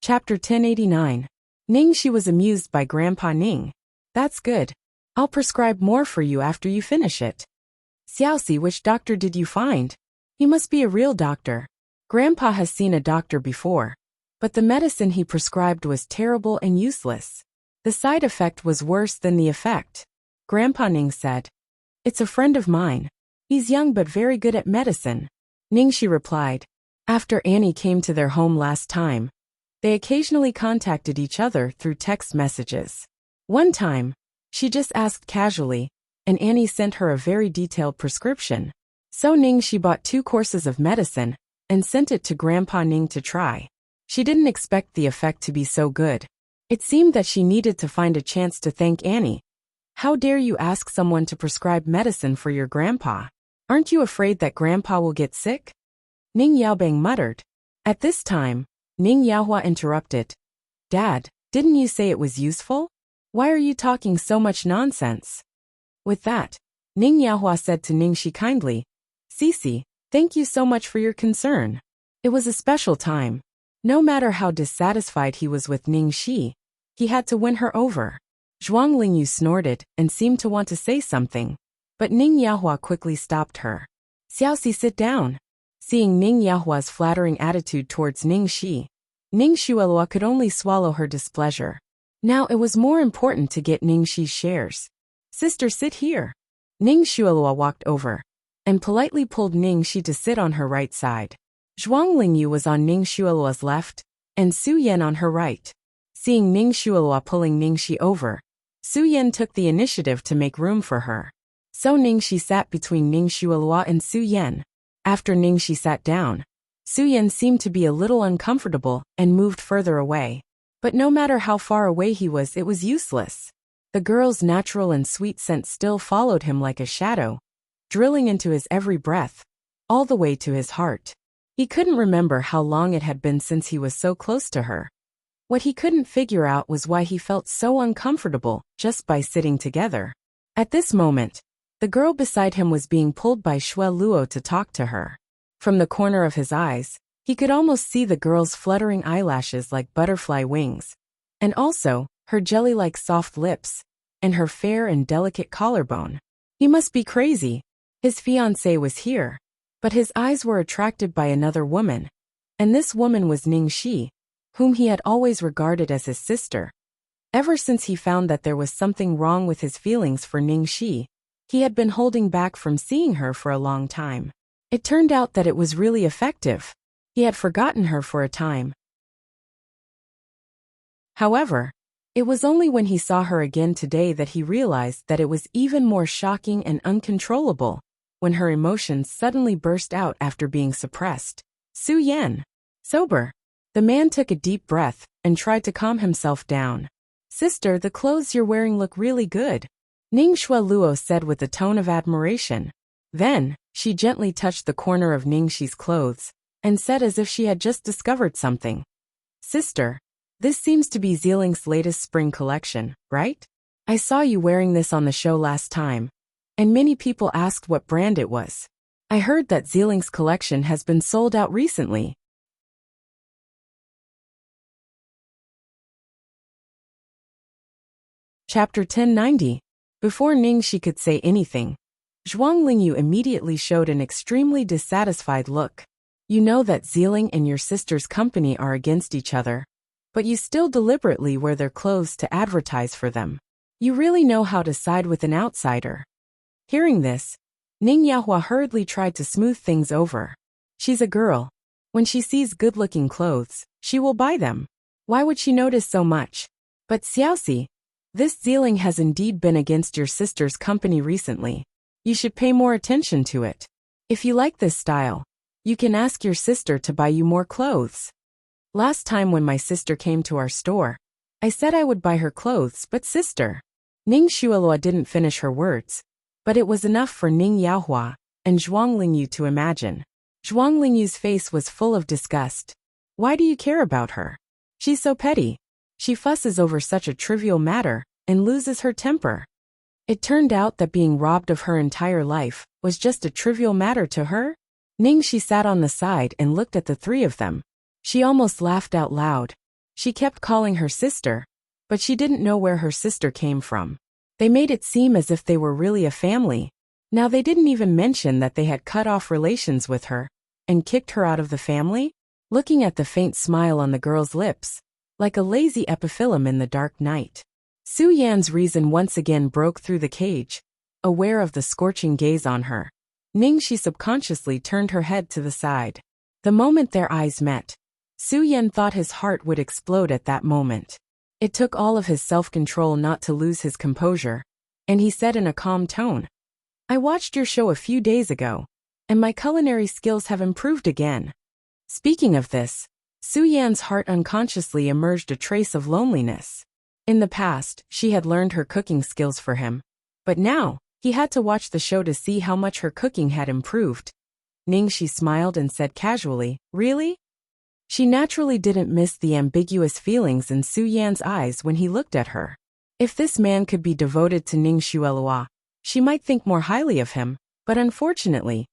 Chapter 1089. Ning Shi was amused by Grandpa Ning. That's good. I'll prescribe more for you after you finish it. Xiaoxi, which doctor did you find? He must be a real doctor. Grandpa has seen a doctor before. But the medicine he prescribed was terrible and useless. The side effect was worse than the effect. Grandpa Ning said. It's a friend of mine. He's young but very good at medicine. Ning Shi replied. After Annie came to their home last time, they occasionally contacted each other through text messages. One time, she just asked casually, and Annie sent her a very detailed prescription. So Ning Shi bought 2 courses of medicine and sent it to Grandpa Ning to try. She didn't expect the effect to be so good. It seemed that she needed to find a chance to thank Annie. How dare you ask someone to prescribe medicine for your grandpa? Aren't you afraid that Grandpa will get sick? Ning Yaobang muttered. At this time, Ning Yaohua interrupted. Dad, didn't you say it was useful? Why are you talking so much nonsense? With that, Ning Yaohua said to Ning Shi kindly, Cici, thank you so much for your concern. It was a special time. No matter how dissatisfied he was with Ning Shi, he had to win her over. Zhuang Lingyu snorted and seemed to want to say something, but Ning Yaohua quickly stopped her. Xiaoxi, sit down. Seeing Ning Yaohua's flattering attitude towards Ning Shi, Ning Xuelua could only swallow her displeasure. Now it was more important to get Ning Shi's shares. Sister, sit here. Ning Xuelua walked over and politely pulled Ning Shi to sit on her right side. Zhuang Lingyu was on Ning Xuelua's left, and Su Yan on her right. Seeing Ning Xuelua pulling Ning Shi over, Su Yan took the initiative to make room for her. So Ning Shi sat between Ning Xuelua and Su Yan. After Ning Shi sat down, Su Yan seemed to be a little uncomfortable and moved further away. But no matter how far away he was, it was useless. The girl's natural and sweet scent still followed him like a shadow, drilling into his every breath, all the way to his heart. He couldn't remember how long it had been since he was so close to her. What he couldn't figure out was why he felt so uncomfortable just by sitting together. At this moment, the girl beside him was being pulled by Xue Luo to talk to her. From the corner of his eyes, he could almost see the girl's fluttering eyelashes like butterfly wings, and also her jelly-like soft lips, and her fair and delicate collarbone. He must be crazy. His fiancée was here, but his eyes were attracted by another woman, and this woman was Ning Shi, whom he had always regarded as his sister. Ever since he found that there was something wrong with his feelings for Ning Shi, he had been holding back from seeing her for a long time. It turned out that it was really effective. He had forgotten her for a time. However, it was only when he saw her again today that he realized that it was even more shocking and uncontrollable, when her emotions suddenly burst out after being suppressed. Su Yan. Sober. The man took a deep breath and tried to calm himself down. Sister, the clothes you're wearing look really good, Ning Xue Luo said with a tone of admiration. Then, she gently touched the corner of Ning Shi's clothes, and said as if she had just discovered something. Sister, this seems to be Xieling's latest spring collection, right? I saw you wearing this on the show last time, and many people asked what brand it was. I heard that Xieling's collection has been sold out recently. Chapter 1090. Before Ning Shi could say anything, Zhuang Lingyu immediately showed an extremely dissatisfied look. You know that Xieling and your sister's company are against each other, but you still deliberately wear their clothes to advertise for them. You really know how to side with an outsider. Hearing this, Ning Yaohua hurriedly tried to smooth things over. She's a girl. When she sees good-looking clothes, she will buy them. Why would she notice so much? But Xiaoxi, this Xieling has indeed been against your sister's company recently. You should pay more attention to it. If you like this style, you can ask your sister to buy you more clothes. Last time when my sister came to our store, I said I would buy her clothes, but sister. Ning Xuelua didn't finish her words, but it was enough for Ning Yaohua and Zhuang Lingyu to imagine. Zhuang Lingyu's face was full of disgust. Why do you care about her? She's so petty. She fusses over such a trivial matter and loses her temper. It turned out that being robbed of her entire life was just a trivial matter to her. Ning Shi sat on the side and looked at the three of them. She almost laughed out loud. She kept calling her sister, but she didn't know where her sister came from. They made it seem as if they were really a family. Now they didn't even mention that they had cut off relations with her and kicked her out of the family. Looking at the faint smile on the girl's lips, like a lazy epiphyllum in the dark night. Su Yan's reason once again broke through the cage, aware of the scorching gaze on her. Ningxi subconsciously turned her head to the side. The moment their eyes met, Su Yan thought his heart would explode at that moment. It took all of his self-control not to lose his composure, and he said in a calm tone, "I watched your show a few days ago, and my culinary skills have improved again." Speaking of this, Su Yan's heart unconsciously emerged a trace of loneliness. In the past, she had learned her cooking skills for him, but now, he had to watch the show to see how much her cooking had improved. Ningxi smiled and said casually, "Really?" She naturally didn't miss the ambiguous feelings in Su Yan's eyes when he looked at her. If this man could be devoted to Ning Xuelua, she might think more highly of him, but unfortunately.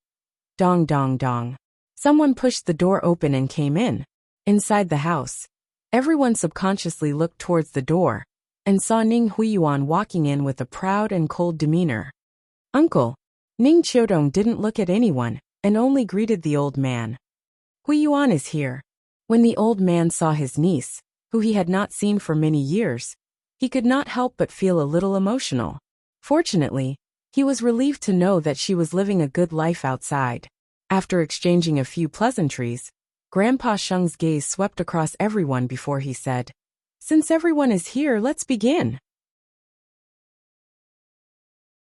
Dong dong dong. Someone pushed the door open and came in. Inside the house, everyone subconsciously looked towards the door and saw Ning Huiyuan walking in with a proud and cold demeanor. "Uncle." Ning Qiudong didn't look at anyone and only greeted the old man. "Huiyuan is here." When the old man saw his niece, who he had not seen for many years, he could not help but feel a little emotional. Fortunately, he was relieved to know that she was living a good life outside. After exchanging a few pleasantries, Grandpa Sheng's gaze swept across everyone before he said, "Since everyone is here, let's begin."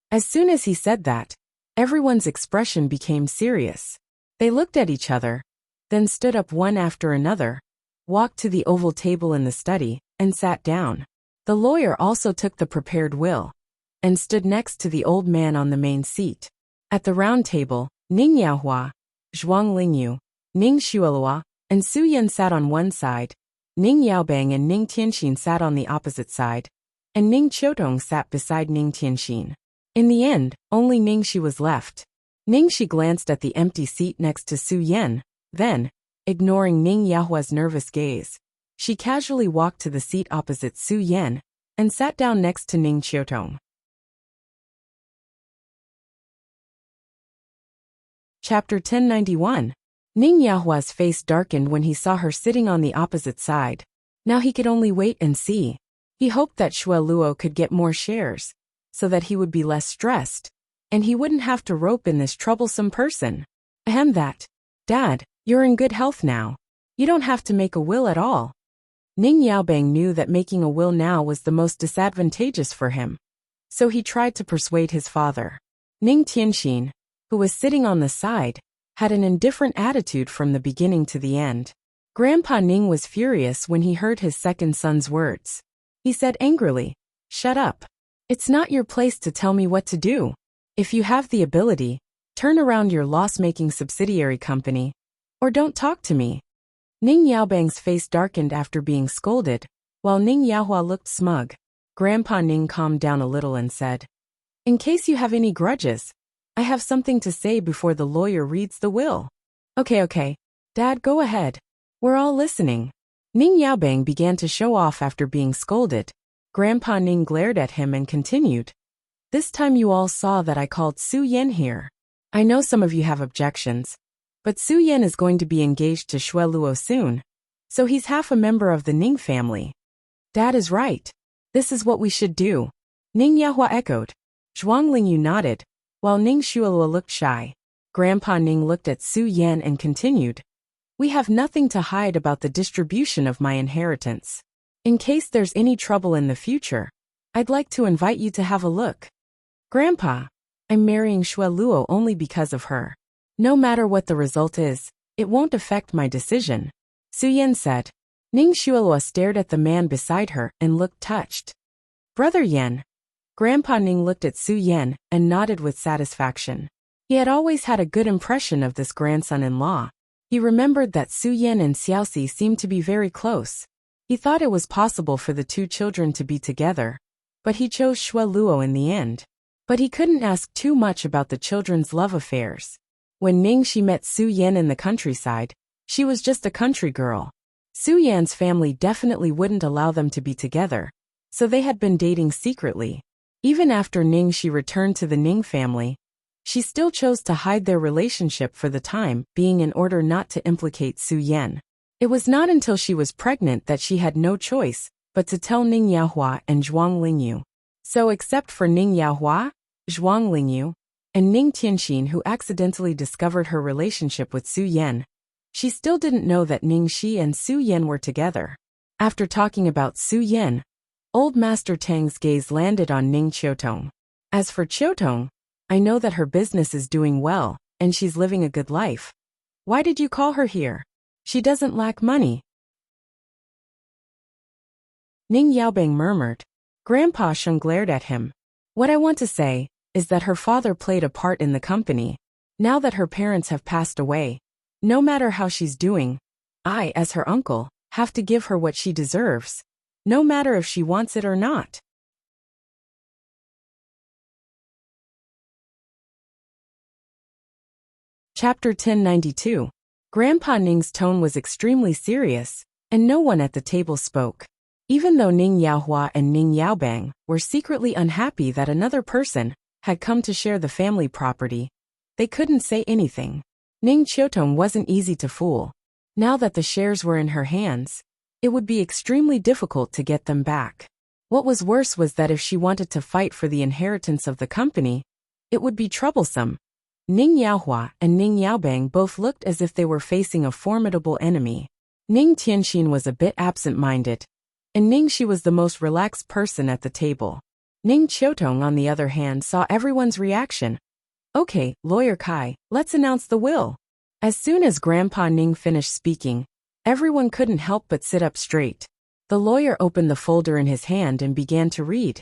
As soon as he said that, everyone's expression became serious. They looked at each other, then stood up one after another, walked to the oval table in the study, and sat down. The lawyer also took the prepared will, and stood next to the old man on the main seat. At the round table, Ning Yaohua, Zhuang Lingyu, Ning Xuelua, and Su Yan sat on one side, Ning Yaobang and Ning Tianxin sat on the opposite side, and Ning Qiudong sat beside Ning Tianxin. In the end, only Ningxi was left. Ningxi glanced at the empty seat next to Su Yan, then, ignoring Ning Yaohua's nervous gaze, she casually walked to the seat opposite Su Yan and sat down next to Ning Qiudong. Chapter 1091. Ning Yaohua's face darkened when he saw her sitting on the opposite side. Now he could only wait and see. He hoped that Xueluo could get more shares, so that he would be less stressed, and he wouldn't have to rope in this troublesome person. That. Dad, you're in good health now. You don't have to make a will at all. Ning Yaobang knew that making a will now was the most disadvantageous for him, so he tried to persuade his father. Ning Tianxin, who was sitting on the side, had an indifferent attitude from the beginning to the end. Grandpa Ning was furious when he heard his second son's words. He said angrily, "Shut up. It's not your place to tell me what to do. If you have the ability, turn around your loss-making subsidiary company, or don't talk to me." Ning Yaobang's face darkened after being scolded, while Ning Yaohua looked smug. Grandpa Ning calmed down a little and said, "In case you have any grudges, I have something to say before the lawyer reads the will." Okay. Dad, go ahead. We're all listening." Ning Yaobang began to show off after being scolded. Grandpa Ning glared at him and continued, "This time you all saw that I called Su Yan here. I know some of you have objections, but Su Yan is going to be engaged to Xueluo soon, so he's half a member of the Ning family." "Dad is right. This is what we should do," Ning Yaohua echoed. Zhuang Lingyu nodded, while Ning Xuelua looked shy. Grandpa Ning looked at Su Yan and continued, "We have nothing to hide about the distribution of my inheritance. In case there's any trouble in the future, I'd like to invite you to have a look." "Grandpa, I'm marrying Xueluo only because of her. No matter what the result is, it won't affect my decision," Su Yan said. Ning Xuelua stared at the man beside her and looked touched. "Brother Yan." Grandpa Ning looked at Su Yan and nodded with satisfaction. He had always had a good impression of this grandson-in-law. He remembered that Su Yan and Xiaoxi seemed to be very close. He thought it was possible for the two children to be together, but he chose Xueluo in the end. But he couldn't ask too much about the children's love affairs. When Ningxi met Su Yan in the countryside, she was just a country girl. Su Yan's family definitely wouldn't allow them to be together, so they had been dating secretly. Even after Ning Shi returned to the Ning family, she still chose to hide their relationship for the time being in order not to implicate Su Yan. It was not until she was pregnant that she had no choice but to tell Ning Yaohua and Zhuang Lingyu. So except for Ning Yaohua, Zhuang Lingyu, and Ning Tianxin, who accidentally discovered her relationship with Su Yan, she still didn't know that Ning Shi and Su Yan were together. After talking about Su Yan, Old Master Tang's gaze landed on Ning Qiutong. As for Qiutong, I know that her business is doing well, and she's living a good life. Why did you call her here? She doesn't lack money. Ning Yaobang murmured. Grandpa Sheng glared at him. What I want to say is that her father played a part in the company. Now that her parents have passed away, no matter how she's doing, I, as her uncle, have to give her what she deserves, no matter if she wants it or not. Chapter 1092. Grandpa Ning's tone was extremely serious, and no one at the table spoke. Even though Ning Yaohua and Ning Yaobang were secretly unhappy that another person had come to share the family property, they couldn't say anything. Ning Qiutong wasn't easy to fool. Now that the shares were in her hands, it would be extremely difficult to get them back. What was worse was that if she wanted to fight for the inheritance of the company, it would be troublesome. Ning Yaohua and Ning Yaobang both looked as if they were facing a formidable enemy. Ning Tianxin was a bit absent-minded, and Ning Shi was the most relaxed person at the table. Ning Qiutong, on the other hand, saw everyone's reaction. Okay, Lawyer Kai, let's announce the will. As soon as Grandpa Ning finished speaking, everyone couldn't help but sit up straight. The lawyer opened the folder in his hand and began to read.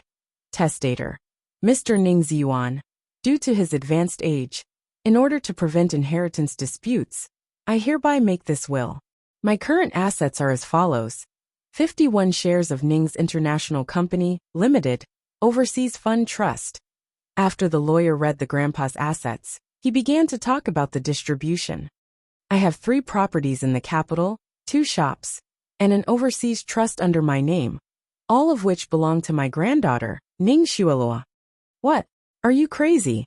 Testator. Mr. Ning Ziyuan. Due to his advanced age, in order to prevent inheritance disputes, I hereby make this will. My current assets are as follows. 51 shares of Ning's International Company, Limited, Overseas Fund Trust. After the lawyer read the grandpa's assets, he began to talk about the distribution. I have 3 properties in the capital, 2 shops, and an overseas trust under my name, all of which belong to my granddaughter, Ning Xuelua. What? Are you crazy?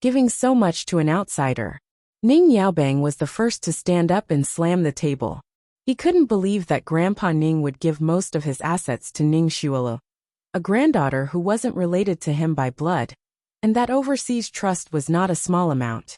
Giving so much to an outsider. Ning Yaobang was the first to stand up and slam the table. He couldn't believe that Grandpa Ning would give most of his assets to Ning Xuelua, a granddaughter who wasn't related to him by blood, and that overseas trust was not a small amount.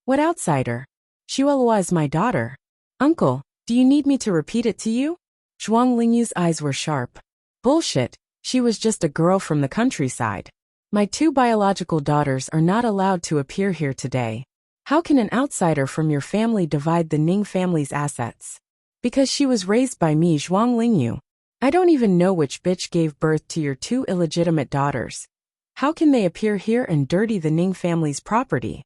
What outsider? Xuelua is my daughter. Uncle, do you need me to repeat it to you? Zhuang Lingyu's eyes were sharp. Bullshit, she was just a girl from the countryside. My 2 biological daughters are not allowed to appear here today. How can an outsider from your family divide the Ning family's assets? Because she was raised by me, Zhuang Lingyu. I don't even know which bitch gave birth to your 2 illegitimate daughters. How can they appear here and dirty the Ning family's property?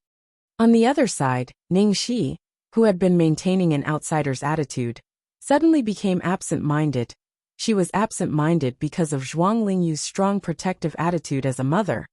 On the other side, Ning Shi, who had been maintaining an outsider's attitude, suddenly became absent-minded. She was absent-minded because of Zhuang Lingyu's strong protective attitude as a mother.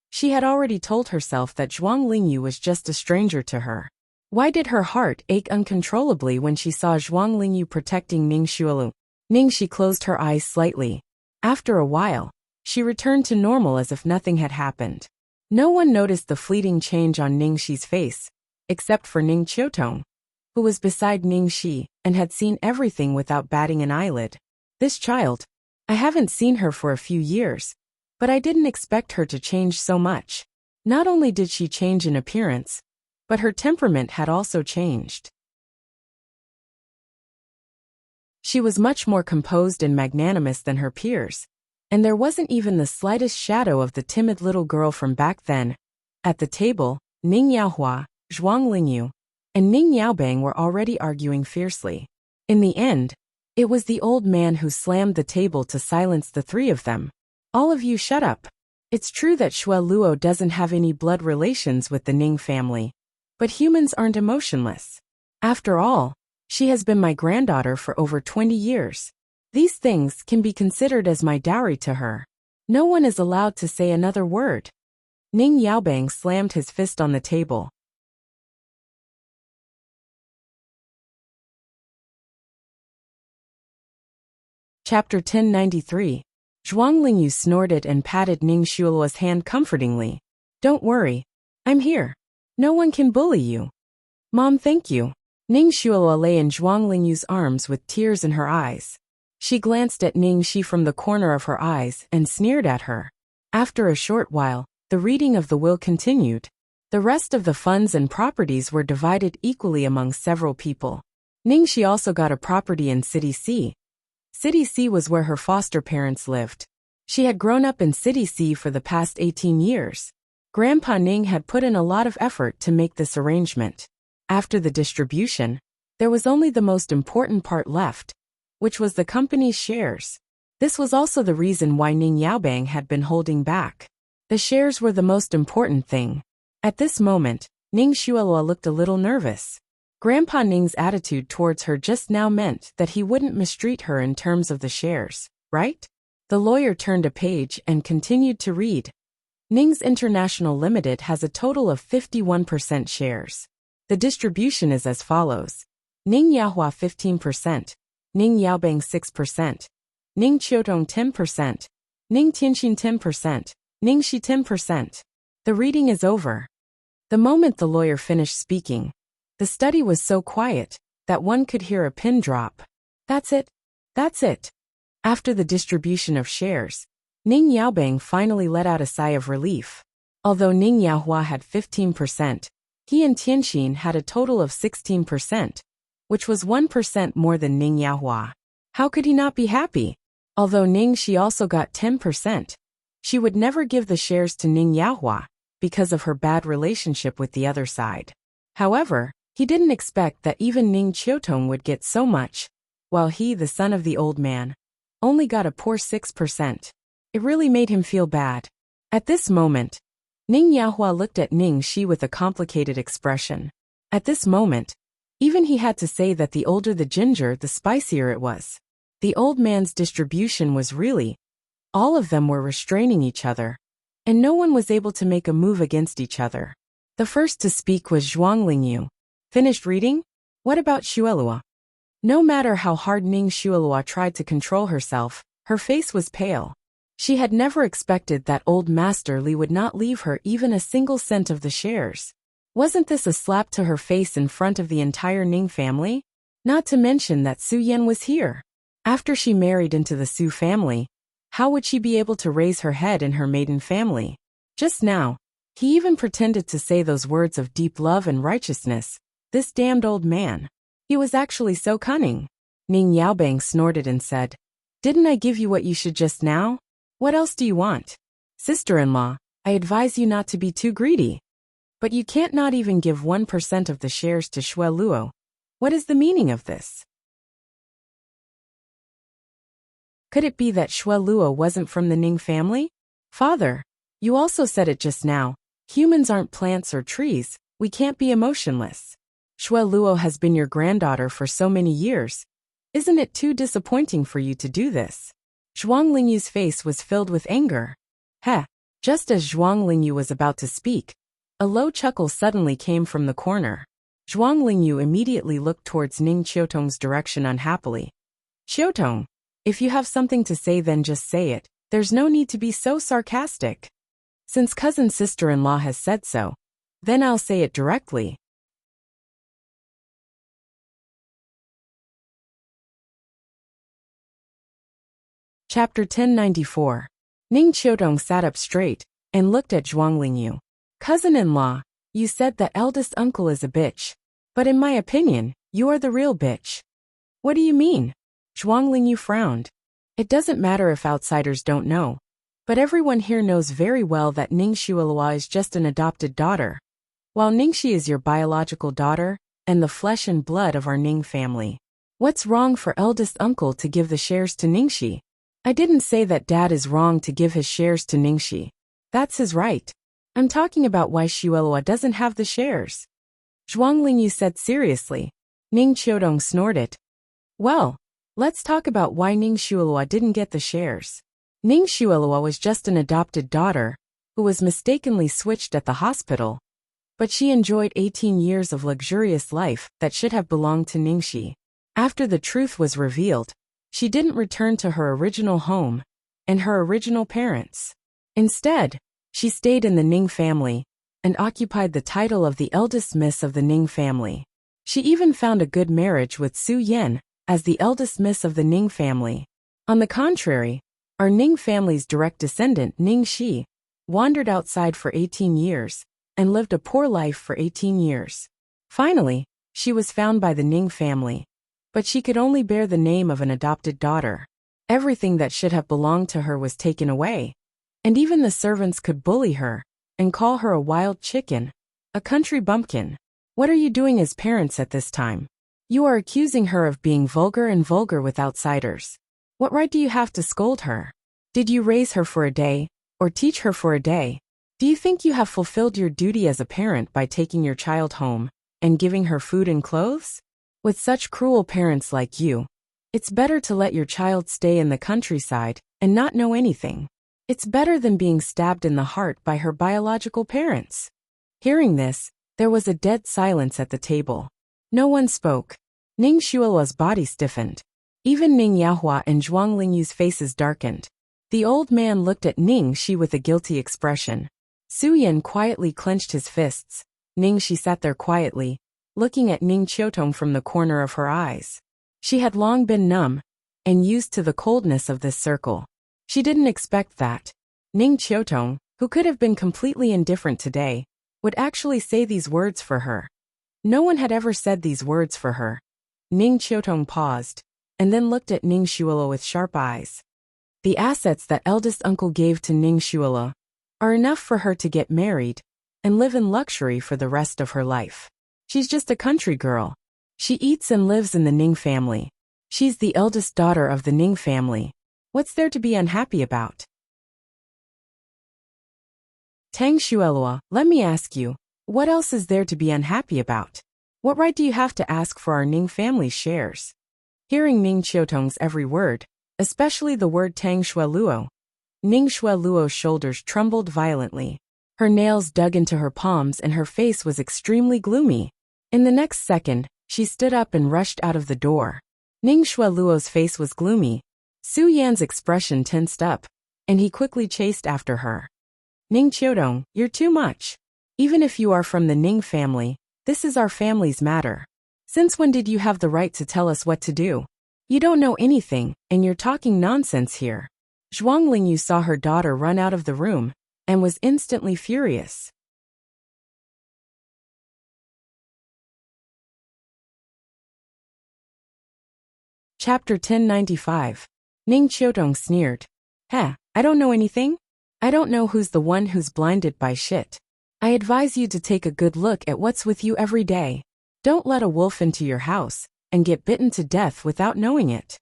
She had already told herself that Zhuang Lingyu was just a stranger to her. Why did her heart ache uncontrollably when she saw Zhuang Lingyu protecting Ning Xuelu? Ning Shi closed her eyes slightly. After a while, she returned to normal as if nothing had happened. No one noticed the fleeting change on Ning Shi's face, except for Ning Qiutong, who was beside Ning Shi and had seen everything without batting an eyelid. This child, I haven't seen her for a few years, but I didn't expect her to change so much. Not only did she change in appearance, but her temperament had also changed. She was much more composed and magnanimous than her peers, and there wasn't even the slightest shadow of the timid little girl from back then. At the table, Ning Yaohua, Zhuang Lingyu, and Ning Yaobang were already arguing fiercely. In the end, it was the old man who slammed the table to silence the 3 of them. All of you shut up. It's true that Xue Luo doesn't have any blood relations with the Ning family, but humans aren't emotionless. After all, she has been my granddaughter for over 20 years. These things can be considered as my dowry to her. No one is allowed to say another word. Ning Yaobang slammed his fist on the table. Chapter 1093. Zhuang Lingyu snorted and patted Ning Xueluo's hand comfortingly. Don't worry. I'm here. No one can bully you. Mom, thank you. Ning Xueluo lay in Zhuang Lingyu's arms with tears in her eyes. She glanced at Ning Shi from the corner of her eyes and sneered at her. After a short while, the reading of the will continued. The rest of the funds and properties were divided equally among several people. Ning Shi also got a property in City C. City C was where her foster parents lived. She had grown up in City C for the past 18 years. Grandpa Ning had put in a lot of effort to make this arrangement. After the distribution, there was only the most important part left, which was the company's shares. This was also the reason why Ning Yaobang had been holding back. The shares were the most important thing. At this moment, Ning Xueluo looked a little nervous. Grandpa Ning's attitude towards her just now meant that he wouldn't mistreat her in terms of the shares, right? The lawyer turned a page and continued to read. Ning's International Limited has a total of 51% shares. The distribution is as follows. Ning Yahua 15%, Ning Yaobang 6%, Ning Qiutong 10%, Ning Tianxin 10%, Ning Shi 10%. The reading is over. The moment the lawyer finished speaking, the study was so quiet that one could hear a pin drop. That's it. That's it. After the distribution of shares, Ning Yaobang finally let out a sigh of relief. Although Ning Yahua had 15%, he and Tianxin had a total of 16%, which was 1% more than Ning Yahua. How could he not be happy? Although Ning Shi also got 10%, she would never give the shares to Ning Yahua because of her bad relationship with the other side. However, he didn't expect that even Ning Qiutong would get so much, while he, the son of the old man, only got a poor 6%. It really made him feel bad. At this moment, Ning Yahua looked at Ning Shi with a complicated expression. At this moment, even he had to say that the older the ginger, the spicier it was. The old man's distribution was really, all of them were restraining each other, and no one was able to make a move against each other. The first to speak was Zhuang Lingyu. Finished reading? What about Xueluo? No matter how hard Ning Xueluo tried to control herself, her face was pale. She had never expected that old Master Li would not leave her even a single cent of the shares. Wasn't this a slap to her face in front of the entire Ning family? Not to mention that Su Yan was here. After she married into the Su family, how would she be able to raise her head in her maiden family? Just now, he even pretended to say those words of deep love and righteousness. This damned old man. He was actually so cunning. Ning Yaobang snorted and said, "Didn't I give you what you should just now? What else do you want? Sister-in-law, I advise you not to be too greedy. But you can't not even give 1% of the shares to Xueluo. What is the meaning of this? Could it be that Xueluo wasn't from the Ning family? Father, you also said it just now. Humans aren't plants or trees. We can't be emotionless. Xueluo has been your granddaughter for so many years. Isn't it too disappointing for you to do this?" Zhuang Lingyu's face was filled with anger. Heh! Just as Zhuang Lingyu was about to speak, a low chuckle suddenly came from the corner. Zhuang Lingyu immediately looked towards Ning Qiutong's direction unhappily. "Qiutong, if you have something to say then just say it. There's no need to be so sarcastic. Since cousin sister-in-law has said so, then I'll say it directly." Chapter 1094. Ning Qiutong sat up straight and looked at Zhuang Lingyu. "Cousin-in-law, you said that eldest uncle is a bitch. But in my opinion, you are the real bitch." "What do you mean?" Zhuang Lingyu frowned. "It doesn't matter if outsiders don't know. But everyone here knows very well that Ning Xueluo is just an adopted daughter, while Ningxi is your biological daughter and the flesh and blood of our Ning family. What's wrong for eldest uncle to give the shares to Ningxi? I didn't say that dad is wrong to give his shares to Ningxi. That's his right. I'm talking about why Xueluo doesn't have the shares." Zhuang Lingyu said seriously. Ning Qiutong snorted. "Well, let's talk about why Ning Xueluo didn't get the shares. Ning Xueluo was just an adopted daughter who was mistakenly switched at the hospital, but she enjoyed 18 years of luxurious life that should have belonged to Ningxi. After the truth was revealed, She didn't return to her original home and her original parents. Instead, she stayed in the Ning family and occupied the title of the eldest miss of the Ning family. She even found a good marriage with Su Yan as the eldest miss of the Ning family. On the contrary, our Ning family's direct descendant, Ning Shi, wandered outside for 18 years and lived a poor life for 18 years. Finally, she was found by the Ning family, but she could only bear the name of an adopted daughter. Everything that should have belonged to her was taken away, and even the servants could bully her and call her a wild chicken, a country bumpkin. What are you doing as parents at this time? You are accusing her of being vulgar and vulgar with outsiders. What right do you have to scold her? Did you raise her for a day, or teach her for a day? Do you think you have fulfilled your duty as a parent by taking your child home and giving her food and clothes? With such cruel parents like you, it's better to let your child stay in the countryside and not know anything. It's better than being stabbed in the heart by her biological parents. Hearing this, there was a dead silence at the table. No one spoke. Ning Xueluo's body stiffened. Even Ning Yaohua and Zhuang Lingyu's faces darkened. The old man looked at Ning Shi with a guilty expression. Su Yan quietly clenched his fists. Ning Shi sat there quietly, looking at Ning Qiutong from the corner of her eyes. She had long been numb and used to the coldness of this circle. She didn't expect that Ning Qiutong, who could have been completely indifferent today, would actually say these words for her. No one had ever said these words for her. Ning Qiutong paused, and then looked at Ning Xueluo with sharp eyes. The assets that eldest uncle gave to Ning Xueluo are enough for her to get married and live in luxury for the rest of her life. She's just a country girl. She eats and lives in the Ning family. She's the eldest daughter of the Ning family. What's there to be unhappy about? Tang Xueluo, let me ask you, what else is there to be unhappy about? What right do you have to ask for our Ning family's shares? Hearing Ning Qiutong's every word, especially the word Tang Xueluo, Ning Xueluo's shoulders trembled violently. Her nails dug into her palms and her face was extremely gloomy. In the next second, she stood up and rushed out of the door. Ning Xueluo's face was gloomy. Su Yan's expression tensed up, and he quickly chased after her. Ning Qiutong, you're too much. Even if you are from the Ning family, this is our family's matter. Since when did you have the right to tell us what to do? You don't know anything, and you're talking nonsense here. Zhuang Lingyu saw her daughter run out of the room and was instantly furious. Chapter 1095. Ning Qiutong sneered. Heh, I don't know anything? I don't know who's the one who's blinded by shit. I advise you to take a good look at what's with you every day. Don't let a wolf into your house and get bitten to death without knowing it.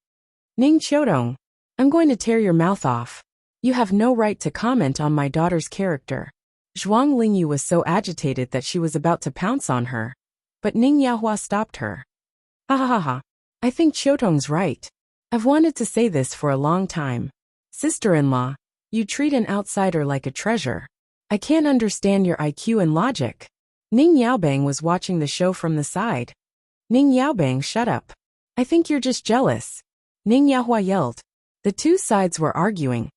Ning Qiutong, I'm going to tear your mouth off. You have no right to comment on my daughter's character. Zhuang Lingyu was so agitated that she was about to pounce on her, but Ning Yaohua stopped her. Ha ha ha ha. I think Qiutong's right. I've wanted to say this for a long time. Sister-in-law, you treat an outsider like a treasure. I can't understand your IQ and logic. Ning Yaobang was watching the show from the side. Ning Yaobang, shut up. I think you're just jealous. Ning Yaohua yelled. The two sides were arguing,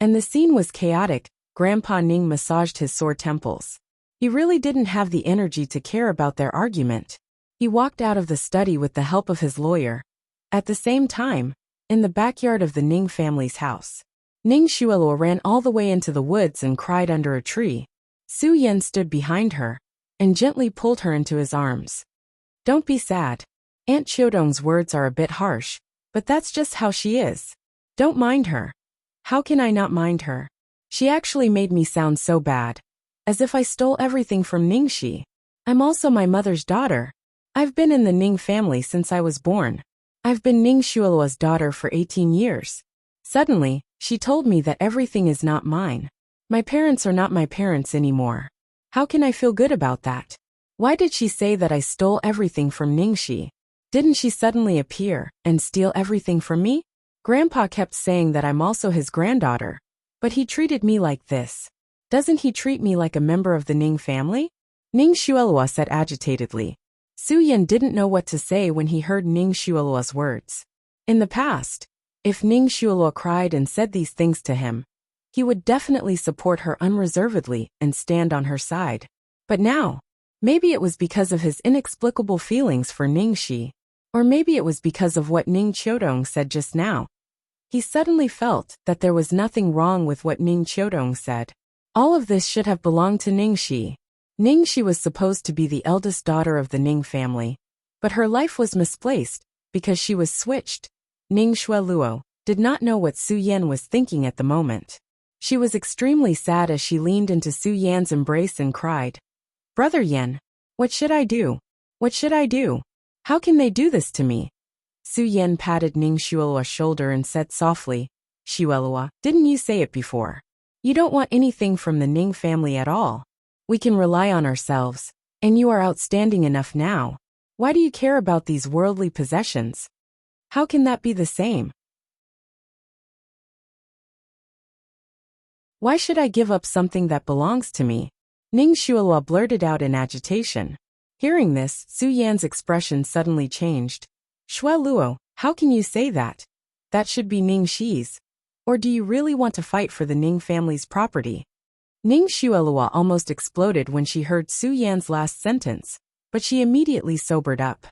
and the scene was chaotic. Grandpa Ning massaged his sore temples. He really didn't have the energy to care about their argument. He walked out of the study with the help of his lawyer. At the same time, in the backyard of the Ning family's house, Ning Xueluo ran all the way into the woods and cried under a tree. Su Yan stood behind her and gently pulled her into his arms. Don't be sad. Aunt Qiutong's words are a bit harsh, but that's just how she is. Don't mind her. How can I not mind her? She actually made me sound so bad. As if I stole everything from Ningxi. I'm also my mother's daughter. I've been in the Ning family since I was born. I've been Ning Xueluo's daughter for 18 years. Suddenly, she told me that everything is not mine. My parents are not my parents anymore. How can I feel good about that? Why did she say that I stole everything from Ningxi? Didn't she suddenly appear and steal everything from me? Grandpa kept saying that I'm also his granddaughter, but he treated me like this. Doesn't he treat me like a member of the Ning family? Ning Xueluo said agitatedly. Su Yan didn't know what to say when he heard Ning Xueluo's words. In the past, If Ning Shuoluo cried and said these things to him, he would definitely support her unreservedly and stand on her side. But now, maybe it was because of his inexplicable feelings for Ning Shi, or maybe it was because of what Ning Qiudong said just now. He suddenly felt that there was nothing wrong with what Ning Qiudong said. All of this should have belonged to Ning Shi. Ning Shi was supposed to be the eldest daughter of the Ning family, but her life was misplaced because she was switched. Ning Shuoluo did not know what Su Yan was thinking at the moment. She was extremely sad as she leaned into Su Yan's embrace and cried, "Brother Yan, what should I do? What should I do? How can they do this to me?" Su Yan patted Ning Shuoluo's shoulder and said softly, "Shuoluo, didn't you say it before? You don't want anything from the Ning family at all. We can rely on ourselves, and you are outstanding enough now. Why do you care about these worldly possessions? How can that be the same? Why should I give up something that belongs to me?" Ning Shuoluo blurted out in agitation. Hearing this, Su Yan's expression suddenly changed. "Shuoluo, how can you say that? That should be Ning Shi's. Or do you really want to fight for the Ning family's property?" Ning Shuoluo almost exploded when she heard Su Yan's last sentence, but she immediately sobered up.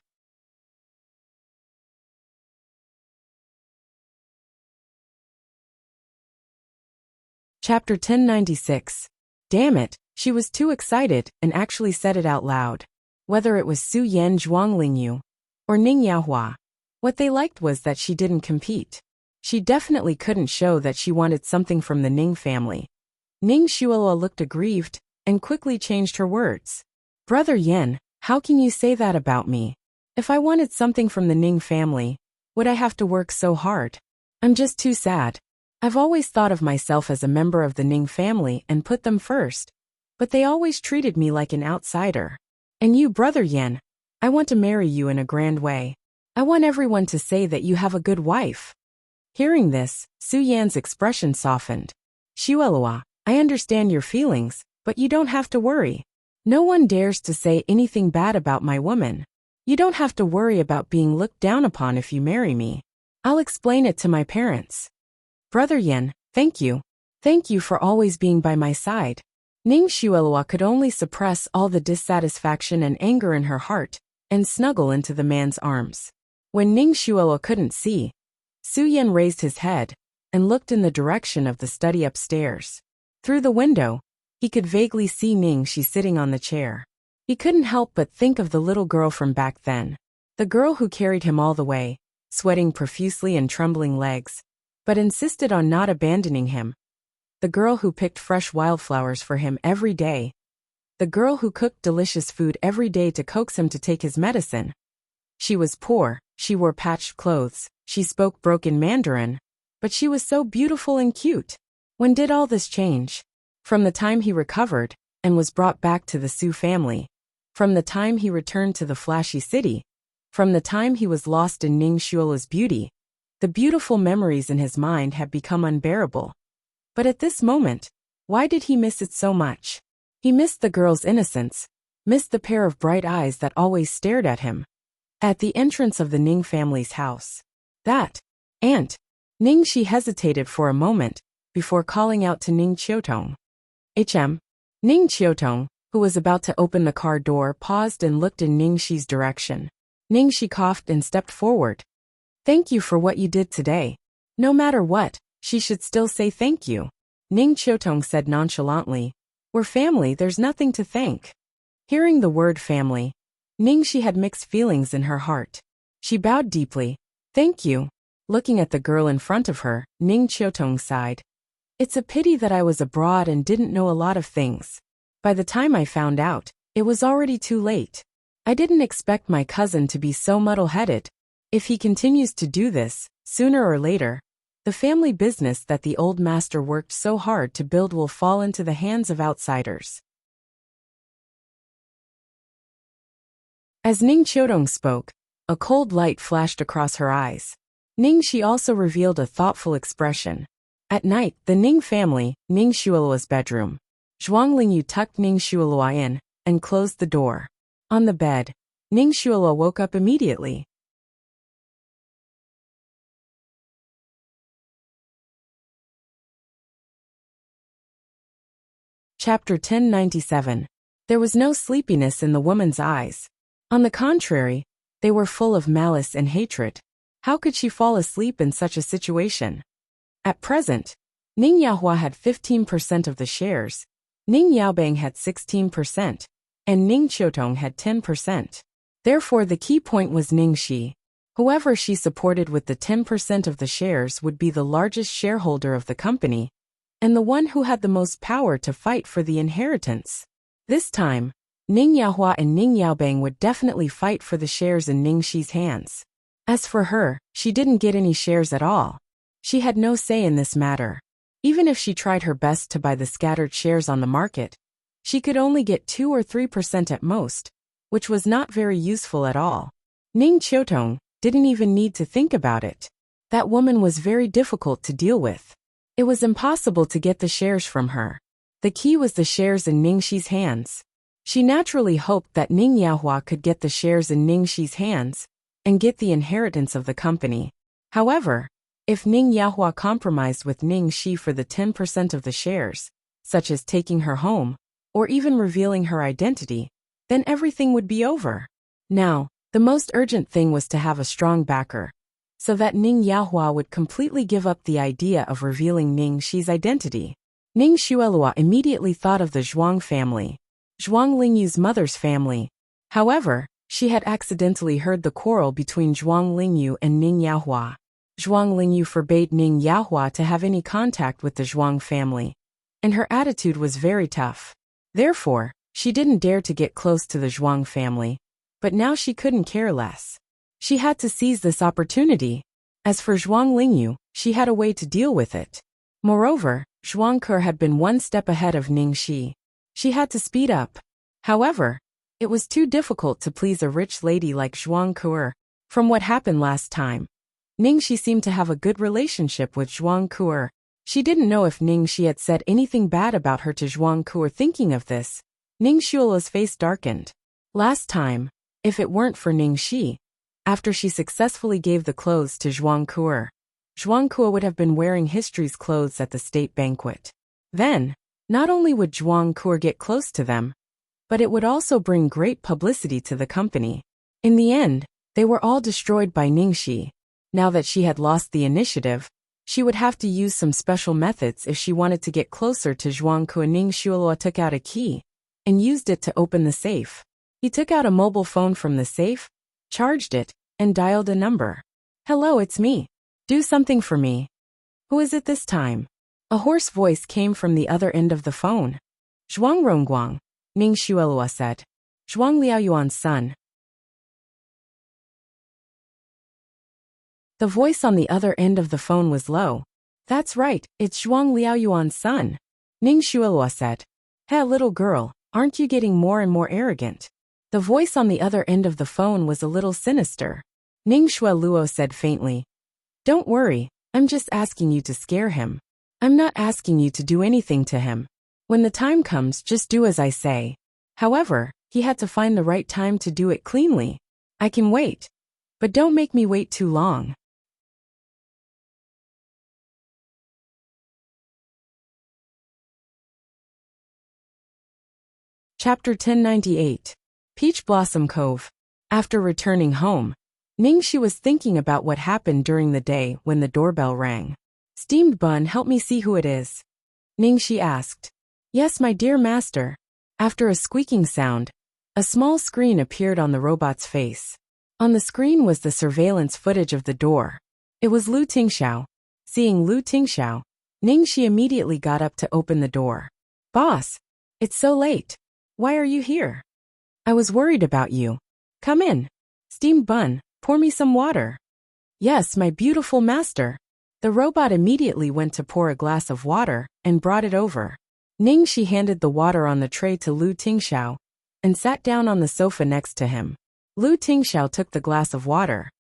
Chapter 1096. Damn it, she was too excited and actually said it out loud. Whether it was Su Yan Zhuanglingyu or Ning Yaohua, what they liked was that she didn't compete. She definitely couldn't show that she wanted something from the Ning family. Ning Shuoluo looked aggrieved and quickly changed her words. "Brother Yan, how can you say that about me? If I wanted something from the Ning family, would I have to work so hard? I'm just too sad. I've always thought of myself as a member of the Ning family and put them first, but they always treated me like an outsider. And you, Brother Yan, I want to marry you in a grand way. I want everyone to say that you have a good wife." Hearing this, Su Yan's expression softened. "Shuoluo, I understand your feelings, but you don't have to worry. No one dares to say anything bad about my woman. You don't have to worry about being looked down upon if you marry me. I'll explain it to my parents." "Brother Yan, thank you. Thank you for always being by my side." Ning Shuoluo could only suppress all the dissatisfaction and anger in her heart and snuggle into the man's arms. When Ning Shuoluo couldn't see, Su Yan raised his head and looked in the direction of the study upstairs. Through the window, he could vaguely see Ning Shi sitting on the chair. He couldn't help but think of the little girl from back then, the girl who carried him all the way, sweating profusely and trembling legs, but insisted on not abandoning him. The girl who picked fresh wildflowers for him every day. The girl who cooked delicious food every day to coax him to take his medicine. She was poor, she wore patched clothes, she spoke broken Mandarin, but she was so beautiful and cute. When did all this change? From the time he recovered and was brought back to the Su family. From the time he returned to the flashy city. From the time he was lost in Ning Shuoluo's beauty. The beautiful memories in his mind had become unbearable. But at this moment, why did he miss it so much? He missed the girl's innocence, missed the pair of bright eyes that always stared at him. At the entrance of the Ning family's house. "That aunt." Ning Shi hesitated for a moment before calling out to Ning Qiudong. "HM." Ning Qiudong, who was about to open the car door, paused and looked in Ning Shi's direction. Ning Shi coughed and stepped forward. "Thank you for what you did today. No matter what, she should still say thank you." Ning Qiudong said nonchalantly, "We're family, there's nothing to thank." Hearing the word family, Ning Shi had mixed feelings in her heart. She bowed deeply. "Thank you." Looking at the girl in front of her, Ning Qiudong sighed. "It's a pity that I was abroad and didn't know a lot of things. By the time I found out, it was already too late. I didn't expect my cousin to be so muddle-headed. If he continues to do this, sooner or later, the family business that the old master worked so hard to build will fall into the hands of outsiders." As Ning Qiudong spoke, a cold light flashed across her eyes. Ning Shi also revealed a thoughtful expression. At night, the Ning family, Ning Shuoluo's bedroom. Zhuanglingyu tucked Ning Shuoluo in and closed the door. On the bed, Ning Shuoluo woke up immediately. Chapter 1097. There was no sleepiness in the woman's eyes. On the contrary, they were full of malice and hatred. How could she fall asleep in such a situation? At present, Ning Yaohua had 15% of the shares, Ning Yaobang had 16%, and Ning Qiutong had 10%. Therefore the key point was Ning Shi. Whoever she supported with the 10% of the shares would be the largest shareholder of the company, and the one who had the most power to fight for the inheritance. This time, Ning Yaohua and Ning Yaobang would definitely fight for the shares in Ning Shi's hands. As for her, she didn't get any shares at all. She had no say in this matter. Even if she tried her best to buy the scattered shares on the market, she could only get 2 or 3% at most, which was not very useful at all. Ning Qiutong didn't even need to think about it. That woman was very difficult to deal with. It was impossible to get the shares from her. The key was the shares in Ning Shi's hands. She naturally hoped that Ning Yaohua could get the shares in Ning Shi's hands and get the inheritance of the company. However, if Ning Yaohua compromised with Ning Shi for the 10% of the shares, such as taking her home, or even revealing her identity, then everything would be over. Now, the most urgent thing was to have a strong backer, so that Ning Yaohua would completely give up the idea of revealing Ning Shi's identity. Ning Xuelua immediately thought of the Zhuang family, Zhuang Lingyu's mother's family. However, she had accidentally heard the quarrel between Zhuang Lingyu and Ning Yaohua. Zhuang Lingyu forbade Ning Yaohua to have any contact with the Zhuang family, and her attitude was very tough. Therefore, she didn't dare to get close to the Zhuang family, but now she couldn't care less. She had to seize this opportunity. As for Zhuang Lingyu, she had a way to deal with it. Moreover, Zhuang Ke had been one step ahead of Ning Shi. She had to speed up. However, it was too difficult to please a rich lady like Zhuang Ke. From what happened last time, Ning Shi seemed to have a good relationship with Zhuang Ke. She didn't know if Ning Shi had said anything bad about her to Zhuang Ke. Thinking of this, Ning Xuela's face darkened. Last time, if it weren't for Ning Shi, after she successfully gave the clothes to Zhuang Ke would have been wearing history's clothes at the state banquet. Then, not only would Zhuang Ke get close to them, but it would also bring great publicity to the company. In the end, they were all destroyed by Ning Shi. Now that she had lost the initiative, she would have to use some special methods if she wanted to get closer to Zhuang Ke. Ning Xuelua took out a key and used it to open the safe. He took out a mobile phone from the safe, charged it, and dialed a number. "Hello, it's me. Do something for me." "Who is it this time?" A hoarse voice came from the other end of the phone. "Zhuang Rongguang," Ning Xuelua said. "Zhuang Liaoyuan's son." The voice on the other end of the phone was low. "That's right, it's Zhuang Liaoyuan's son," Ning Xuelua said. "Hey, little girl, aren't you getting more and more arrogant?" The voice on the other end of the phone was a little sinister. Ning Xueluo said faintly, "Don't worry, I'm just asking you to scare him. I'm not asking you to do anything to him. When the time comes, just do as I say." However, he had to find the right time to do it cleanly. "I can wait. But don't make me wait too long." Chapter 1098. Peach Blossom Cove. After returning home, Ning Shi was thinking about what happened during the day when the doorbell rang. "Steamed bun, help me see who it is," Ning Shi asked. "Yes, my dear master." After a squeaking sound, a small screen appeared on the robot's face. On the screen was the surveillance footage of the door. It was Lu Tingxiao. Seeing Lu Tingxiao, Ning Shi immediately got up to open the door. "Boss, it's so late. Why are you here?" "I was worried about you. Come in. Steamed bun, pour me some water." "Yes, my beautiful master." The robot immediately went to pour a glass of water and brought it over. Ning Shi handed the water on the tray to Lu Tingxiao and sat down on the sofa next to him. Lu Tingxiao took the glass of water.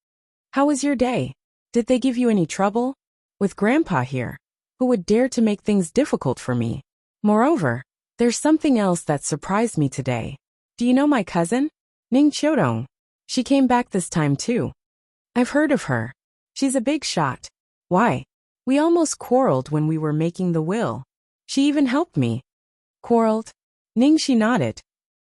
"How was your day? Did they give you any trouble? With Grandpa here, who would dare to make things difficult for me? Moreover, there's something else that surprised me today. Do you know my cousin, Ning Qiutong? She came back this time too. I've heard of her. She's a big shot. Why? We almost quarreled when we were making the will. She even helped me." Quarreled? Ningxi nodded.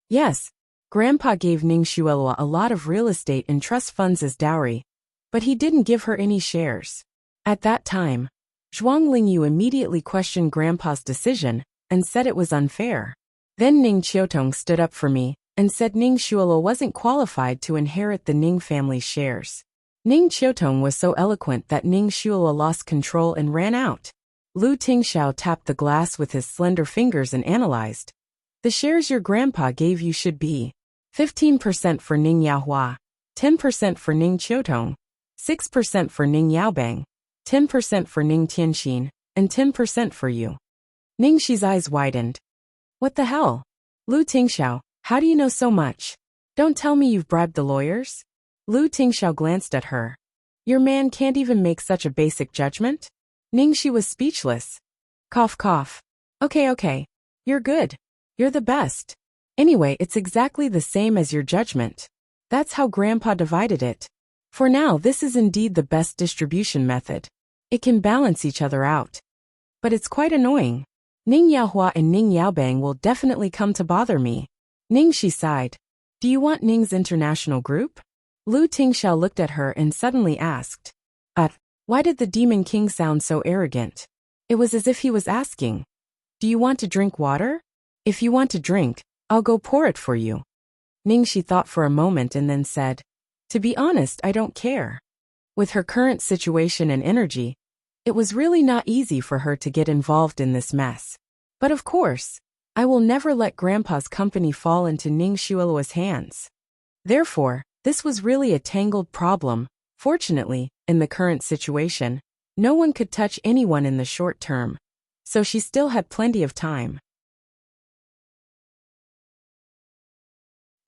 Yes. Grandpa gave Ningxuelua a lot of real estate and trust funds as dowry, but he didn't give her any shares. At that time, Zhuang Lingyu immediately questioned Grandpa's decision and said it was unfair. Then Ning Qiutong stood up for me and said Ning Shuolo wasn't qualified to inherit the Ning family's shares. Ning Qiutong was so eloquent that Ning Shuolo lost control and ran out. Lu Tingxiao tapped the glass with his slender fingers and analyzed. The shares your grandpa gave you should be 15% for Ning Yaohua, 10% for Ning Qiutong, 6% for Ning Yaobang, 10% for Ning Tianxin, and 10% for you. Ningxi's eyes widened. What the hell? Lu Tingxiao, how do you know so much? Don't tell me you've bribed the lawyers? Lu Tingxiao glanced at her. Your man can't even make such a basic judgment? Ningxi was speechless. Cough cough. Okay. You're good. You're the best. Anyway, it's exactly the same as your judgment. That's how Grandpa divided it. For now, this is indeed the best distribution method. It can balance each other out. But it's quite annoying. Ning Yaohua and Ning Yaobang will definitely come to bother me. Ningxi sighed. Do you want Ning's international group? Lu Tingxiao looked at her and suddenly asked. Why did the Demon King sound so arrogant? It was as if he was asking. Do you want to drink water? If you want to drink, I'll go pour it for you. Ningxi thought for a moment and then said, to be honest, I don't care. With her current situation and energy, it was really not easy for her to get involved in this mess. But of course, I will never let Grandpa's company fall into Ning Shuelua's hands. Therefore, this was really a tangled problem. Fortunately, in the current situation, no one could touch anyone in the short term, so she still had plenty of time.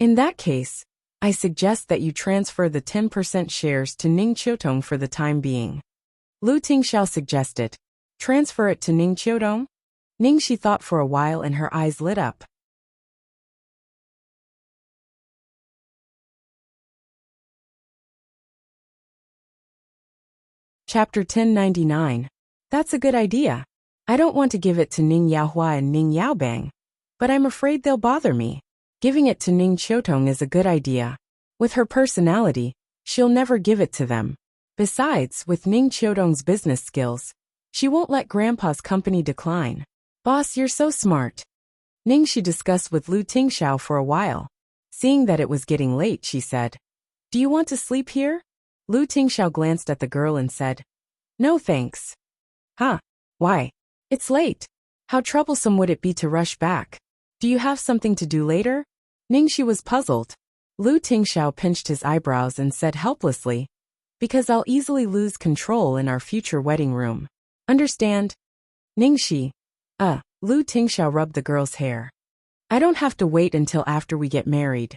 In that case, I suggest that you transfer the 10% shares to Ning Qiutong for the time being. Lu Tingxiao suggested. Transfer it to Ning Qiutong? Ningxi thought for a while and her eyes lit up. Chapter 1099. That's a good idea. I don't want to give it to Ning Yaohua and Ning Yaobang, but I'm afraid they'll bother me. Giving it to Ning Qiutong is a good idea. With her personality, she'll never give it to them. Besides, with Ning Qiutong's business skills, she won't let Grandpa's company decline. Boss, you're so smart. Ningxi discussed with Lu Tingxiao for a while. Seeing that it was getting late, she said, do you want to sleep here? Lu Tingxiao glanced at the girl and said, no thanks. Huh? Why? It's late. How troublesome would it be to rush back? Do you have something to do later? Ningxi was puzzled. Lu Tingxiao pinched his eyebrows and said helplessly, because I'll easily lose control in our future wedding room. Understand? Ningxi. Lu Tingxiao rubbed the girl's hair. I don't have to wait until after we get married.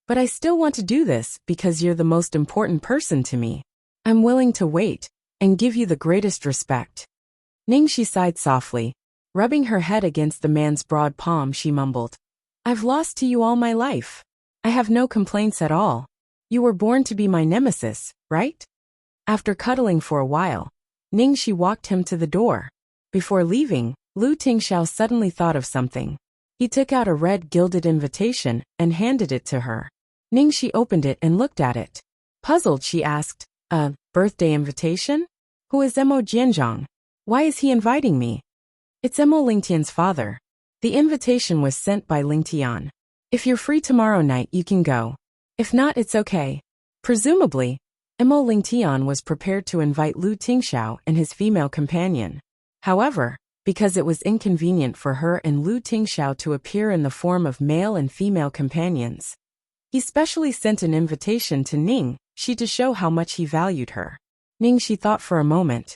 But I still want to do this because you're the most important person to me. I'm willing to wait and give you the greatest respect. Ningxi sighed softly. Rubbing her head against the man's broad palm, she mumbled, I've lost to you all my life. I have no complaints at all. You were born to be my nemesis, right? After cuddling for a while, Ningxi walked him to the door. Before leaving, Lu Tingxiao suddenly thought of something. He took out a red gilded invitation and handed it to her. Ningxi opened it and looked at it. Puzzled, she asked, a birthday invitation? Who is Emo Jianzhang? Why is he inviting me? It's Emo Lingtian's father. The invitation was sent by Lingtian. If you're free tomorrow night, you can go. If not, it's okay. Presumably, Emo Lingtian was prepared to invite Lu Tingxiao and his female companion. However, because it was inconvenient for her and Lu Tingxiao to appear in the form of male and female companions, he specially sent an invitation to Ningxi to show how much he valued her. Ningxi thought for a moment.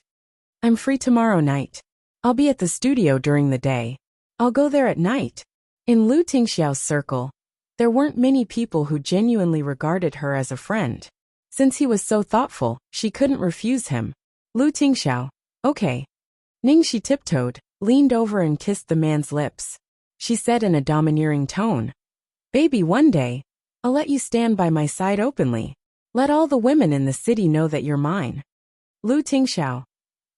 I'm free tomorrow night. I'll be at the studio during the day. I'll go there at night. In Lu Tingxiao's circle, there weren't many people who genuinely regarded her as a friend. Since he was so thoughtful, she couldn't refuse him. Lu Tingxiao. Okay. Ningxi tiptoed, leaned over and kissed the man's lips. She said in a domineering tone, Baby, one day, I'll let you stand by my side openly. Let all the women in the city know that you're mine. Lu Tingxiao.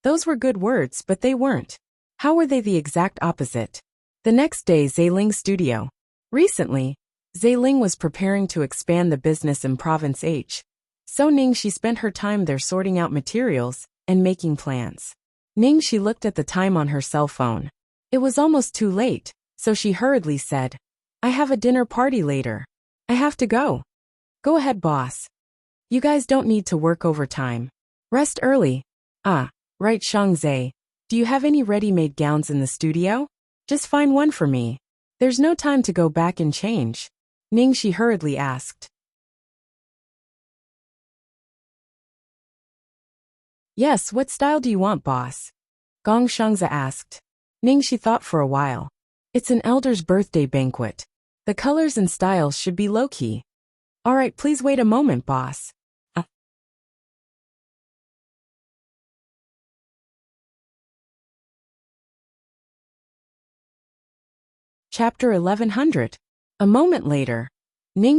Those were good words, but they weren't. How were they the exact opposite? The next day, Zailing's studio. Recently, Zailing was preparing to expand the business in Province H. So she spent her time there sorting out materials and making plans. She looked at the time on her cell phone. It was almost too late, so she hurriedly said, I have a dinner party later. I have to go. Go ahead, boss. You guys don't need to work overtime. Rest early. Ah, right, Shangzai. Do you have any ready-made gowns in the studio? Just find one for me. There's no time to go back and change. She hurriedly asked. Yes, what style do you want, boss? Gong Shangza asked. She thought for a while. It's an elder's birthday banquet. The colors and styles should be low-key. All right, please wait a moment, boss. Chapter 1100. A moment later,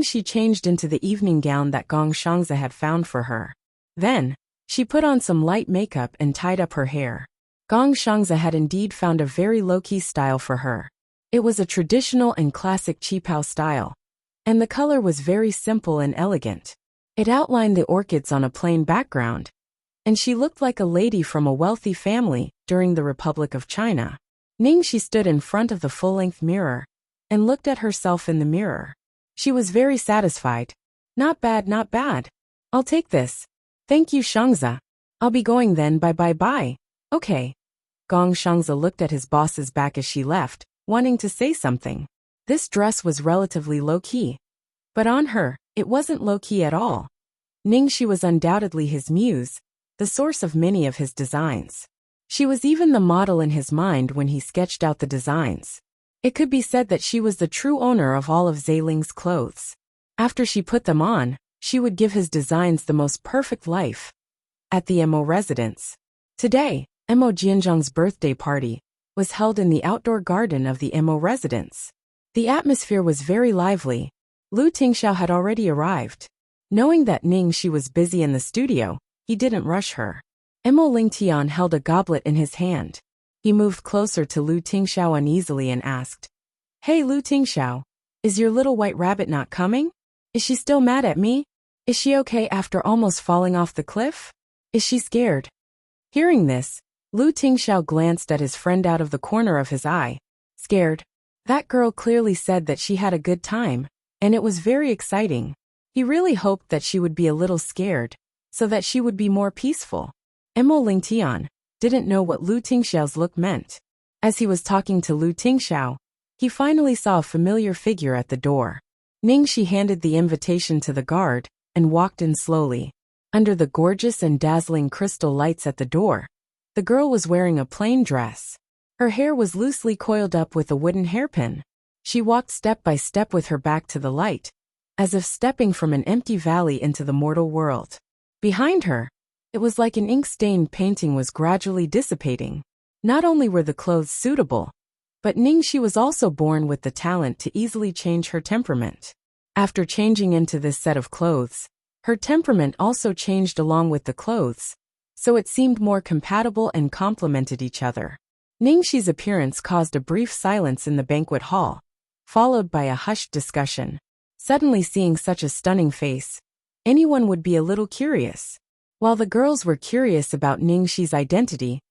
She changed into the evening gown that Gong Shangza had found for her. Then, she put on some light makeup and tied up her hair. Gong Shangza had indeed found a very low-key style for her. It was a traditional and classic qipao style, and the color was very simple and elegant. It outlined the orchids on a plain background, and she looked like a lady from a wealthy family during the Republic of China. She stood in front of the full-length mirror and looked at herself in the mirror. She was very satisfied. Not bad, not bad. I'll take this. Thank you, Shangza. I'll be going then, bye. Okay. Gong Shangza looked at his boss's back as she left, wanting to say something. This dress was relatively low-key. But on her, it wasn't low-key at all. She was undoubtedly his muse, the source of many of his designs. She was even the model in his mind when he sketched out the designs. It could be said that she was the true owner of all of Zailing's clothes. After she put them on, she would give his designs the most perfect life. At the Mo residence. Today, Mo Jianzhang's birthday party was held in the outdoor garden of the Mo residence. The atmosphere was very lively. Lu Tingxiao had already arrived. Knowing that she was busy in the studio, he didn't rush her. Mo Lingtian held a goblet in his hand. He moved closer to Lu Tingxiao uneasily and asked, Hey Lu Tingxiao, is your little white rabbit not coming? Is she still mad at me? Is she okay after almost falling off the cliff? Is she scared? Hearing this, Lu Tingxiao glanced at his friend out of the corner of his eye. Scared? That girl clearly said that she had a good time, and it was very exciting. He really hoped that she would be a little scared, so that she would be more peaceful. Mo Lingtian didn't know what Lu Tingxiao's look meant. As he was talking to Lu Tingxiao, he finally saw a familiar figure at the door. She handed the invitation to the guard and walked in slowly. Under the gorgeous and dazzling crystal lights at the door, the girl was wearing a plain dress. Her hair was loosely coiled up with a wooden hairpin. She walked step by step with her back to the light, as if stepping from an empty valley into the mortal world. Behind her, it was like an ink-stained painting was gradually dissipating. Not only were the clothes suitable, but she was also born with the talent to easily change her temperament. After changing into this set of clothes, her temperament also changed along with the clothes, so it seemed more compatible and complemented each other. Ningxi's appearance caused a brief silence in the banquet hall, followed by a hushed discussion. Suddenly seeing such a stunning face, anyone would be a little curious. While the girls were curious about Ningxi's identity,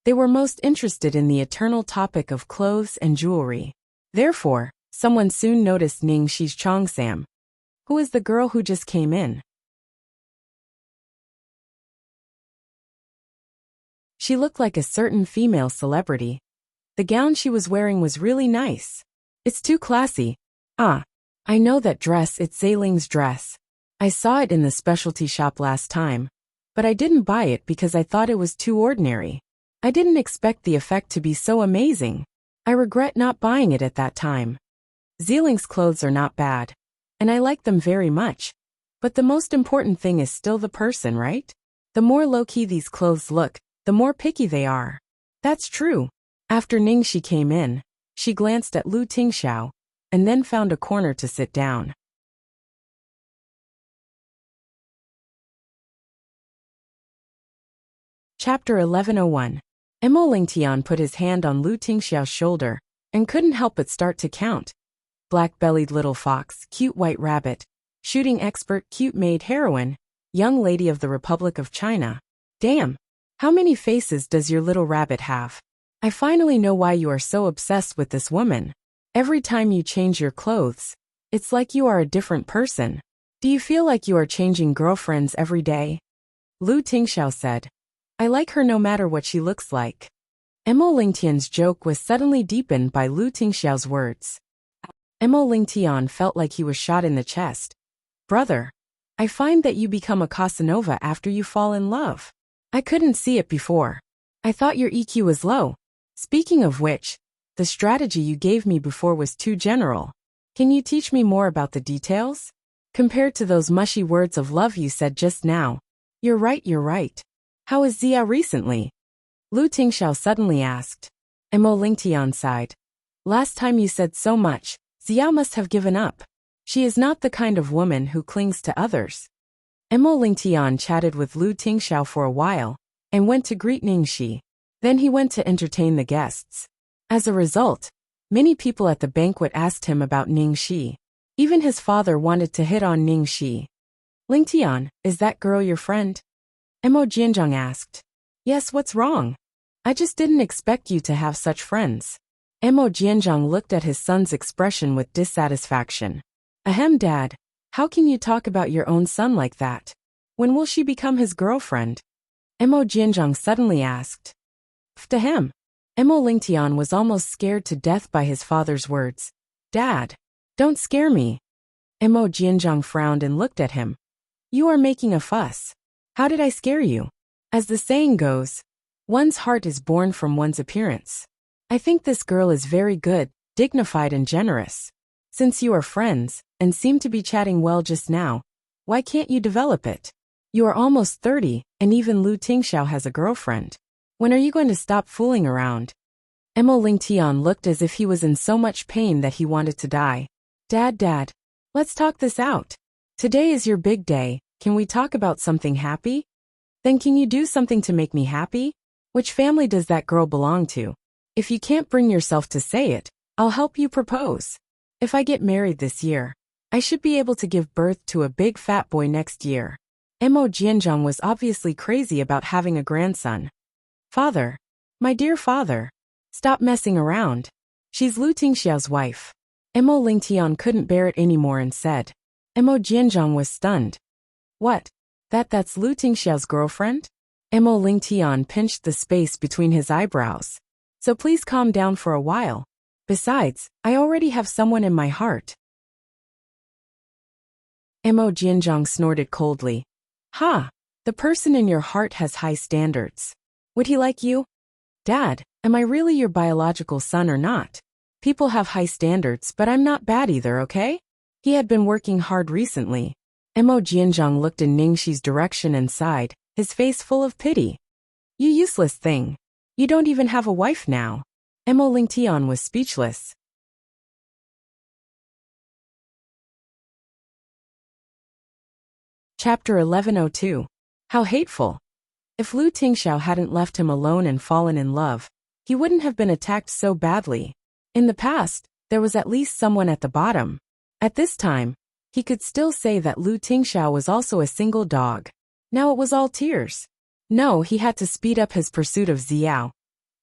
they were most interested in the eternal topic of clothes and jewelry. Therefore, someone soon noticed Ningxi's Chongsam. Who is the girl who just came in? She looked like a certain female celebrity. The gown she was wearing was really nice. It's too classy. Ah, I know that dress, it's Zailing's dress. I saw it in the specialty shop last time, but I didn't buy it because I thought it was too ordinary. I didn't expect the effect to be so amazing. I regret not buying it at that time. Zailing's clothes are not bad, and I like them very much. But the most important thing is still the person, right? The more low-key these clothes look, the more picky they are. That's true. After Ningxi came in, she glanced at Lu Tingxiao, and then found a corner to sit down. Chapter 1101. Mo Lingtian put his hand on Lu Tingxiao's shoulder and couldn't help but start to count. Black-bellied little fox, cute white rabbit, shooting expert, cute maid heroine, young lady of the Republic of China. Damn! How many faces does your little rabbit have? I finally know why you are so obsessed with this woman. Every time you change your clothes, it's like you are a different person. Do you feel like you are changing girlfriends every day? Lu Tingxiao said. I like her no matter what she looks like. Emo Lingtian's joke was suddenly deepened by Lu Tingxiao's words. Emo Lingtian felt like he was shot in the chest. Brother, I find that you become a Casanova after you fall in love. I couldn't see it before. I thought your EQ was low. Speaking of which, the strategy you gave me before was too general. Can you teach me more about the details? Compared to those mushy words of love you said just now. You're right. How is Zia recently? Lu Tingxiao suddenly asked. Emo Lingtian sighed. Last time you said so much, Zia must have given up. She is not the kind of woman who clings to others. Emo Lingtian chatted with Lu Tingxiao for a while, and went to greet Ningxi. Then he went to entertain the guests. As a result, many people at the banquet asked him about Ningxi. Even his father wanted to hit on Ningxi. Lingtian, is that girl your friend? Emo Jianzhang asked. Yes, what's wrong? I just didn't expect you to have such friends. Emo Jianzhang looked at his son's expression with dissatisfaction. Ahem, Dad. How can you talk about your own son like that? When will she become his girlfriend? Emo Jianzhang suddenly asked. Pftahem. Emo Lingtian was almost scared to death by his father's words. Dad, don't scare me. Emo Jianzhang frowned and looked at him. You are making a fuss. How did I scare you? As the saying goes, one's heart is born from one's appearance. I think this girl is very good, dignified and generous. Since you are friends, and seem to be chatting well just now, why can't you develop it? You are almost 30, and even Lu Tingxiao has a girlfriend. When are you going to stop fooling around? Emo Lingtian looked as if he was in so much pain that he wanted to die. Dad, let's talk this out. Today is your big day, can we talk about something happy? Then can you do something to make me happy? Which family does that girl belong to? If you can't bring yourself to say it, I'll help you propose. If I get married this year, I should be able to give birth to a big fat boy next year. Emo Jianzhang was obviously crazy about having a grandson. Father, my dear father, stop messing around. She's Lu Tingxiao's wife. Emo Lingtian couldn't bear it anymore and said. Emo Jianzhang was stunned. What? That's Lu Tingxiao's girlfriend? Emo Lingtian pinched the space between his eyebrows. So please calm down for a while. Besides, I already have someone in my heart. Emo Jianzhang snorted coldly. Ha! The person in your heart has high standards. Would he like you? Dad, am I really your biological son or not? People have high standards, but I'm not bad either, okay? He had been working hard recently. Emo Jianzhang looked in Ningxi's direction and sighed, his face full of pity. You useless thing. You don't even have a wife now. Emo Lingtian was speechless. Chapter 1102. How hateful. If Lu Tingxiao hadn't left him alone and fallen in love, he wouldn't have been attacked so badly. In the past, there was at least someone at the bottom. At this time, he could still say that Lu Tingxiao was also a single dog. Now it was all tears. No, he had to speed up his pursuit of Xiao.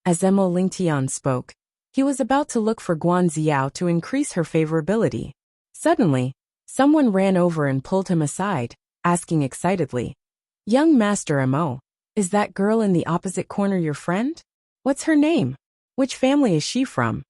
As Emo Lingtian spoke, he was about to look for Guan Xiao to increase her favorability. Suddenly, someone ran over and pulled him aside, asking excitedly, Young Master Emo, is that girl in the opposite corner your friend? What's her name? Which family is she from?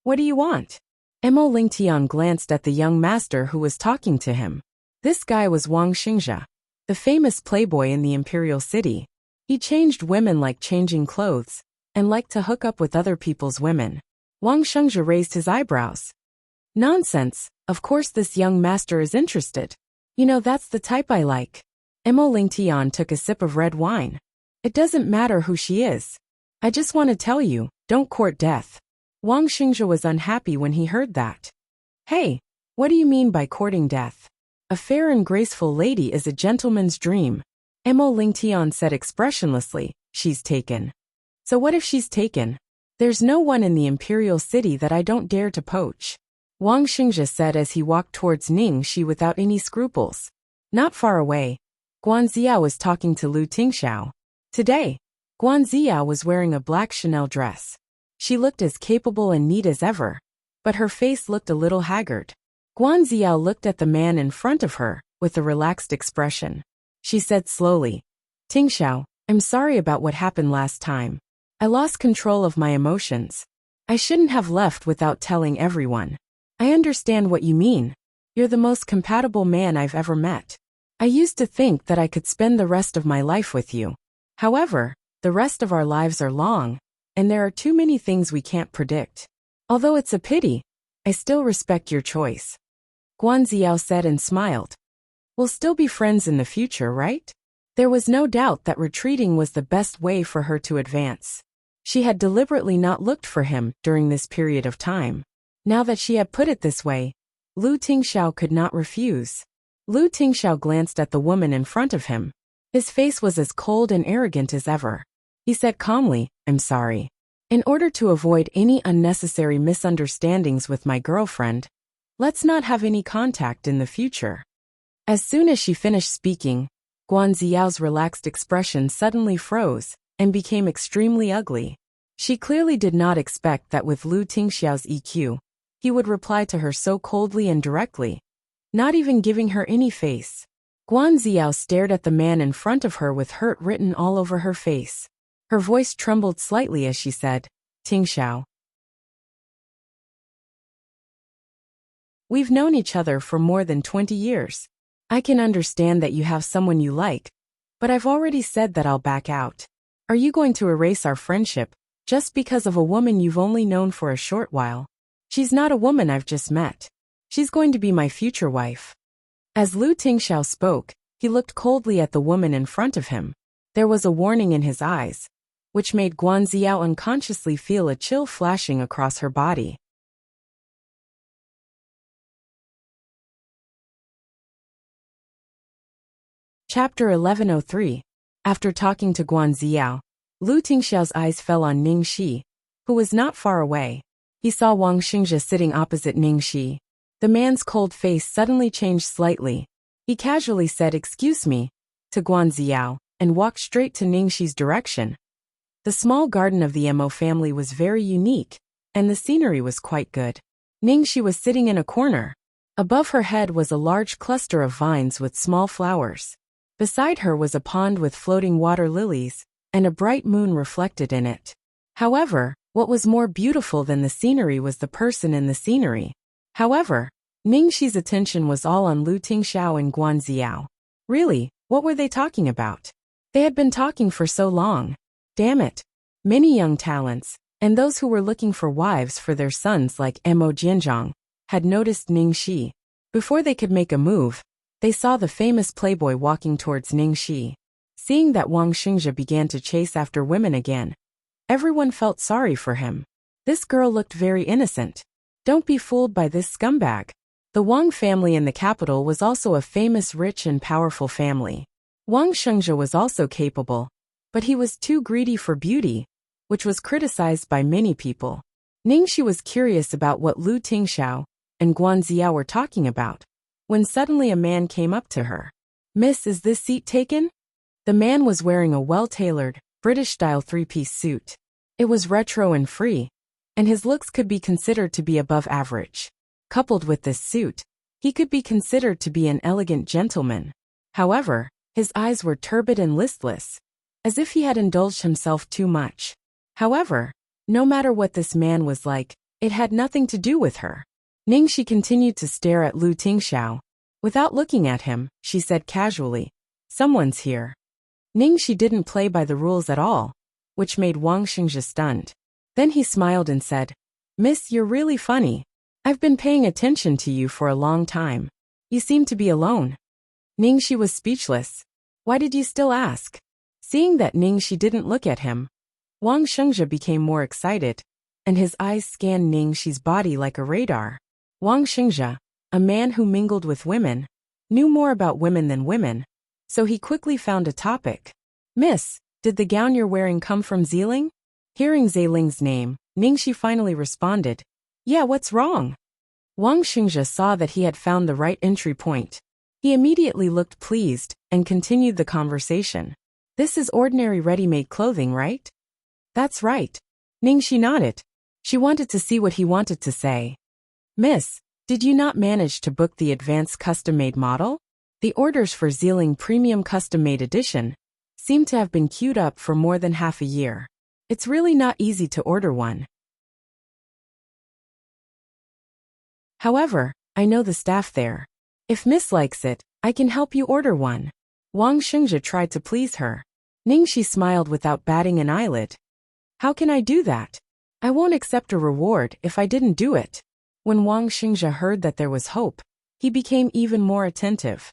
What do you want? Emo Lingtian glanced at the young master who was talking to him. This guy was Wang Xingzhe, the famous playboy in the imperial city. He changed women like changing clothes, and liked to hook up with other people's women. Wang Xingzhe raised his eyebrows. Nonsense, of course this young master is interested. You know that's the type I like. Emo Lingtian took a sip of red wine. It doesn't matter who she is. I just want to tell you, don't court death. Wang Xingzhe was unhappy when he heard that. Hey, what do you mean by courting death? A fair and graceful lady is a gentleman's dream. Emo Lingtian said expressionlessly, she's taken. So what if she's taken? There's no one in the imperial city that I don't dare to poach, Wang Xingzhe said as he walked towards Ningxi without any scruples. Not far away, Guanziao was talking to Lu Tingxiao. Today, Guanziao was wearing a black Chanel dress. She looked as capable and neat as ever, but her face looked a little haggard. Guanziao looked at the man in front of her with a relaxed expression. She said slowly, Tingxiao, I'm sorry about what happened last time. I lost control of my emotions. I shouldn't have left without telling everyone. I understand what you mean. You're the most compatible man I've ever met. I used to think that I could spend the rest of my life with you. However, the rest of our lives are long, and there are too many things we can't predict. Although it's a pity, I still respect your choice. Guanziao said and smiled. We'll still be friends in the future, right? There was no doubt that retreating was the best way for her to advance. She had deliberately not looked for him during this period of time. Now that she had put it this way, Lu Tingxiao could not refuse. Lu Tingxiao glanced at the woman in front of him. His face was as cold and arrogant as ever. He said calmly, I'm sorry. In order to avoid any unnecessary misunderstandings with my girlfriend, let's not have any contact in the future. As soon as she finished speaking, Guanziao's relaxed expression suddenly froze and became extremely ugly. She clearly did not expect that with Lu Tingxiao's EQ, he would reply to her so coldly and directly, not even giving her any face. Guanziao stared at the man in front of her with hurt written all over her face. Her voice trembled slightly as she said, Tingxiao. We've known each other for more than 20 years. I can understand that you have someone you like, but I've already said that I'll back out. Are you going to erase our friendship just because of a woman you've only known for a short while? She's not a woman I've just met. She's going to be my future wife. As Lu Tingxiao spoke, he looked coldly at the woman in front of him. There was a warning in his eyes, which made Guanziao unconsciously feel a chill flashing across her body. Chapter 1103. After talking to Guanziao, Lu Tingxiao's eyes fell on Ningxi, who was not far away. He saw Wang Xingzhe sitting opposite Ningxi. The man's cold face suddenly changed slightly. He casually said, "Excuse me," to Guanziao, and walked straight to Ningxi's direction. The small garden of the Mo family was very unique, and the scenery was quite good. Ningxi was sitting in a corner. Above her head was a large cluster of vines with small flowers. Beside her was a pond with floating water lilies, and a bright moon reflected in it. However, what was more beautiful than the scenery was the person in the scenery. However, Ningxi's attention was all on Lu Tingxiao and Guanziao. Really, what were they talking about? They had been talking for so long. Damn it. Many young talents, and those who were looking for wives for their sons like Mo Jianzhang, had noticed Ningxi. Before they could make a move, they saw the famous playboy walking towards Ningxi. Seeing that Wang Xingzhe began to chase after women again, everyone felt sorry for him. This girl looked very innocent. Don't be fooled by this scumbag. The Wang family in the capital was also a famous rich and powerful family. Wang Xingzhe was also capable, but he was too greedy for beauty, which was criticized by many people. Ningxi was curious about what Lu Tingxiao and Guanziao were talking about, when suddenly a man came up to her. "Miss, is this seat taken?" The man was wearing a well-tailored, British-style three-piece suit. It was retro and free, and his looks could be considered to be above average. Coupled with this suit, he could be considered to be an elegant gentleman. However, his eyes were turbid and listless, as if he had indulged himself too much. However, no matter what this man was like, it had nothing to do with her. Ningxi continued to stare at Lu Tingxiao. Without looking at him, she said casually, "Someone's here." Ningxi didn't play by the rules at all, which made Wang Xingzhe stunned. Then he smiled and said, "Miss, you're really funny. I've been paying attention to you for a long time. You seem to be alone." Ningxi was speechless. "Why did you still ask?" Seeing that Ningxi didn't look at him, Wang Xingzhe became more excited, and his eyes scanned Ningxi's body like a radar. Wang Xingzhe, a man who mingled with women, knew more about women than women, so he quickly found a topic. "Miss, did the gown you're wearing come from Xiling?" Hearing Ziling's name, Ningxi finally responded. Yeah, what's wrong? Wang Xingzhe saw that he had found the right entry point. He immediately looked pleased and continued the conversation. This is ordinary ready-made clothing, right? That's right. Ningxi nodded. She wanted to see what he wanted to say. Miss, did you not manage to book the advanced custom-made model? The orders for Xeeling Premium Custom-Made Edition seem to have been queued up for more than half a year. It's really not easy to order one. However, I know the staff there. If Miss likes it, I can help you order one. Wang Xingzhe tried to please her. Ningxi smiled without batting an eyelid. How can I do that? I won't accept a reward if I didn't do it. When Wang Xingzhe heard that there was hope, he became even more attentive.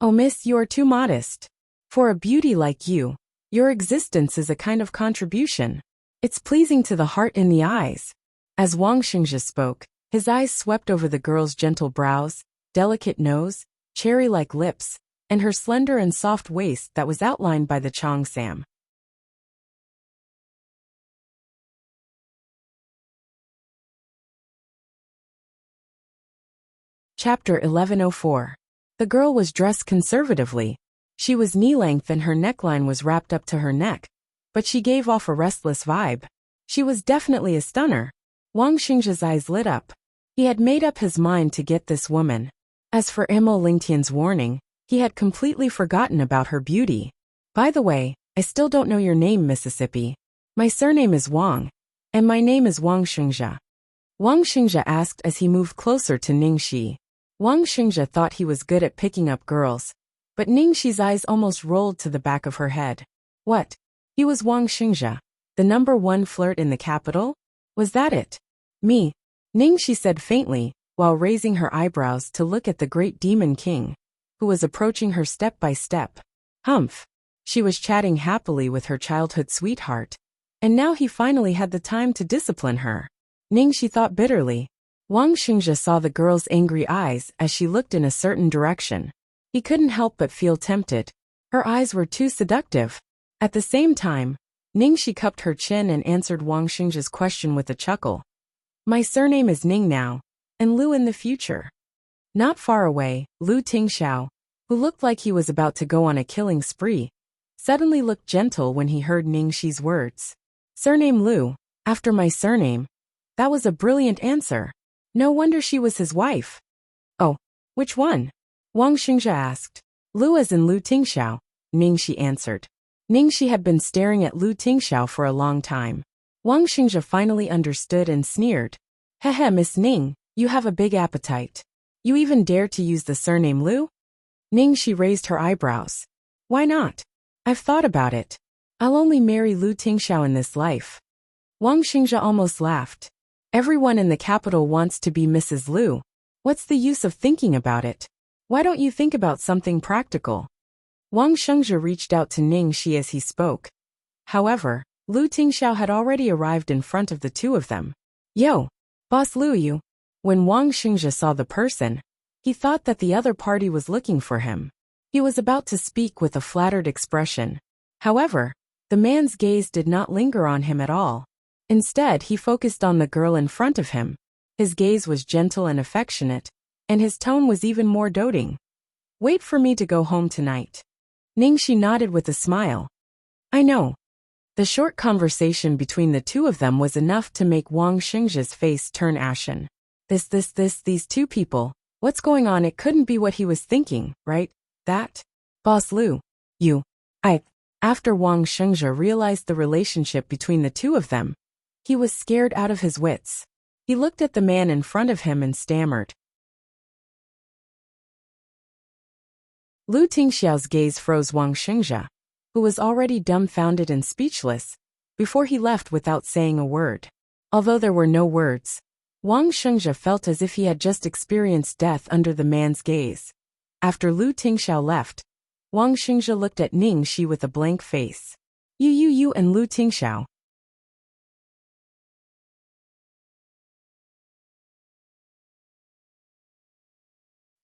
Oh miss, you are too modest. For a beauty like you, your existence is a kind of contribution. It's pleasing to the heart and the eyes. As Wang Xingzhe spoke, his eyes swept over the girl's gentle brows, delicate nose, cherry-like lips, and her slender and soft waist that was outlined by the cheongsam. Chapter 1104. The girl was dressed conservatively. She was knee-length and her neckline was wrapped up to her neck, but she gave off a restless vibe. She was definitely a stunner. Wang Xingzhe's eyes lit up. He had made up his mind to get this woman. As for Imo Lingtian's warning, he had completely forgotten about her beauty. By the way, I still don't know your name, Mississippi. My surname is Wang, and my name is Wang Xingzhe. Wang Xingzhe asked as he moved closer to Ningxi. Wang Xingzhe thought he was good at picking up girls, but Ningxi's eyes almost rolled to the back of her head. What? He was Wang Xingzhe, the #1 flirt in the capital? Was that it? Me? Ningxi said faintly, while raising her eyebrows to look at the great demon king, who was approaching her step by step. Humph. She was chatting happily with her childhood sweetheart, and now he finally had the time to discipline her. Ningxi thought bitterly. Wang Xingzhe saw the girl's angry eyes as she looked in a certain direction. He couldn't help but feel tempted. Her eyes were too seductive. At the same time, Ningxi cupped her chin and answered Wang Xingzhe's question with a chuckle. My surname is Ning now, and Lu in the future. Not far away, Lu Tingxiao, who looked like he was about to go on a killing spree, suddenly looked gentle when he heard Ningxi's words. Surname Lu, after my surname. That was a brilliant answer. No wonder she was his wife. Oh, which one? Wang Xingzhe asked. Lu as in Lu Tingxiao, Ningxi answered. Ningxi had been staring at Lu Tingxiao for a long time. Wang Xingzhe finally understood and sneered. Hehe, Miss Ning, you have a big appetite. You even dare to use the surname Lu? Ningxi raised her eyebrows. Why not? I've thought about it. I'll only marry Lu Tingxiao in this life. Wang Xingzhe almost laughed. Everyone in the capital wants to be Mrs. Lu. What's the use of thinking about it? Why don't you think about something practical? Wang Xingzhe reached out to Ningxi as he spoke. However, Lu Tingxiao had already arrived in front of the two of them. Yo, Boss Lu you. When Wang Xingzhe saw the person, he thought that the other party was looking for him. He was about to speak with a flattered expression. However, the man's gaze did not linger on him at all. Instead, he focused on the girl in front of him. His gaze was gentle and affectionate, and his tone was even more doting. Wait for me to go home tonight. Ningxi nodded with a smile. I know. The short conversation between the two of them was enough to make Wang Xingzhe's face turn ashen. These two people, what's going on? It couldn't be what he was thinking, right? That? Boss Lu. After Wang Xingzhe realized the relationship between the two of them, he was scared out of his wits. He looked at the man in front of him and stammered. Lu Tingxiao's gaze froze Wang Xingzhe, who was already dumbfounded and speechless, before he left without saying a word. Although there were no words, Wang Xingzhe felt as if he had just experienced death under the man's gaze. After Lu Tingxiao left, Wang Xingzhe looked at Ningxi with a blank face. You and Lu Tingxiao.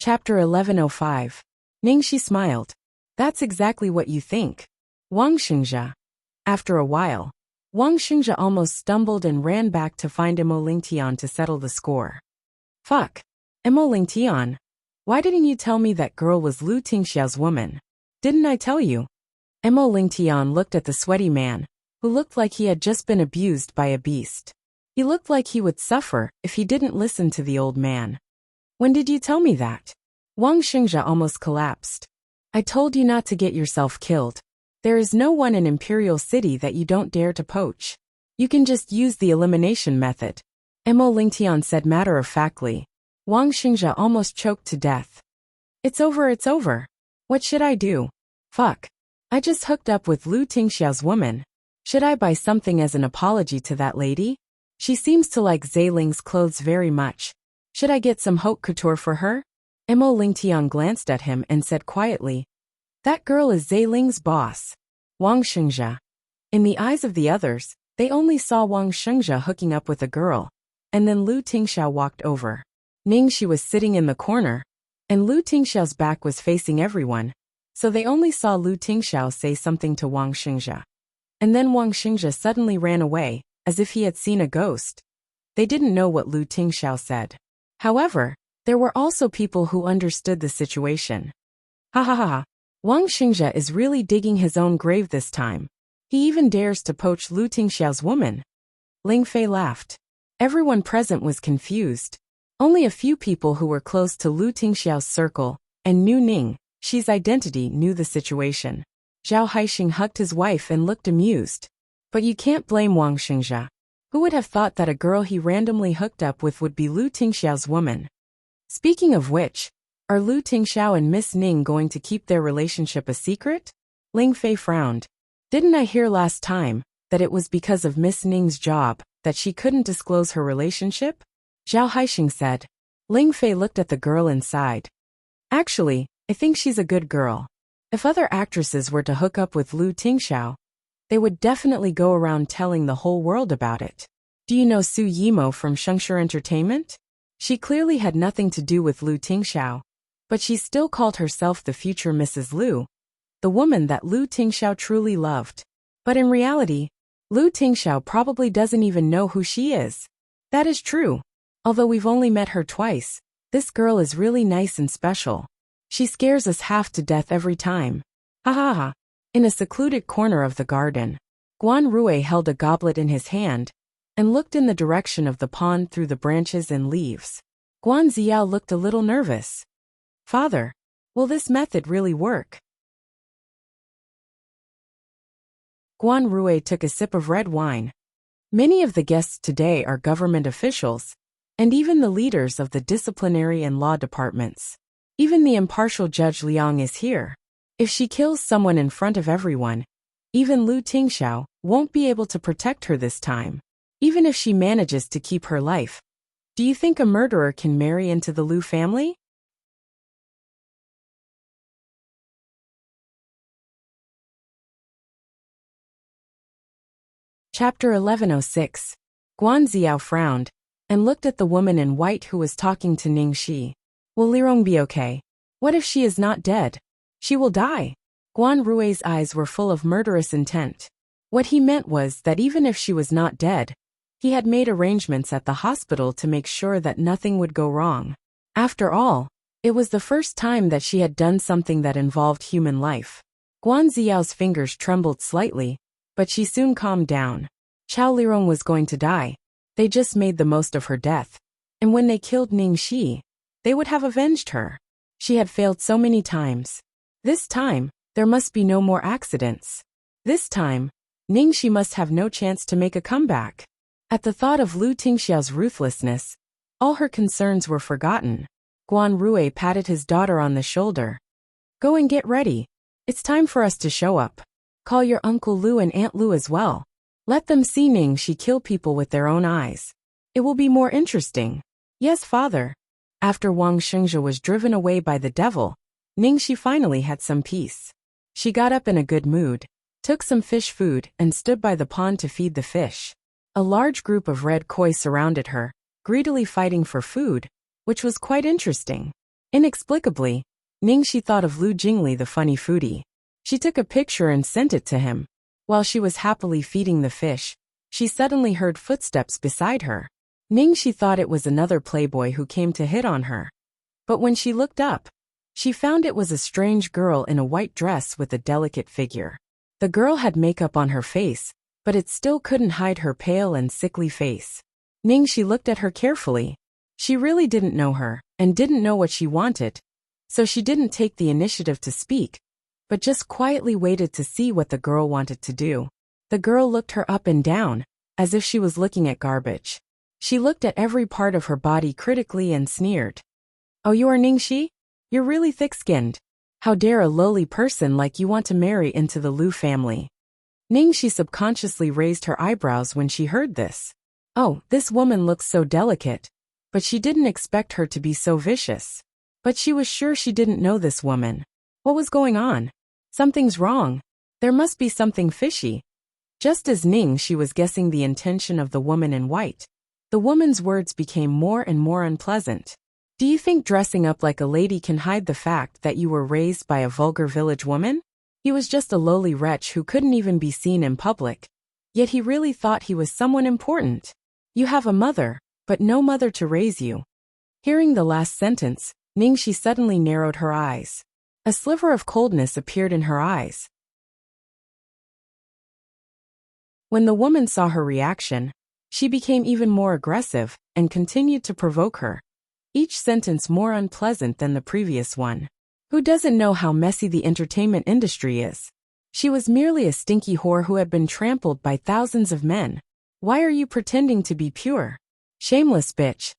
Chapter 1105. Ningxi smiled. That's exactly what you think. Wang Xingzhe. After a while, Wang Xingzhe almost stumbled and ran back to find Imo Lingtian to settle the score. Fuck. Imo Lingtian. Why didn't you tell me that girl was Lu Tingxiao's woman? Didn't I tell you? Imo Lingtian looked at the sweaty man, who looked like he had just been abused by a beast. He looked like he would suffer if he didn't listen to the old man. When did you tell me that? Wang Xingzhe almost collapsed. I told you not to get yourself killed. There is no one in Imperial City that you don't dare to poach. You can just use the elimination method, Imo Lingtian said matter-of-factly. Wang Xingzhe almost choked to death. It's over, it's over. What should I do? Fuck. I just hooked up with Lu Tingxiao's woman. Should I buy something as an apology to that lady? She seems to like Zailing's clothes very much. Should I get some haute couture for her? Imo Lingtian glanced at him and said quietly, that girl is Zailing's boss. Wang Xingzhe. In the eyes of the others, they only saw Wang Xingzhe hooking up with a girl, and then Lu Tingxiao walked over. Ningxi was sitting in the corner, and Lu Tingxiao's back was facing everyone, so they only saw Lu Tingxiao say something to Wang Xingzhe. And then Wang Xingzhe suddenly ran away, as if he had seen a ghost. They didn't know what Lu Tingxiao said. However, there were also people who understood the situation. Ha ha ha ha. Wang Xingzhe is really digging his own grave this time. He even dares to poach Lu Tingxiao's woman. Ling Fei laughed. Everyone present was confused. Only a few people who were close to Lu Tingxiao's circle and knew Ningxi's identity knew the situation. Zhao Haixing hugged his wife and looked amused. But you can't blame Wang Xingzhe. Who would have thought that a girl he randomly hooked up with would be Lu Tingxiao's woman? Speaking of which, are Lu Tingxiao and Miss Ning going to keep their relationship a secret? Ling Fei frowned. Didn't I hear last time that it was because of Miss Ning's job that she couldn't disclose her relationship? Zhao Haixing said. Ling Fei looked at the girl inside. Actually, I think she's a good girl. If other actresses were to hook up with Lu Tingxiao, they would definitely go around telling the whole world about it. Do you know Su Yimo from Shengshi Entertainment? She clearly had nothing to do with Lu Tingxiao, but she still called herself the future Mrs. Lu, the woman that Lu Tingxiao truly loved. But in reality, Lu Tingxiao probably doesn't even know who she is. That is true. Although we've only met her twice, this girl is really nice and special. She scares us half to death every time. Ha ha ha. In a secluded corner of the garden, Guan Rui held a goblet in his hand and looked in the direction of the pond through the branches and leaves. Guan Ziao looked a little nervous. Father, will this method really work? Guan Rui took a sip of red wine. Many of the guests today are government officials, and even the leaders of the disciplinary and law departments. Even the impartial Judge Liang is here. If she kills someone in front of everyone, even Lu Tingxiao won't be able to protect her this time. Even if she manages to keep her life, do you think a murderer can marry into the Lu family? Chapter 1106. Guan Ziao frowned and looked at the woman in white who was talking to Ningxi. Will Lirong be okay? What if she is not dead? She will die. Guan Rui's eyes were full of murderous intent. What he meant was that even if she was not dead, he had made arrangements at the hospital to make sure that nothing would go wrong. After all, it was the first time that she had done something that involved human life. Guan Ziao's fingers trembled slightly, but she soon calmed down. Chao Lirong was going to die. They just made the most of her death. And when they killed Ningxi, they would have avenged her. She had failed so many times. This time, there must be no more accidents. This time, Ningxi must have no chance to make a comeback. At the thought of Lu Tingxiao's ruthlessness, all her concerns were forgotten. Guan Rui patted his daughter on the shoulder. Go and get ready. It's time for us to show up. Call your Uncle Lu and Aunt Lu as well. Let them see Ningxi kill people with their own eyes. It will be more interesting. Yes, father. After Wang Xingzhe was driven away by the devil, Ningxi finally had some peace. She got up in a good mood, took some fish food and stood by the pond to feed the fish. A large group of red koi surrounded her, greedily fighting for food, which was quite interesting. Inexplicably, Ningxi thought of Lu Jingli the funny foodie. She took a picture and sent it to him. While she was happily feeding the fish, she suddenly heard footsteps beside her. Ningxi thought it was another playboy who came to hit on her. But when she looked up, she found it was a strange girl in a white dress with a delicate figure. The girl had makeup on her face, but it still couldn't hide her pale and sickly face. Ningxi looked at her carefully. She really didn't know her, and didn't know what she wanted, so she didn't take the initiative to speak, but just quietly waited to see what the girl wanted to do. The girl looked her up and down, as if she was looking at garbage. She looked at every part of her body critically and sneered. "Oh, you are Ningxi? You're really thick-skinned. How dare a lowly person like you want to marry into the Lu family?" Ningxi subconsciously raised her eyebrows when she heard this. Oh, this woman looks so delicate, but she didn't expect her to be so vicious. But she was sure she didn't know this woman. What was going on? Something's wrong. There must be something fishy. Just as Ningxi was guessing the intention of the woman in white, the woman's words became more and more unpleasant. "Do you think dressing up like a lady can hide the fact that you were raised by a vulgar village woman? He was just a lowly wretch who couldn't even be seen in public. Yet he really thought he was someone important. You have a mother, but no mother to raise you." Hearing the last sentence, Ningxi suddenly narrowed her eyes. A sliver of coldness appeared in her eyes. When the woman saw her reaction, she became even more aggressive and continued to provoke her, each sentence more unpleasant than the previous one. Who doesn't know how messy the entertainment industry is? She was merely a stinky whore who had been trampled by thousands of men. Why are you pretending to be pure? Shameless bitch.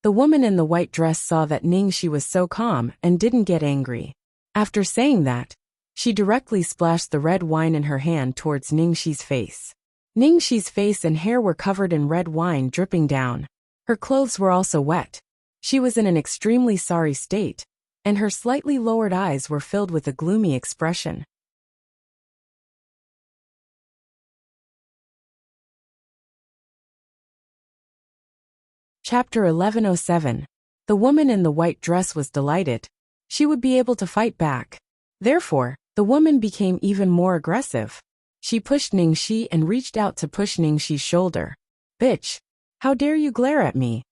The woman in the white dress saw that Ningxi was so calm and didn't get angry. After saying that, she directly splashed the red wine in her hand towards Ningxi's face. Ningxi's face and hair were covered in red wine dripping down. Her clothes were also wet. She was in an extremely sorry state, and her slightly lowered eyes were filled with a gloomy expression. Chapter 1107. The woman in the white dress was delighted. She would be able to fight back. Therefore, the woman became even more aggressive. She pushed Ningxi and reached out to push Ningxi's shoulder. "Bitch! How dare you glare at me?"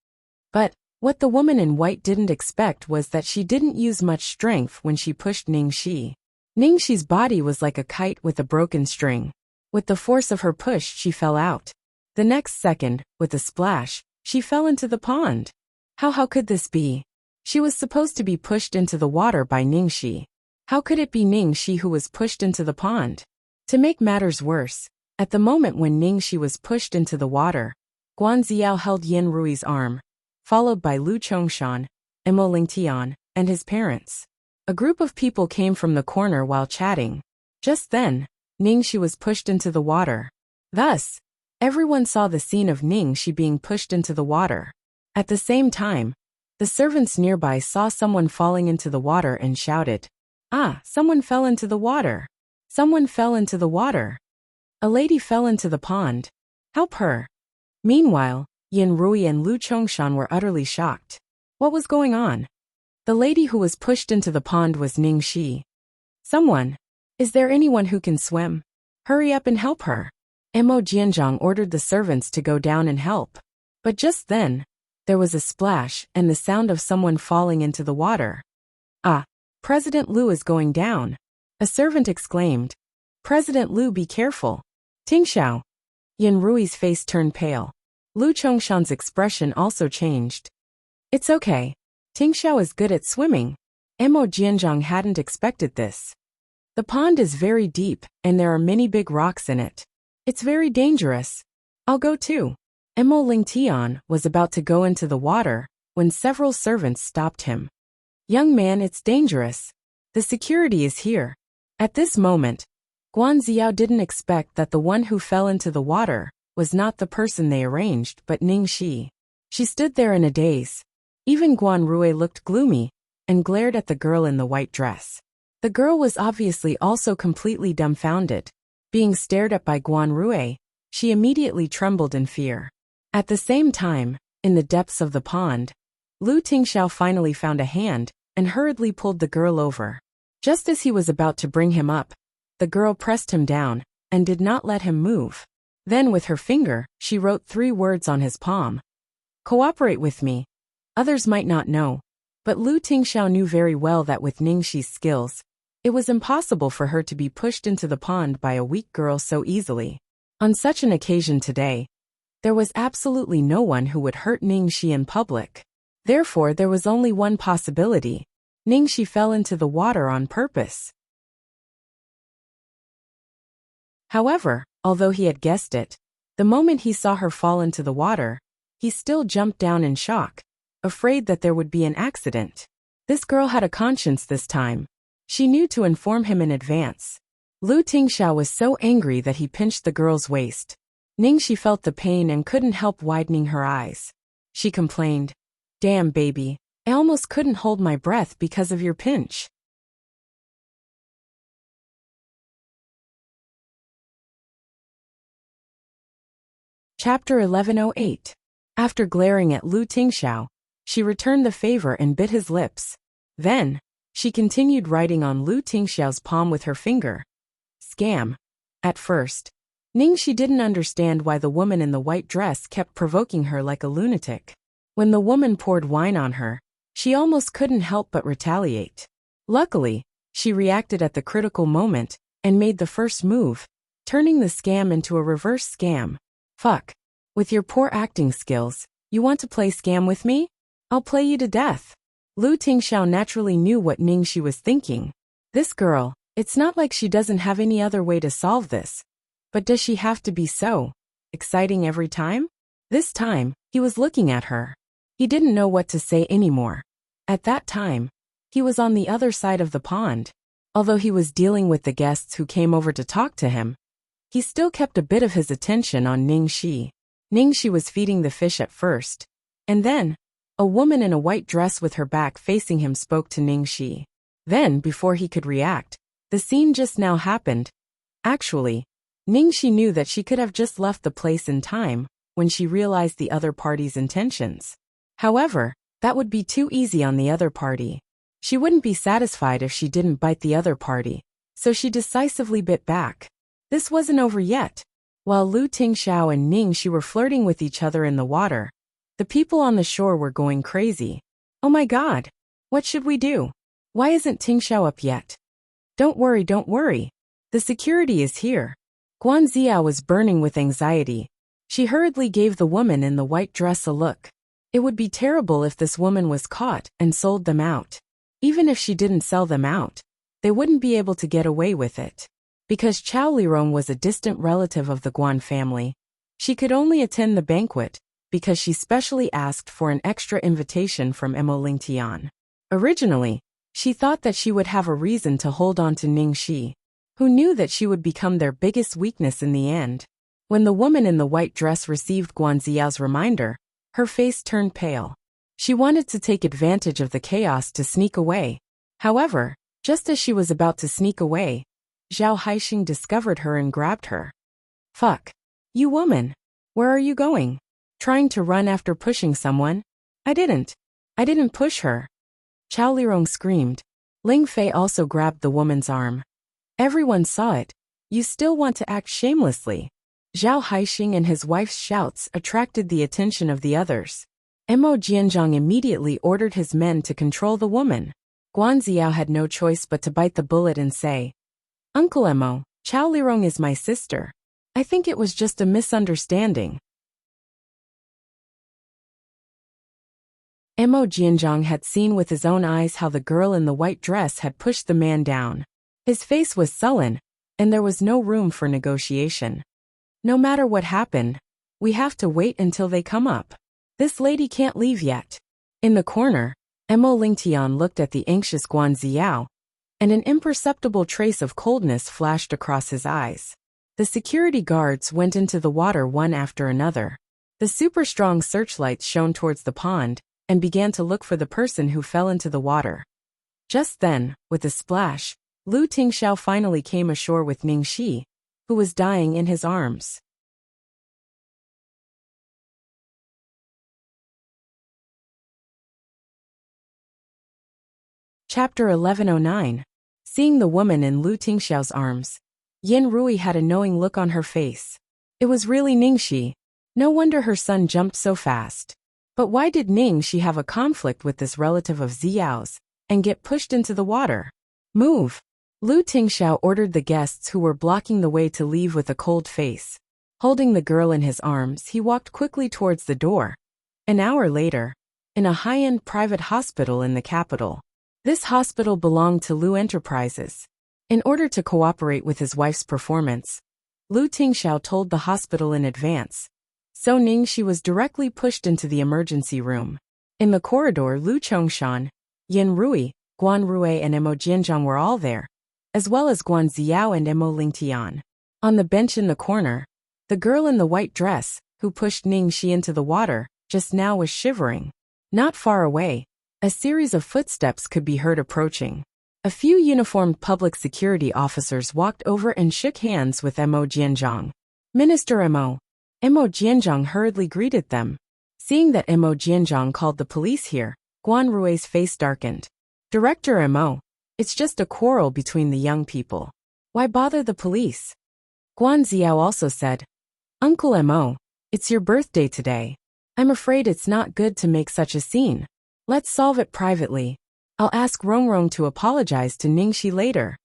But what the woman in white didn't expect was that she didn't use much strength when she pushed Ningxi. Ningxi's body was like a kite with a broken string. With the force of her push, she fell out. The next second, with a splash, she fell into the pond. How could this be? She was supposed to be pushed into the water by Ningxi. How could it be Ningxi who was pushed into the pond? To make matters worse, at the moment when Ningxi was pushed into the water, Guan Ziao held Yin Rui's arm, followed by Lu Chongshan, Emo Lingtian, and his parents. A group of people came from the corner while chatting. Just then, Ningxi was pushed into the water. Thus, everyone saw the scene of Ningxi being pushed into the water. At the same time, the servants nearby saw someone falling into the water and shouted, "Ah, someone fell into the water! Someone fell into the water! A lady fell into the pond! Help her!" Meanwhile, Yin Rui and Lu Chongshan were utterly shocked. What was going on? The lady who was pushed into the pond was Ningxi. "Someone! Is there anyone who can swim? Hurry up and help her!" Emo Jianzhang ordered the servants to go down and help. But just then, there was a splash and the sound of someone falling into the water. "Ah, President Lu is going down!" A servant exclaimed. "President Lu, be careful! Tingxiao!" Yin Rui's face turned pale. Lu Chongshan's expression also changed. "It's okay. Tingxiao is good at swimming." Emo Jianzhang hadn't expected this. "The pond is very deep, and there are many big rocks in it. It's very dangerous. I'll go too." Emo Lingtian was about to go into the water when several servants stopped him. "Young man, it's dangerous. The security is here." At this moment, Guan Ziao didn't expect that the one who fell into the water was not the person they arranged but Ningxi. She stood there in a daze. Even Guan Rui looked gloomy and glared at the girl in the white dress. The girl was obviously also completely dumbfounded. Being stared at by Guan Rui, she immediately trembled in fear. At the same time, in the depths of the pond, Lu Tingxiao finally found a hand and hurriedly pulled the girl over. Just as he was about to bring him up, the girl pressed him down and did not let him move. Then with her finger, she wrote 3 words on his palm. Cooperate with me. Others might not know, but Lu Tingxiao knew very well that with Ningxi's skills, it was impossible for her to be pushed into the pond by a weak girl so easily. On such an occasion today, there was absolutely no one who would hurt Ningxi in public. Therefore there was only one possibility. Ningxi fell into the water on purpose. However, although he had guessed it, the moment he saw her fall into the water, he still jumped down in shock, afraid that there would be an accident. This girl had a conscience this time. She knew to inform him in advance. Lu Tingxiao was so angry that he pinched the girl's waist. Ningxi felt the pain and couldn't help widening her eyes. She complained, "Damn, baby, I almost couldn't hold my breath because of your pinch." Chapter 1108. After glaring at Lu Tingxiao, she returned the favor and bit his lips. Then, she continued writing on Lu Tingxiao's palm with her finger. Scam. At first, Ningxi didn't understand why the woman in the white dress kept provoking her like a lunatic. When the woman poured wine on her, she almost couldn't help but retaliate. Luckily, she reacted at the critical moment and made the first move, turning the scam into a reverse scam. Fuck. With your poor acting skills, you want to play scam with me? I'll play you to death. Lu Tingxiao naturally knew what Ningxi was thinking. This girl, it's not like she doesn't have any other way to solve this. But does she have to be so exciting every time? This time, he was looking at her. He didn't know what to say anymore. At that time, he was on the other side of the pond. Although he was dealing with the guests who came over to talk to him, he still kept a bit of his attention on Ningxi. Ningxi was feeding the fish at first, and then, a woman in a white dress with her back facing him spoke to Ningxi. Then, before he could react, the scene just now happened. Actually, Ningxi knew that she could have just left the place in time when she realized the other party's intentions. However, that would be too easy on the other party. She wouldn't be satisfied if she didn't bite the other party, so she decisively bit back. This wasn't over yet. While Lu Tingxiao and Ningxi were flirting with each other in the water, the people on the shore were going crazy. Oh my god! What should we do? Why isn't Tingxiao up yet? Don't worry, don't worry. The security is here. Guanxiao was burning with anxiety. She hurriedly gave the woman in the white dress a look. It would be terrible if this woman was caught and sold them out. Even if she didn't sell them out, they wouldn't be able to get away with it. Because Chao Lirong was a distant relative of the Guan family, she could only attend the banquet because she specially asked for an extra invitation from Emo Lingtian. Originally, she thought that she would have a reason to hold on to Ningxi, who knew that she would become their biggest weakness in the end. When the woman in the white dress received Guanxiao's reminder, her face turned pale. She wanted to take advantage of the chaos to sneak away. However, just as she was about to sneak away, Zhao Haixing discovered her and grabbed her. Fuck. You woman. Where are you going? Trying to run after pushing someone? I didn't push her. Chao Lirong screamed. Ling Fei also grabbed the woman's arm. Everyone saw it. You still want to act shamelessly. Zhao Haixing and his wife's shouts attracted the attention of the others. Mo Jianzhang immediately ordered his men to control the woman. Guanxiao had no choice but to bite the bullet and say, Uncle Mo, Chao Lirong is my sister. I think it was just a misunderstanding. Mo Jianzhang had seen with his own eyes how the girl in the white dress had pushed the man down. His face was sullen, and there was no room for negotiation. No matter what happened, we have to wait until they come up. This lady can't leave yet. In the corner, Mo Lingtian looked at the anxious Guanxiao, and an imperceptible trace of coldness flashed across his eyes. The security guards went into the water one after another. The super-strong searchlights shone towards the pond and began to look for the person who fell into the water. Just then, with a splash, Lu Tingxiao finally came ashore with Ningxi, who was dying in his arms. Chapter 1109. Seeing the woman in Lu Tingxiao's arms, Yin Rui had a knowing look on her face. It was really Ningxi. No wonder her son jumped so fast. But why did Ningxi have a conflict with this relative of Xiao's and get pushed into the water? Move! Lu Tingxiao ordered the guests who were blocking the way to leave with a cold face. Holding the girl in his arms, he walked quickly towards the door. An hour later, in a high-end private hospital in the capital. This hospital belonged to Lu Enterprises. In order to cooperate with his wife's performance, Lu Tingxiao told the hospital in advance. So Ningxi was directly pushed into the emergency room. In the corridor, Lu Chongshan, Yin Rui, Guan Rui and Emo Jianzhang were all there, as well as Guan Ziao and Emo Lingtian. On the bench in the corner, the girl in the white dress, who pushed Ningxi into the water, just now was shivering. Not far away, a series of footsteps could be heard approaching. A few uniformed public security officers walked over and shook hands with Emo Jianzhang. Minister Emo. Emo Jianzhang hurriedly greeted them. Seeing that Emo Jianzhang called the police here, Guan Rui's face darkened. Director Emo, it's just a quarrel between the young people. Why bother the police? Guan Ziao also said, Uncle Emo, it's your birthday today. I'm afraid it's not good to make such a scene. Let's solve it privately. I'll ask Rongrong to apologize to Ningxi later.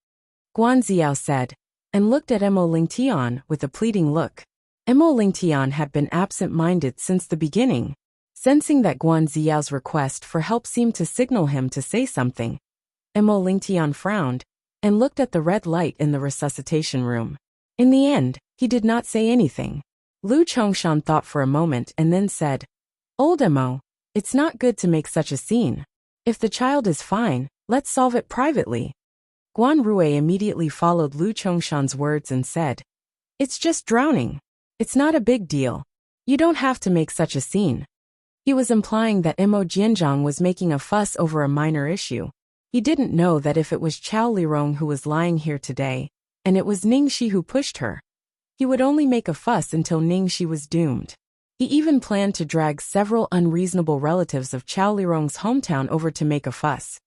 Guan Ziao said, and looked at Emo Lingtian with a pleading look. Emo Lingtian had been absent-minded since the beginning. Sensing that Guan Ziao's request for help seemed to signal him to say something, Emo Lingtian frowned and looked at the red light in the resuscitation room. In the end, he did not say anything. Lu Chongshan thought for a moment and then said, Old Emo, it's not good to make such a scene. If the child is fine, let's solve it privately. Guan Rui immediately followed Lu Chongshan's words and said, It's just drowning. It's not a big deal. You don't have to make such a scene. He was implying that Emo Jianzhang was making a fuss over a minor issue. He didn't know that if it was Chao Lirong who was lying here today, and it was Ningxi who pushed her, he would only make a fuss until Ningxi was doomed. He even planned to drag several unreasonable relatives of Chao Lirong's hometown over to make a fuss.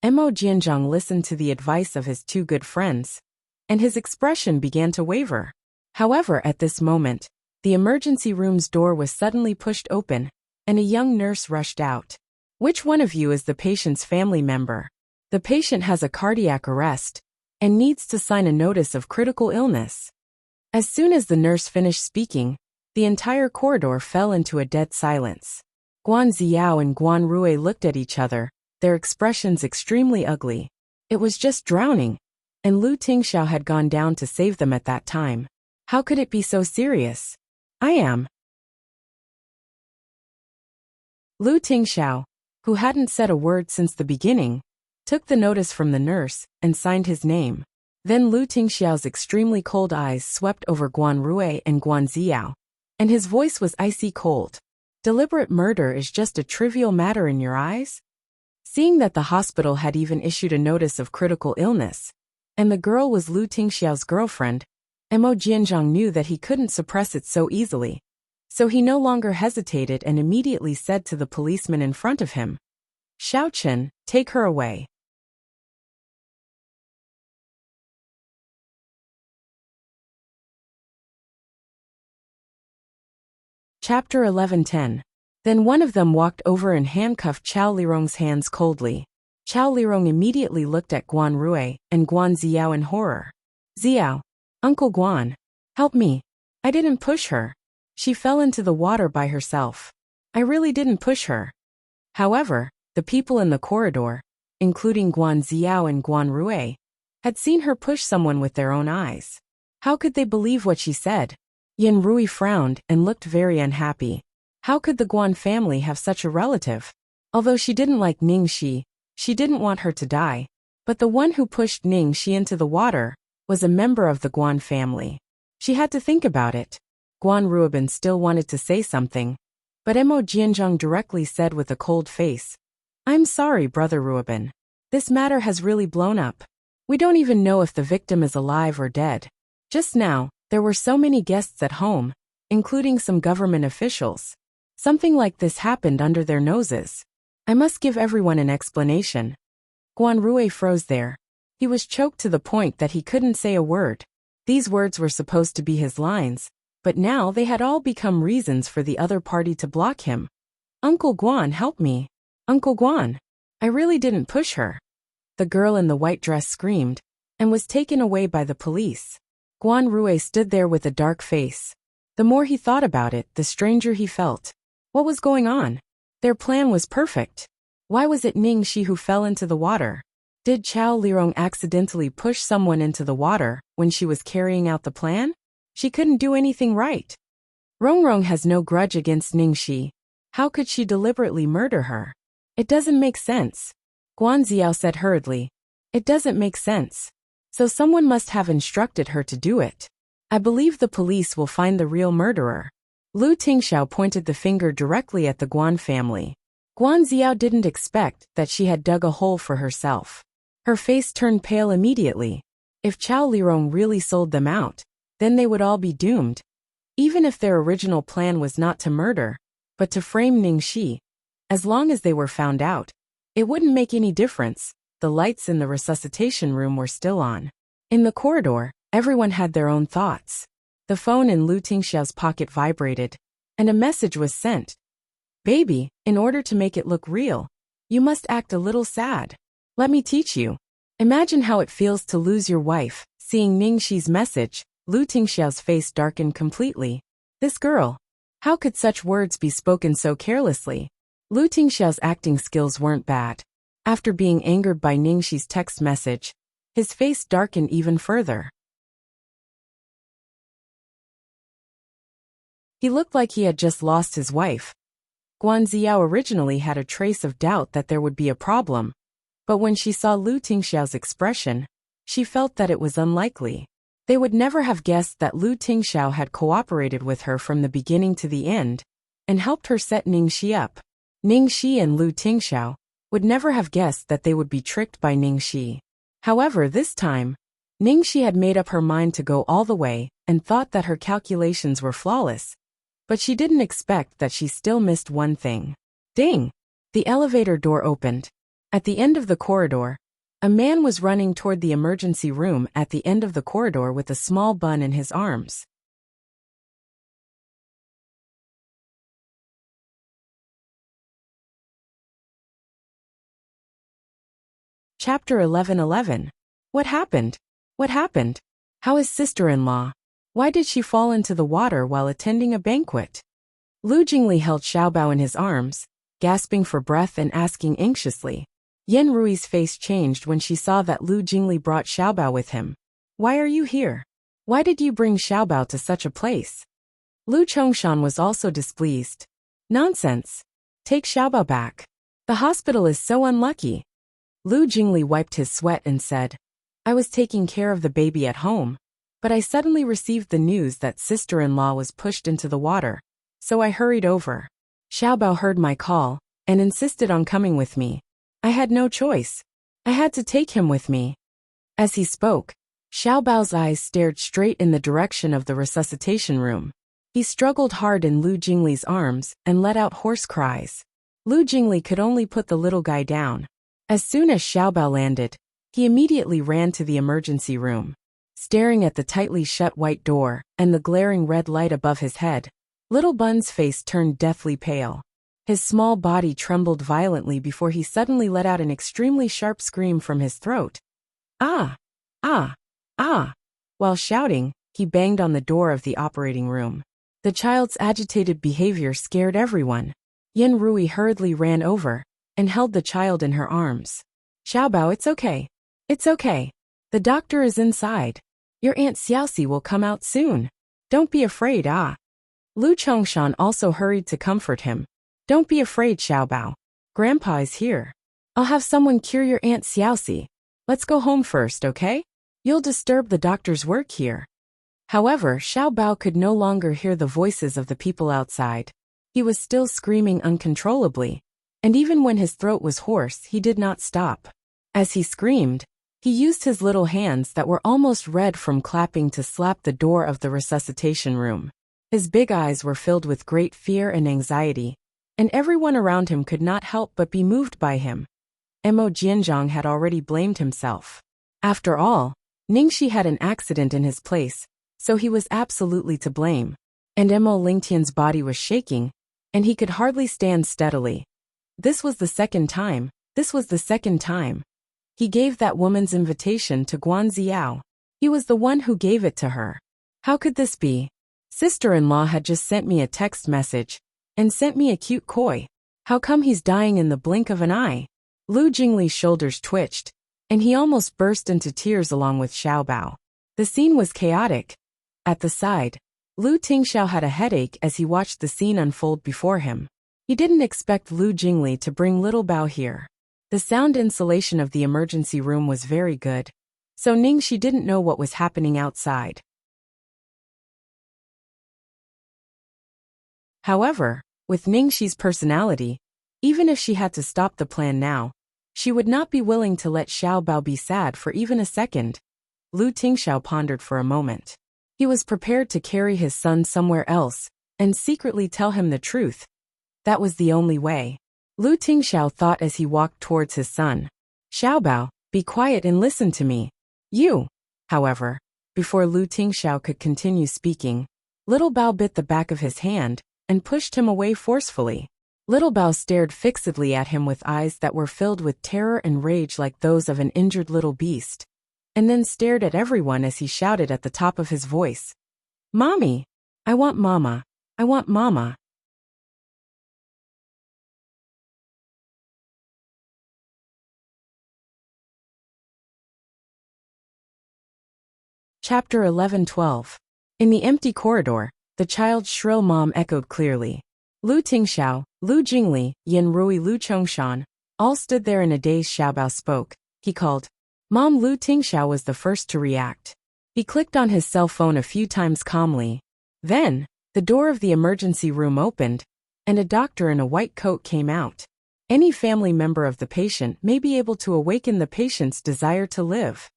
Emo Jianzhang listened to the advice of his two good friends, and his expression began to waver. However, at this moment, the emergency room's door was suddenly pushed open, and a young nurse rushed out. Which one of you is the patient's family member? The patient has a cardiac arrest and needs to sign a notice of critical illness. As soon as the nurse finished speaking, the entire corridor fell into a dead silence. Guan Ziao and Guan Rui looked at each other, their expressions extremely ugly. It was just drowning, and Lu Tingxiao had gone down to save them at that time. How could it be so serious? I am. Lu Tingxiao, who hadn't said a word since the beginning, took the notice from the nurse and signed his name. Then Lu Tingxiao's extremely cold eyes swept over Guan Rui and Guan Ziao, and his voice was icy cold. Deliberate murder is just a trivial matter in your eyes? Seeing that the hospital had even issued a notice of critical illness, and the girl was Lu Tingxiao's girlfriend, Emo Jianzhang knew that he couldn't suppress it so easily. So he no longer hesitated and immediately said to the policeman in front of him, Xiaochen, take her away. Chapter 11:10. Then one of them walked over and handcuffed Chao Lirong's hands coldly. Chao Lirong immediately looked at Guan Rui and Guan Ziao in horror. Ziao, Uncle Guan, help me. I didn't push her. She fell into the water by herself. I really didn't push her. However, the people in the corridor, including Guan Ziao and Guan Rui, had seen her push someone with their own eyes. How could they believe what she said? Yin Rui frowned and looked very unhappy. How could the Guan family have such a relative? Although she didn't like Ningxi, she didn't want her to die. But the one who pushed Ningxi into the water was a member of the Guan family. She had to think about it. Guan Ruobin still wanted to say something, but Emo Jianzhang directly said with a cold face, I'm sorry, Brother Ruobin. This matter has really blown up. We don't even know if the victim is alive or dead. Just now, there were so many guests at home, including some government officials. Something like this happened under their noses. I must give everyone an explanation. Guan Rui froze there. He was choked to the point that he couldn't say a word. These words were supposed to be his lines, but now they had all become reasons for the other party to block him. Uncle Guan, help me. Uncle Guan. I really didn't push her. The girl in the white dress screamed, and was taken away by the police. Guan Rui stood there with a dark face. The more he thought about it, the stranger he felt. What was going on? Their plan was perfect. Why was it Ning Shi who fell into the water? Did Chao Lirong accidentally push someone into the water when she was carrying out the plan? She couldn't do anything right. Rongrong has no grudge against Ning Shi. How could she deliberately murder her? It doesn't make sense. Guan Xiao said hurriedly. It doesn't make sense. So someone must have instructed her to do it. I believe the police will find the real murderer. Lu Tingxiao pointed the finger directly at the Guan family. Guan Xiao didn't expect that she had dug a hole for herself. Her face turned pale immediately. If Chao Lirong really sold them out, then they would all be doomed. Even if their original plan was not to murder, but to frame Ning Shi. As long as they were found out, it wouldn't make any difference. The lights in the resuscitation room were still on. In the corridor, everyone had their own thoughts. The phone in Lu Tingxiao's pocket vibrated, and a message was sent. Baby, in order to make it look real, you must act a little sad. Let me teach you. Imagine how it feels to lose your wife. Seeing Ning Shi's message, Lu Tingxiao's face darkened completely. This girl. How could such words be spoken so carelessly? Lu Tingxiao's acting skills weren't bad. After being angered by Ning Shi's text message, his face darkened even further. He looked like he had just lost his wife. Guan Xiao originally had a trace of doubt that there would be a problem, but when she saw Lu Tingxiao's expression, she felt that it was unlikely. They would never have guessed that Lu Tingxiao had cooperated with her from the beginning to the end, and helped her set Ning Shi up. Ning Shi and Lu Tingxiao would never have guessed that they would be tricked by Ning Shi. However, this time, Ning Shi had made up her mind to go all the way, and thought that her calculations were flawless. But she didn't expect that she still missed one thing. Ding! The elevator door opened. At the end of the corridor, a man was running toward the emergency room at the end of the corridor with a small bun in his arms. Chapter 11:11. What happened? What happened? How is sister-in-law? Why did she fall into the water while attending a banquet? Lu Jingli held Xiaobao in his arms, gasping for breath and asking anxiously. Yan Rui's face changed when she saw that Lu Jingli brought Xiaobao with him. Why are you here? Why did you bring Xiaobao to such a place? Lu Chongshan was also displeased. Nonsense. Take Xiaobao back. The hospital is so unlucky. Lu Jingli wiped his sweat and said, I was taking care of the baby at home, but I suddenly received the news that sister-in-law was pushed into the water, so I hurried over. Xiaobao heard my call, and insisted on coming with me. I had no choice. I had to take him with me. As he spoke, Xiaobao's eyes stared straight in the direction of the resuscitation room. He struggled hard in Lu Jingli's arms and let out hoarse cries. Lu Jingli could only put the little guy down. As soon as Xiaobao landed, he immediately ran to the emergency room. Staring at the tightly shut white door and the glaring red light above his head, Little Bun's face turned deathly pale. His small body trembled violently before he suddenly let out an extremely sharp scream from his throat. Ah! Ah! Ah! While shouting, he banged on the door of the operating room. The child's agitated behavior scared everyone. Yan Rui hurriedly ran over and held the child in her arms. Xiaobao, it's okay. It's okay. The doctor is inside. Your Aunt Xiaoxi will come out soon. Don't be afraid, ah. Lu Chongshan also hurried to comfort him. Don't be afraid, Xiaobao. Grandpa is here. I'll have someone cure your Aunt Xiaoxi. Let's go home first, okay? You'll disturb the doctor's work here. However, Xiaobao could no longer hear the voices of the people outside. He was still screaming uncontrollably, and even when his throat was hoarse, he did not stop. As he screamed, he used his little hands that were almost red from clapping to slap the door of the resuscitation room. His big eyes were filled with great fear and anxiety, and everyone around him could not help but be moved by him. Mo Jianzhong had already blamed himself. After all, Ningxi had an accident in his place, so he was absolutely to blame. and Mo Lingtian's body was shaking, and he could hardly stand steadily. This was the second time. He gave that woman's invitation to Guan Xiao. He was the one who gave it to her. How could this be? Sister-in-law had just sent me a text message, and sent me a cute koi. How come he's dying in the blink of an eye? Lu Jingli's shoulders twitched, and he almost burst into tears along with Xiaobao. The scene was chaotic. At the side, Lu Tingxiao had a headache as he watched the scene unfold before him. He didn't expect Lu Jingli to bring little Bao here. The sound insulation of the emergency room was very good, so Ningxi didn't know what was happening outside. However, with Ningxi's personality, even if she had to stop the plan now, she would not be willing to let Xiaobao be sad for even a second. Lu Tingxiao pondered for a moment. He was prepared to carry his son somewhere else and secretly tell him the truth. That was the only way. Lu Tingxiao thought as he walked towards his son. Xiaobao, be quiet and listen to me. You. However, before Lu Tingxiao could continue speaking, little Bao bit the back of his hand and pushed him away forcefully. Little Bao stared fixedly at him with eyes that were filled with terror and rage like those of an injured little beast, and then stared at everyone as he shouted at the top of his voice. Mommy! I want Mama! I want Mama! Chapter 11-12. In the empty corridor, the child's shrill mom echoed clearly. Lu Tingxiao, Lu Jingli, Yin Rui Lu Chongshan, all stood there in a daze. Xiaobao spoke. He called. Mom. Lu Tingxiao was the first to react. He clicked on his cell phone a few times calmly. Then, the door of the emergency room opened, and a doctor in a white coat came out. Any family member of the patient may be able to awaken the patient's desire to live.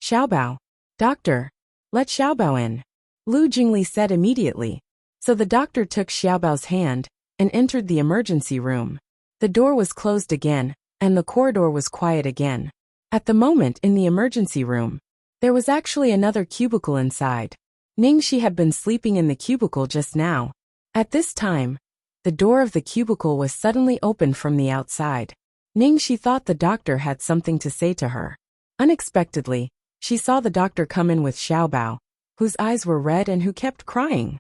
Xiaobao. Doctor, let Xiaobao in. Lu Jingli said immediately. So the doctor took Xiaobao's hand and entered the emergency room. The door was closed again, and the corridor was quiet again. At the moment in the emergency room, there was actually another cubicle inside. Ningxi had been sleeping in the cubicle just now. At this time, the door of the cubicle was suddenly opened from the outside. Ningxi thought the doctor had something to say to her. Unexpectedly, she saw the doctor come in with Xiaobao, whose eyes were red and who kept crying.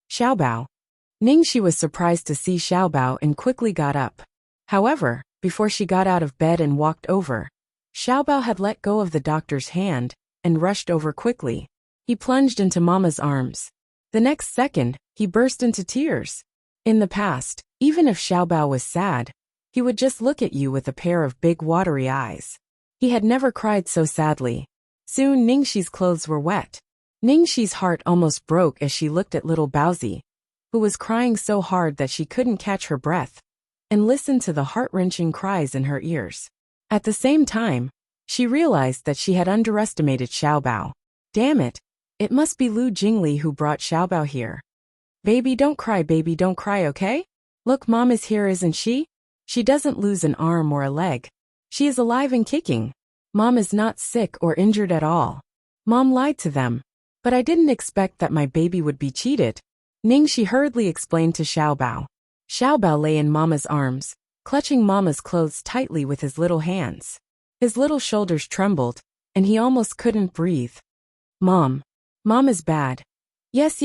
Xiaobao. Ningxi was surprised to see Xiaobao and quickly got up. However, before she got out of bed and walked over, Xiaobao had let go of the doctor's hand and rushed over quickly. He plunged into Mama's arms. The next second, he burst into tears. In the past, even if Xiaobao was sad, he would just look at you with a pair of big watery eyes. He had never cried so sadly. Soon Ningxi's clothes were wet. Ningxi's heart almost broke as she looked at little Baozi, who was crying so hard that she couldn't catch her breath, and listened to the heart-wrenching cries in her ears. At the same time, she realized that she had underestimated Xiaobao. Damn it, it must be Lu Jingli who brought Xiaobao here. Baby don't cry, okay? Look, Mom is here, isn't she? She doesn't lose an arm or a leg. She is alive and kicking. Mom is not sick or injured at all. Mom lied to them. But I didn't expect that my baby would be cheated. Ningxi hurriedly explained to Xiaobao. Xiaobao lay in Mama's arms, clutching Mama's clothes tightly with his little hands. His little shoulders trembled, and he almost couldn't breathe. Mom. Mom is bad. Yes.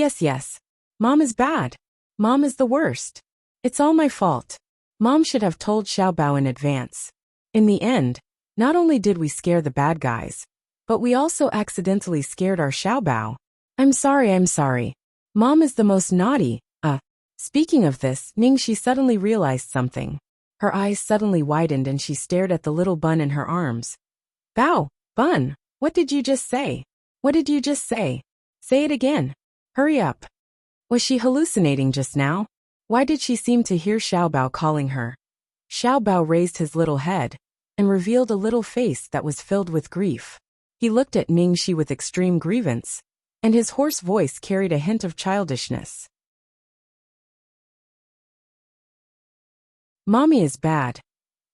Mom is bad. Mom is the worst. It's all my fault. Mom should have told Xiaobao in advance. In the end, not only did we scare the bad guys, but we also accidentally scared our Xiaobao. I'm sorry. Mom is the most naughty. Speaking of this, Ningxi suddenly realized something. Her eyes suddenly widened and she stared at the little bun in her arms. Bao, Bun, what did you just say? What did you just say? Say it again. Hurry up. Was she hallucinating just now? Why did she seem to hear Xiaobao calling her? Xiaobao raised his little head and revealed a little face that was filled with grief. He looked at Ningxi with extreme grievance, and his hoarse voice carried a hint of childishness. Mommy is bad.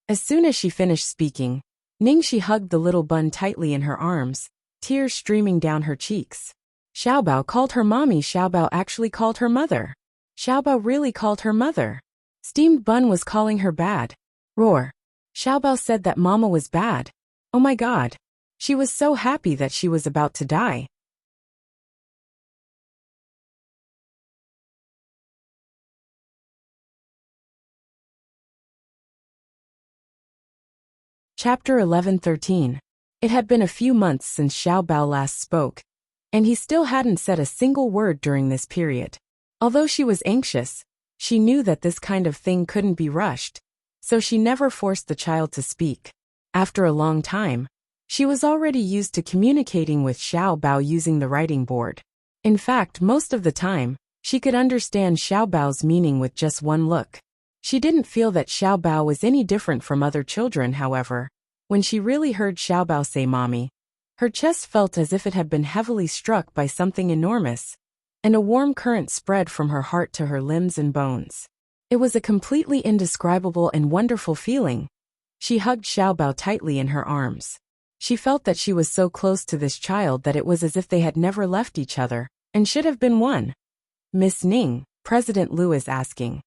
As soon as she finished speaking, Ningxi hugged the little bun tightly in her arms, tears streaming down her cheeks. Xiaobao called her mommy. Xiaobao actually called her mother. Xiaobao really called her mother. Steamed bun was calling her bad. Roar. Xiaobao said that mama was bad. Oh my god. She was so happy that she was about to die. Chapter 11:13. It had been a few months since Xiaobao last spoke, and he still hadn't said a single word during this period. Although she was anxious, she knew that this kind of thing couldn't be rushed, so she never forced the child to speak. After a long time, she was already used to communicating with Xiaobao using the writing board. In fact, most of the time, she could understand Xiaobao's meaning with just one look. She didn't feel that Xiaobao was any different from other children, however. When she really heard Xiaobao say mommy, her chest felt as if it had been heavily struck by something enormous, and a warm current spread from her heart to her limbs and bones. It was a completely indescribable and wonderful feeling. She hugged Xiaobao tightly in her arms. She felt that she was so close to this child that it was as if they had never left each other, and should have been one. Miss Ning, President Liu is asking.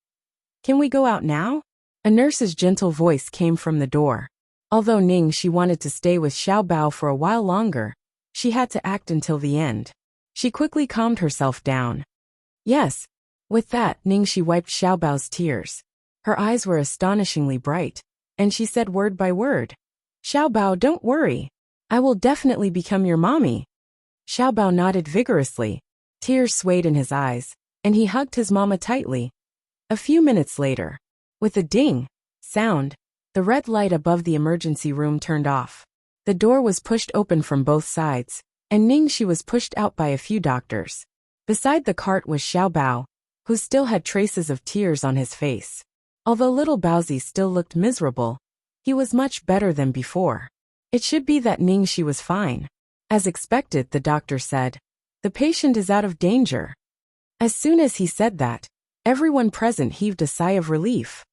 Can we go out now? A nurse's gentle voice came from the door. Although Ning she wanted to stay with Xiaobao for a while longer, she had to act until the end. She quickly calmed herself down. Yes. With that, Ning she wiped Xiaobao's tears. Her eyes were astonishingly bright, and she said word by word. Xiaobao, don't worry. I will definitely become your mommy. Xiaobao nodded vigorously. Tears swayed in his eyes, and he hugged his mama tightly. A few minutes later, with a ding sound, the red light above the emergency room turned off. The door was pushed open from both sides, and Ning she was pushed out by a few doctors. Beside the cart was Xiaobao, who still had traces of tears on his face. Although little Baozi still looked miserable, he was much better than before. It should be that Ning she was fine. As expected, the doctor said, the patient is out of danger. As soon as he said that, everyone present heaved a sigh of relief.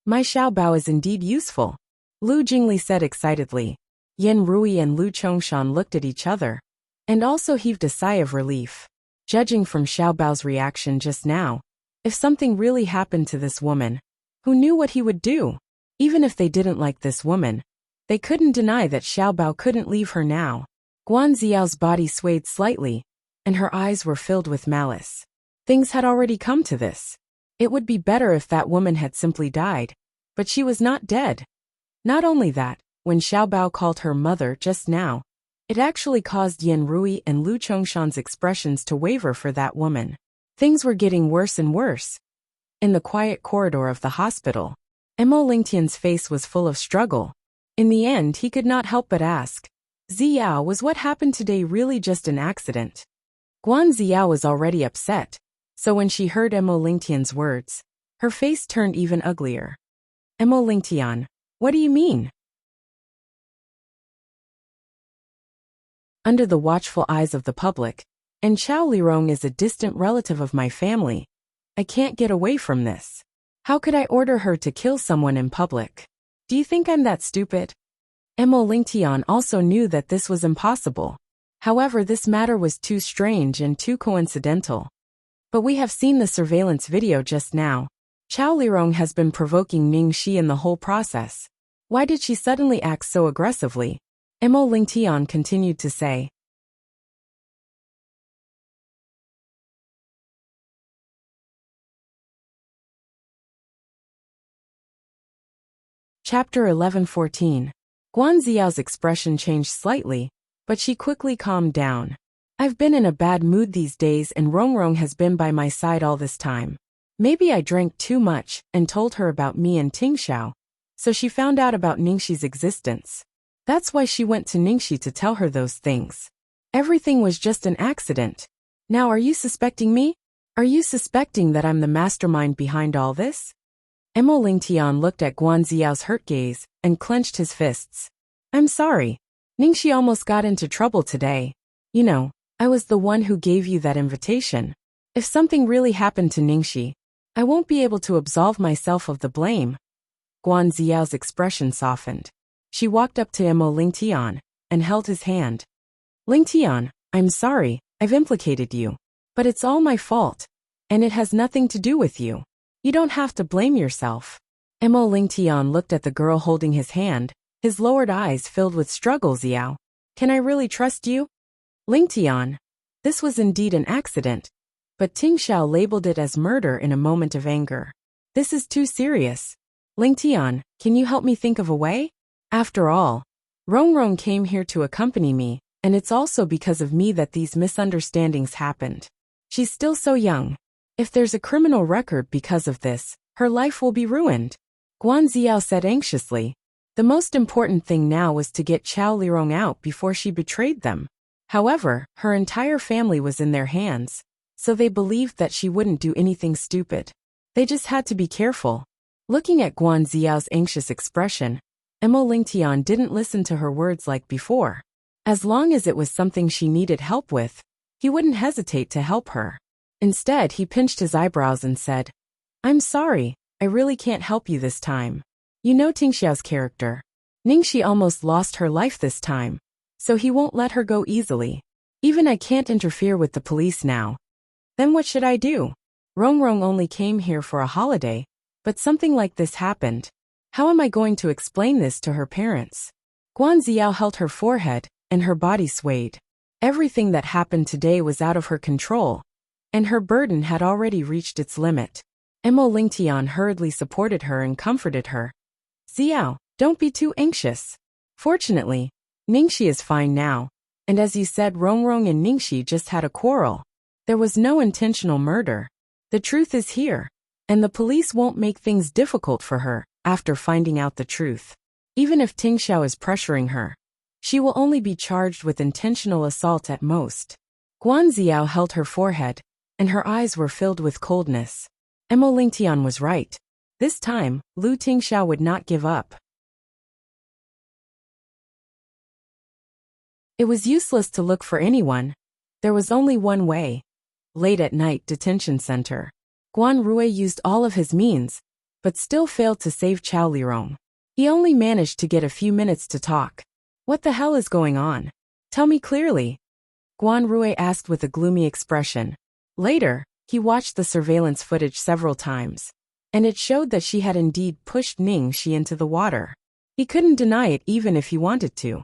My Xiaobao is indeed useful, Lu Jingli said excitedly. Yan Rui and Lu Chongshan looked at each other, and also heaved a sigh of relief. Judging from Xiaobao's reaction just now, if something really happened to this woman, who knew what he would do? Even if they didn't like this woman, they couldn't deny that Xiaobao couldn't leave her now. Guan Xiao's body swayed slightly, and her eyes were filled with malice. Things had already come to this. It would be better if that woman had simply died, but she was not dead. Not only that, when Xiaobao called her mother just now, it actually caused Yan Rui and Lu Chongshan's expressions to waver for that woman. Things were getting worse and worse. In the quiet corridor of the hospital, Mo Lingtian's face was full of struggle. In the end, he could not help but ask, Ziao, was what happened today really just an accident? Guan Ziao was already upset, so when she heard Mo Lingtian's words, her face turned even uglier. Mo Lingtian, what do you mean? Under the watchful eyes of the public, and Chao Lirong is a distant relative of my family. I can't get away from this. How could I order her to kill someone in public? Do you think I'm that stupid? Mo Lingtian also knew that this was impossible. However, this matter was too strange and too coincidental. But we have seen the surveillance video just now. Chao Lirong has been provoking Ning Shi in the whole process. Why did she suddenly act so aggressively? Mo Lingtian continued to say. Chapter 11:14. Guan Xiao's expression changed slightly, but she quickly calmed down. I've been in a bad mood these days and Rongrong has been by my side all this time. Maybe I drank too much and told her about me and Tingxiao, so she found out about Ningxi's existence. That's why she went to Ningxi to tell her those things. Everything was just an accident. Now are you suspecting me? Are you suspecting that I'm the mastermind behind all this? Mo Lingtian looked at Guan Xiao's hurt gaze and clenched his fists. I'm sorry. Ningxi almost got into trouble today. You know, I was the one who gave you that invitation. If something really happened to Ningxi, I won't be able to absolve myself of the blame. Guan Xiao's expression softened. She walked up to Mo Lingtian and held his hand. Lingtian, I'm sorry, I've implicated you. But it's all my fault. And it has nothing to do with you. You don't have to blame yourself. Mo Lingtian looked at the girl holding his hand, his lowered eyes filled with struggle. Xiao. Can I really trust you? Lingtian. This was indeed an accident. But Ting Xiao labeled it as murder in a moment of anger. This is too serious. Lingtian, can you help me think of a way? After all, Rongrong came here to accompany me, and it's also because of me that these misunderstandings happened. She's still so young. If there's a criminal record because of this, her life will be ruined. Guan Ziao said anxiously. The most important thing now was to get Chao Lirong out before she betrayed them. However, her entire family was in their hands, so they believed that she wouldn't do anything stupid. They just had to be careful. Looking at Guan Ziao's anxious expression, Mo Lingtian didn't listen to her words like before. As long as it was something she needed help with, he wouldn't hesitate to help her. Instead, he pinched his eyebrows and said, I'm sorry, I really can't help you this time. You know Tingxiao's character. Ningxi almost lost her life this time, so he won't let her go easily. Even I can't interfere with the police now. Then what should I do? Rongrong only came here for a holiday, but something like this happened. How am I going to explain this to her parents? Guan Ziao held her forehead, and her body swayed. Everything that happened today was out of her control, and her burden had already reached its limit. Mo Lingtian hurriedly supported her and comforted her. Ziao, don't be too anxious. Fortunately, Ningxi is fine now, and as you said, Rongrong and Ningxi just had a quarrel. There was no intentional murder. The truth is here, and the police won't make things difficult for her after finding out the truth. Even if Ting Xiao is pressuring her, she will only be charged with intentional assault at most. Guan Ziao held her forehead, and her eyes were filled with coldness. Mo Lingtian was right. This time, Lu Tingxiao would not give up. It was useless to look for anyone. There was only one way. Late at night, detention center. Guan Rui used all of his means, but still failed to save Chao Lirong. He only managed to get a few minutes to talk. What the hell is going on? Tell me clearly. Guan Rui asked with a gloomy expression. Later, he watched the surveillance footage several times, and it showed that she had indeed pushed Ningxi into the water. He couldn't deny it even if he wanted to.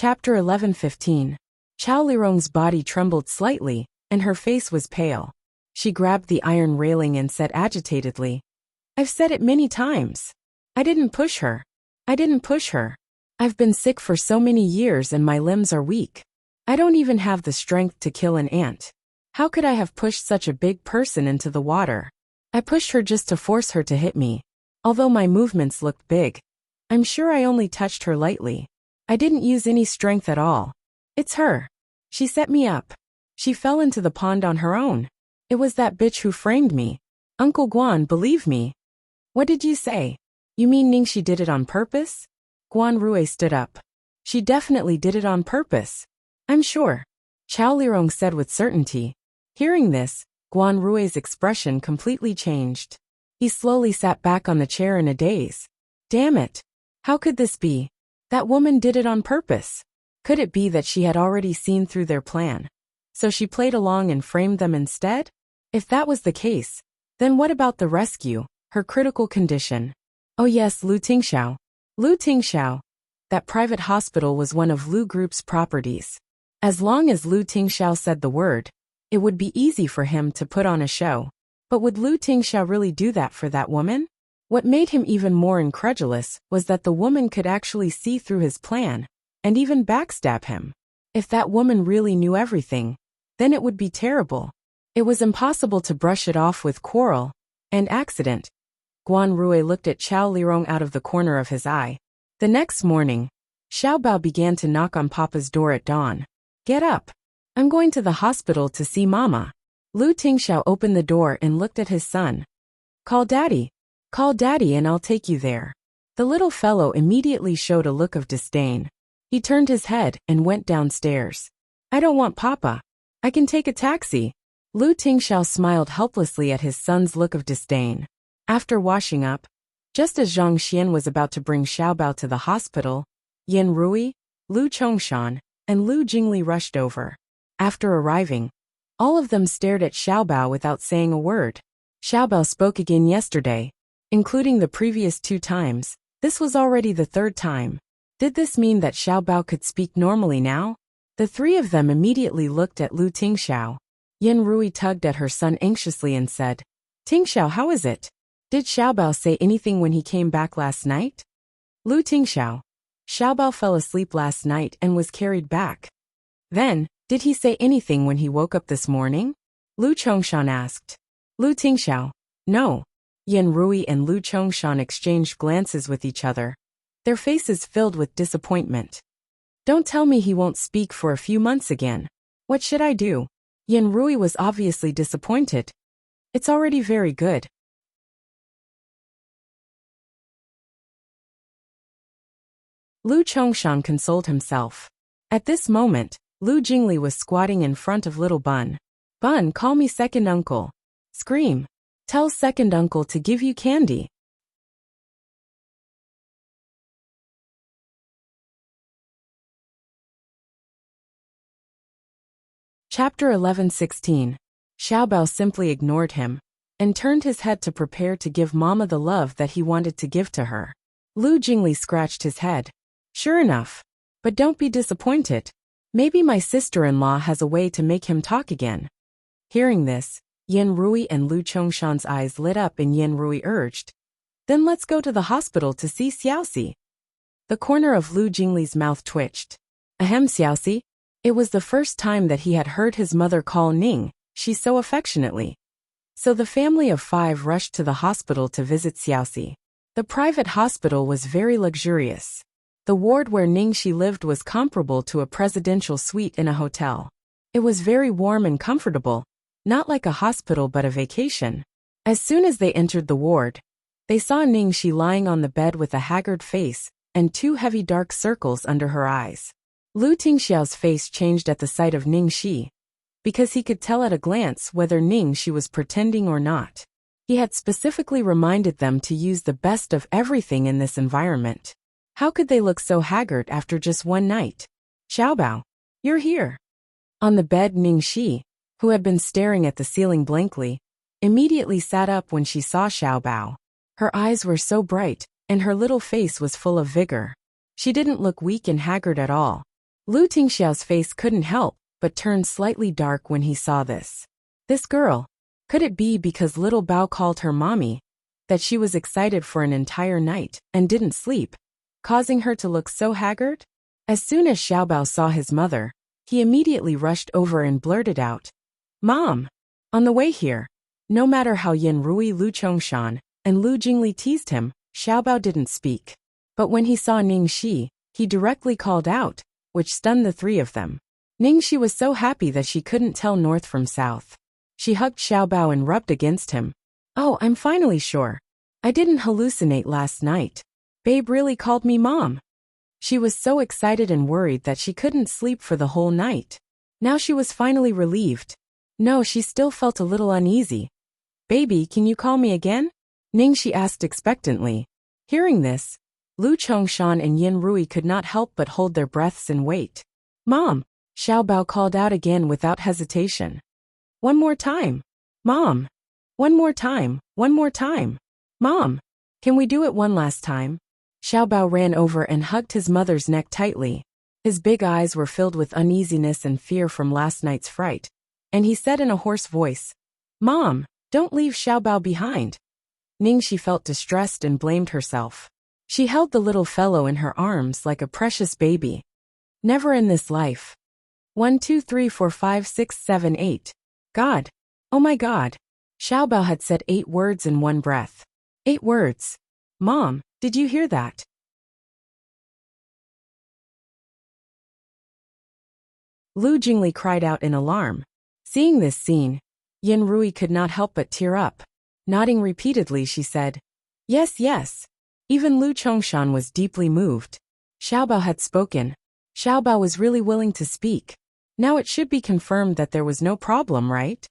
Chapter 11:15. Chao Lirong's body trembled slightly, and her face was pale. She grabbed the iron railing and said agitatedly, I've said it many times. I didn't push her. I didn't push her. I've been sick for so many years and my limbs are weak. I don't even have the strength to kill an ant. How could I have pushed such a big person into the water? I pushed her just to force her to hit me. Although my movements looked big, I'm sure I only touched her lightly. I didn't use any strength at all. It's her. She set me up. She fell into the pond on her own. It was that bitch who framed me. Uncle Guan, believe me. What did you say? You mean Ningxi did it on purpose? Guan Rui stood up. She definitely did it on purpose. I'm sure. Chao Lirong said with certainty. Hearing this, Guan Rui's expression completely changed. He slowly sat back on the chair in a daze. Damn it. How could this be? That woman did it on purpose. Could it be that she had already seen through their plan, so she played along and framed them instead? If that was the case, then what about the rescue, her critical condition? Oh yes, Lu Tingxiao. Lu Tingxiao. That private hospital was one of Lu Group's properties. As long as Lu Tingxiao said the word, it would be easy for him to put on a show. But would Lu Tingxiao really do that for that woman? What made him even more incredulous was that the woman could actually see through his plan, and even backstab him. If that woman really knew everything, then it would be terrible. It was impossible to brush it off with quarrel and accident. Guan Rui looked at Chao Lirong out of the corner of his eye. The next morning, Xiaobao began to knock on Papa's door at dawn. Get up. I'm going to the hospital to see Mama. Lu Tingxiao opened the door and looked at his son. Call Daddy. Call Daddy and I'll take you there. The little fellow immediately showed a look of disdain. He turned his head and went downstairs. I don't want Papa. I can take a taxi. Lu Tingxiao smiled helplessly at his son's look of disdain. After washing up, Just as Zhang Xian was about to bring Xiaobao to the hospital, Yin Rui, Lu Chongshan, and Lu Jingli rushed over. After arriving, all of them stared at Xiaobao without saying a word. Xiaobao spoke again yesterday, including the previous 2 times. This was already the 3rd time. Did this mean that Xiaobao could speak normally now? The 3 of them immediately looked at Lu Tingxiao. Yin Rui tugged at her son anxiously and said, "Tingxiao, how is it? Did Xiaobao say anything when he came back last night?" Lu Tingxiao. Xiaobao fell asleep last night and was carried back. Then, did he say anything when he woke up this morning? Lu Chongshan asked. Lu Tingxiao. No. Yin Rui and Lu Chongshan exchanged glances with each other, their faces filled with disappointment. Don't tell me he won't speak for a few months again. What should I do? Yin Rui was obviously disappointed. It's already very good. Lu Chongshan consoled himself. At this moment, Lu Jingli was squatting in front of little Bun. Bun, call me second uncle. Scream. Tell second uncle to give you candy. Chapter 11:16. Xiaobao simply ignored him and turned his head to prepare to give Mama the love that he wanted to give to her. Lu Jingli scratched his head. Sure enough. But don't be disappointed. Maybe my sister-in-law has a way to make him talk again. Hearing this, Yin Rui and Lu Chongshan's eyes lit up and Yin Rui urged, Then let's go to the hospital to see Xiaoxi. The corner of Lu Jingli's mouth twitched. Ahem, Xiaoxi. It was the first time that he had heard his mother call Ning, she so affectionately. So the family of 5 rushed to the hospital to visit Xiaoxi. The private hospital was very luxurious. The ward where Ning Shi lived was comparable to a presidential suite in a hotel. It was very warm and comfortable, not like a hospital but a vacation. As soon as they entered the ward, they saw Ning Shi lying on the bed with a haggard face and 2 heavy dark circles under her eyes. Lu Tingxiao's face changed at the sight of Ning Shi, because he could tell at a glance whether Ning Shi was pretending or not. He had specifically reminded them to use the best of everything in this environment. How could they look so haggard after just one night? Xiaobao, you're here. On the bed, Ning Shi, who had been staring at the ceiling blankly, immediately sat up when she saw Xiaobao. Her eyes were so bright, and her little face was full of vigor. She didn't look weak and haggard at all. Lu Tingxiao's face couldn't help but turned slightly dark when he saw this. This girl. Could it be because little Bao called her mommy, that she was excited for an entire night and didn't sleep, causing her to look so haggard? As soon as Xiaobao saw his mother, he immediately rushed over and blurted out, Mom! On the way here. No matter how Yin Rui, Lu Chongshan, and Lu Jingli teased him, Xiaobao didn't speak. But when he saw Ning Shi, he directly called out, which stunned the 3 of them. Ning Shi was so happy that she couldn't tell north from south. She hugged Xiaobao and rubbed against him. Oh, I'm finally sure. I didn't hallucinate last night. Babe really called me Mom. She was so excited and worried that she couldn't sleep for the whole night. Now she was finally relieved. No, she still felt a little uneasy. Baby, can you call me again? Ning Shi asked expectantly. Hearing this, Lu Chongshan and Yin Rui could not help but hold their breaths and wait. Mom! Xiaobao called out again without hesitation. One more time. Mom! One more time, one more time. Mom! Can we do it one last time? Xiaobao ran over and hugged his mother's neck tightly. His big eyes were filled with uneasiness and fear from last night's fright, and he said in a hoarse voice, Mom, don't leave Xiaobao behind. Ning Shi felt distressed and blamed herself. She held the little fellow in her arms like a precious baby. Never in this life. 1, 2, 3, 4, 5, 6, 7, 8. God. Oh my God. Xiaobao had said 8 words in one breath. 8 words. Mom, did you hear that? Lu Jingli cried out in alarm. Seeing this scene, Yin Rui could not help but tear up. Nodding repeatedly, she said, Yes, yes. Even Lu Chongshan was deeply moved. Xiaobao had spoken. Xiaobao was really willing to speak. Now it should be confirmed that there was no problem, right?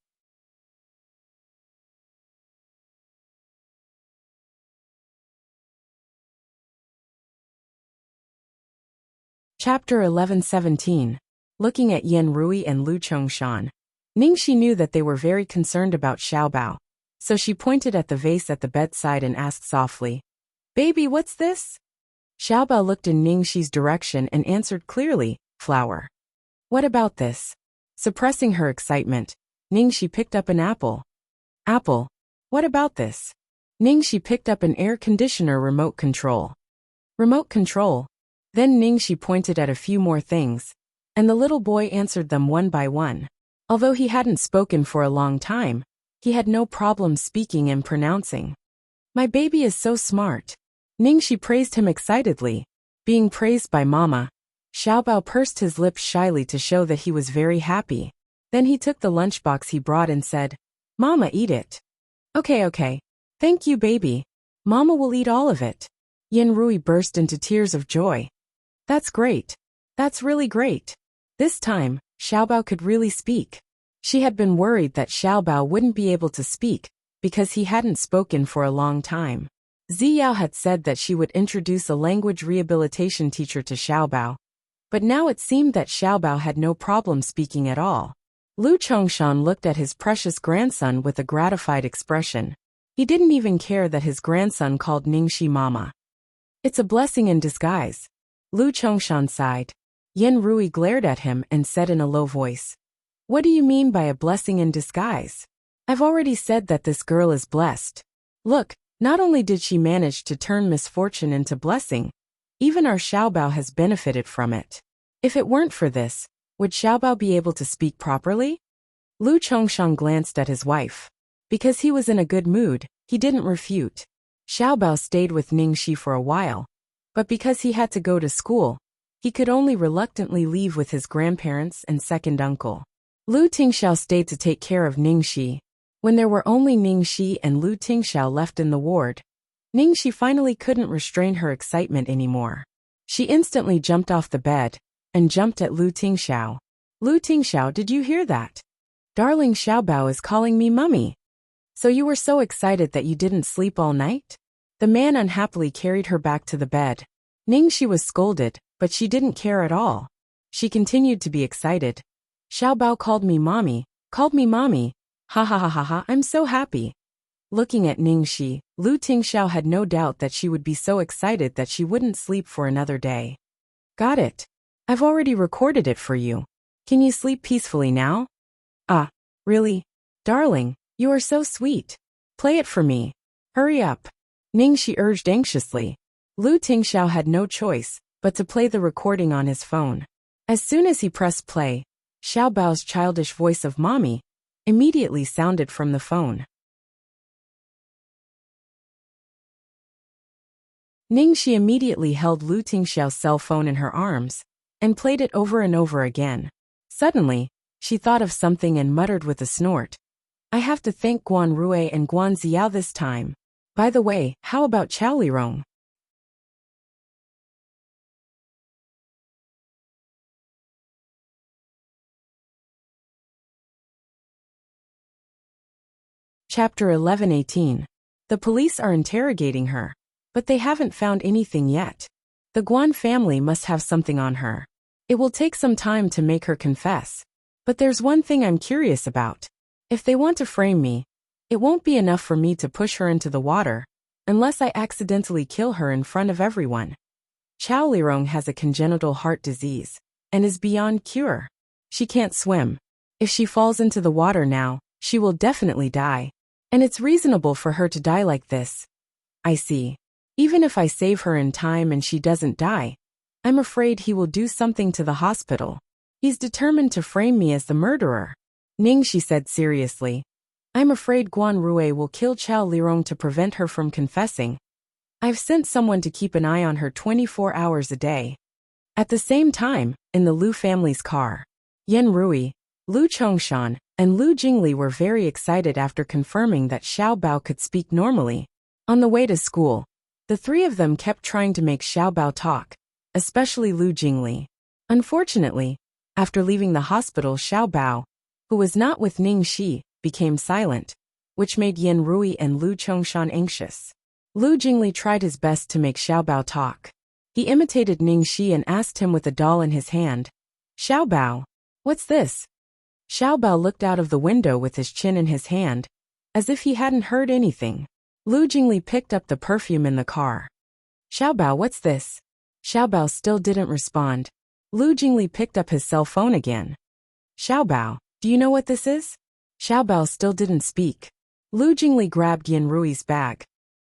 Chapter 11:17. Looking at Yan Rui and Lu Chongshan. Ningxi knew that they were very concerned about Xiaobao, so she pointed at the vase at the bedside and asked softly, "Baby, what's this?" Xiaobao looked in Ningxi's direction and answered clearly, "Flower." "What about this?" Suppressing her excitement, Ningxi picked up an apple. "Apple. What about this?" Ningxi picked up an air conditioner remote control. "Remote control?" Then Ningxi pointed at a few more things, and the little boy answered them one by one. Although he hadn't spoken for a long time, he had no problem speaking and pronouncing. "My baby is so smart." Ningxi praised him excitedly. Being praised by Mama, Xiaobao pursed his lips shyly to show that he was very happy. Then he took the lunchbox he brought and said, "Mama, eat it." Okay. Thank you, baby. Mama will eat all of it." Yan Rui burst into tears of joy. "That's great. That's really great." This time, Xiaobao could really speak. She had been worried that Xiaobao wouldn't be able to speak, because he hadn't spoken for a long time. Ziyao had said that she would introduce a language rehabilitation teacher to Xiaobao, but now it seemed that Xiaobao had no problem speaking at all. Lu Chongshan looked at his precious grandson with a gratified expression. He didn't even care that his grandson called Ningxi Mama. "It's a blessing in disguise." Lu Chongshan sighed. Yan Rui glared at him and said in a low voice, "What do you mean by a blessing in disguise?" "I've already said that this girl is blessed. Look, not only did she manage to turn misfortune into blessing, even our Xiaobao has benefited from it. If it weren't for this, would Xiaobao be able to speak properly?" Lu Chongshan glanced at his wife. Because he was in a good mood, he didn't refute. Xiaobao stayed with Ningxi for a while, but because he had to go to school, he could only reluctantly leave with his grandparents and second uncle. Lu Tingxiao stayed to take care of Ningxi. When there were only Ningxi and Lu Tingxiao left in the ward, Ningxi finally couldn't restrain her excitement anymore. She instantly jumped off the bed and jumped at Lu Tingxiao. "Lu Tingxiao, did you hear that? Darling Xiaobao is calling me mummy. So you were so excited that you didn't sleep all night?" The man unhappily carried her back to the bed. Ningxi was scolded, but she didn't care at all. She continued to be excited. "Xiaobao called me mommy. Ha ha ha ha ha, I'm so happy." Looking at Ningxi, Lu Tingxiao had no doubt that she would be so excited that she wouldn't sleep for another day. "Got it. I've already recorded it for you. Can you sleep peacefully now?" "Ah, really? Darling, you are so sweet. Play it for me. Hurry up." Ningxi urged anxiously. Lu Tingxiao had no choice but to play the recording on his phone. As soon as he pressed play, Xiaobao's childish voice of mommy immediately sounded from the phone. Ningxi immediately held Lu Tingxiao's cell phone in her arms and played it over and over again. Suddenly, she thought of something and muttered with a snort, "I have to thank Guan Rui and Guan Ziao this time. By the way, how about Chao Lirong?" Chapter 11:18. The police are interrogating her, but they haven't found anything yet. The Guan family must have something on her. It will take some time to make her confess. But there's one thing I'm curious about. If they want to frame me, it won't be enough for me to push her into the water, unless I accidentally kill her in front of everyone. Chao Lirong has a congenital heart disease and is beyond cure. She can't swim. If she falls into the water now, she will definitely die. And it's reasonable for her to die like this. I see. Even if I save her in time and she doesn't die, I'm afraid he will do something to the hospital. He's determined to frame me as the murderer. Ningxi said seriously. I'm afraid Guan Rui will kill Chao Lirong to prevent her from confessing. I've sent someone to keep an eye on her 24 hours a day. At the same time, in the Lu family's car, Yan Rui, Lu Chongshan, and Lu Jingli were very excited after confirming that Xiaobao could speak normally. On the way to school, the three of them kept trying to make Xiaobao talk, especially Lu Jingli. Unfortunately, after leaving the hospital, Xiaobao, who was not with Ningxi, became silent, which made Yan Rui and Lu Chongshan anxious. Lu Jingli tried his best to make Xiaobao talk. He imitated Ning Shi and asked him with a doll in his hand. Xiao Bao, what's this? Xiao Bao looked out of the window with his chin in his hand, as if he hadn't heard anything. Lu Jingli picked up the perfume in the car. Xiao Bao, what's this? Xiao Bao still didn't respond. Lu Jingli picked up his cell phone again. Xiao Bao, do you know what this is? Xiao Bao still didn't speak. Lu Jingli grabbed Yin Rui's bag.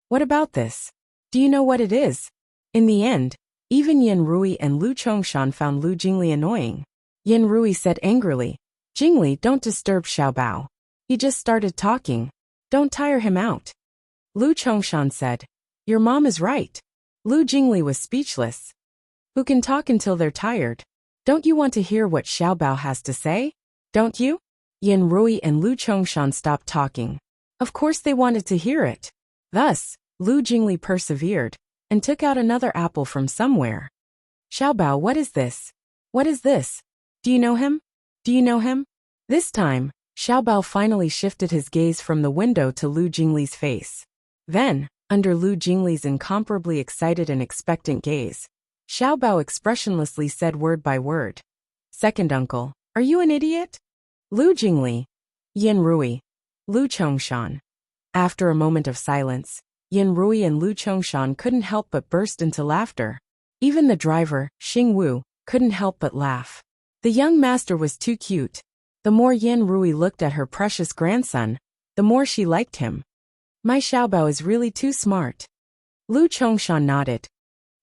What about this? Do you know what it is? In the end, even Yin Rui and Lu Chongshan found Lu Jingli annoying. Yin Rui said angrily, Jingli, don't disturb Xiao Bao. He just started talking. Don't tire him out. Lu Chongshan said, your mom is right. Lu Jingli was speechless. Who can talk until they're tired? Don't you want to hear what Xiao Bao has to say? Don't you? Yin Rui and Lu Chongshan stopped talking. Of course they wanted to hear it. Thus, Lu Jingli persevered, and took out another apple from somewhere. Xiao Bao, what is this? What is this? Do you know him? Do you know him? This time, Xiao Bao finally shifted his gaze from the window to Lu Jingli's face. Then, under Lu Jingli's incomparably excited and expectant gaze, Xiao Bao expressionlessly said word by word. Second uncle, are you an idiot? Lu Jingli. Yin Rui. Lu Chongshan. After a moment of silence, Yin Rui and Lu Chongshan couldn't help but burst into laughter. Even the driver, Xing Wu, couldn't help but laugh. The young master was too cute. The more Yin Rui looked at her precious grandson, the more she liked him. My Xiao Bao is really too smart. Lu Chongshan nodded.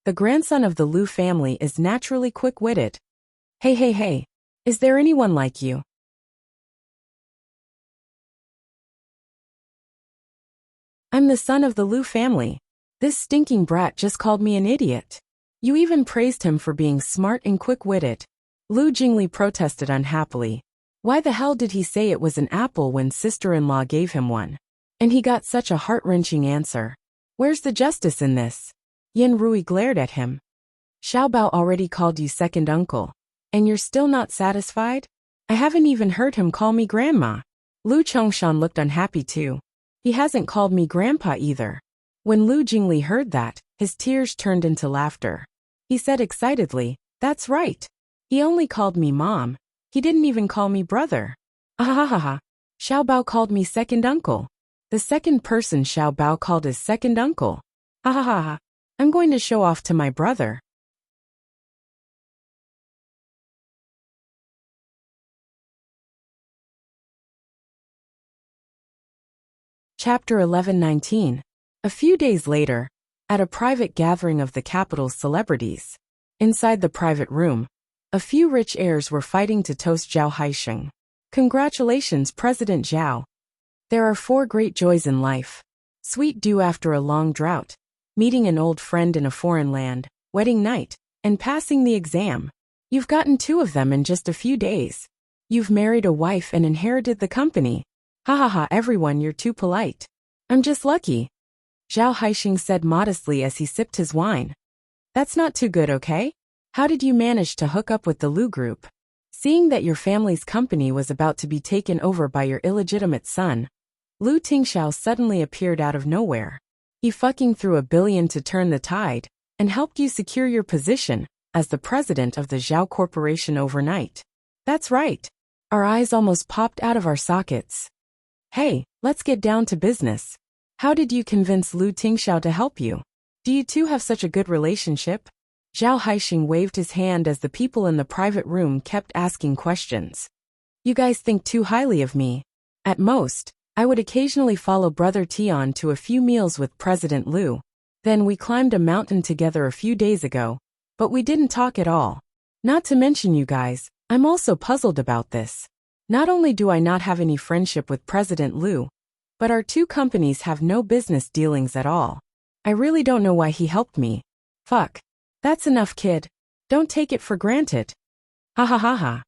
The grandson of the Lu family is naturally quick-witted. Hey, is there anyone like you? I'm the son of the Lu family. This stinking brat just called me an idiot. You even praised him for being smart and quick-witted. Lu Jingli protested unhappily. Why the hell did he say it was an apple when sister-in-law gave him one? And he got such a heart-wrenching answer. Where's the justice in this? Yin Rui glared at him. Xiao Bao already called you second uncle. And you're still not satisfied? I haven't even heard him call me grandma. Lu Chongshan looked unhappy too. He hasn't called me grandpa either. When Lu Jingli heard that, his tears turned into laughter. He said excitedly, that's right. He only called me mom. He didn't even call me brother. Ahahaha. Xiao Bao called me second uncle. The second person Xiao Bao called his second uncle. Ahahaha. I'm going to show off to my brother. Chapter 11-19. A few days later, at a private gathering of the capital's celebrities. Inside the private room, a few rich heirs were fighting to toast Zhao Haisheng. Congratulations, President Zhao. There are 4 great joys in life. Sweet dew after a long drought, meeting an old friend in a foreign land, wedding night, and passing the exam. You've gotten 2 of them in just a few days. You've married a wife and inherited the company. Ha ha ha, everyone, you're too polite. I'm just lucky. Zhao Haisheng said modestly as he sipped his wine. That's not too good, okay? How did you manage to hook up with the Lu Group? Seeing that your family's company was about to be taken over by your illegitimate son, Lu Tingxiao suddenly appeared out of nowhere. He fucking threw $1 billion to turn the tide, and helped you secure your position as the president of the Zhao Corporation overnight. That's right. Our eyes almost popped out of our sockets. Hey, let's get down to business. How did you convince Lu Tingxiao to help you? Do you two have such a good relationship? Zhao Haisheng waved his hand as the people in the private room kept asking questions. You guys think too highly of me. At most, I would occasionally follow Brother Tian to a few meals with President Lu. Then we climbed a mountain together a few days ago, but we didn't talk at all. Not to mention you guys, I'm also puzzled about this. Not only do I not have any friendship with President Lu, but our 2 companies have no business dealings at all. I really don't know why he helped me. Fuck. That's enough, kid. Don't take it for granted. Ha ha ha ha.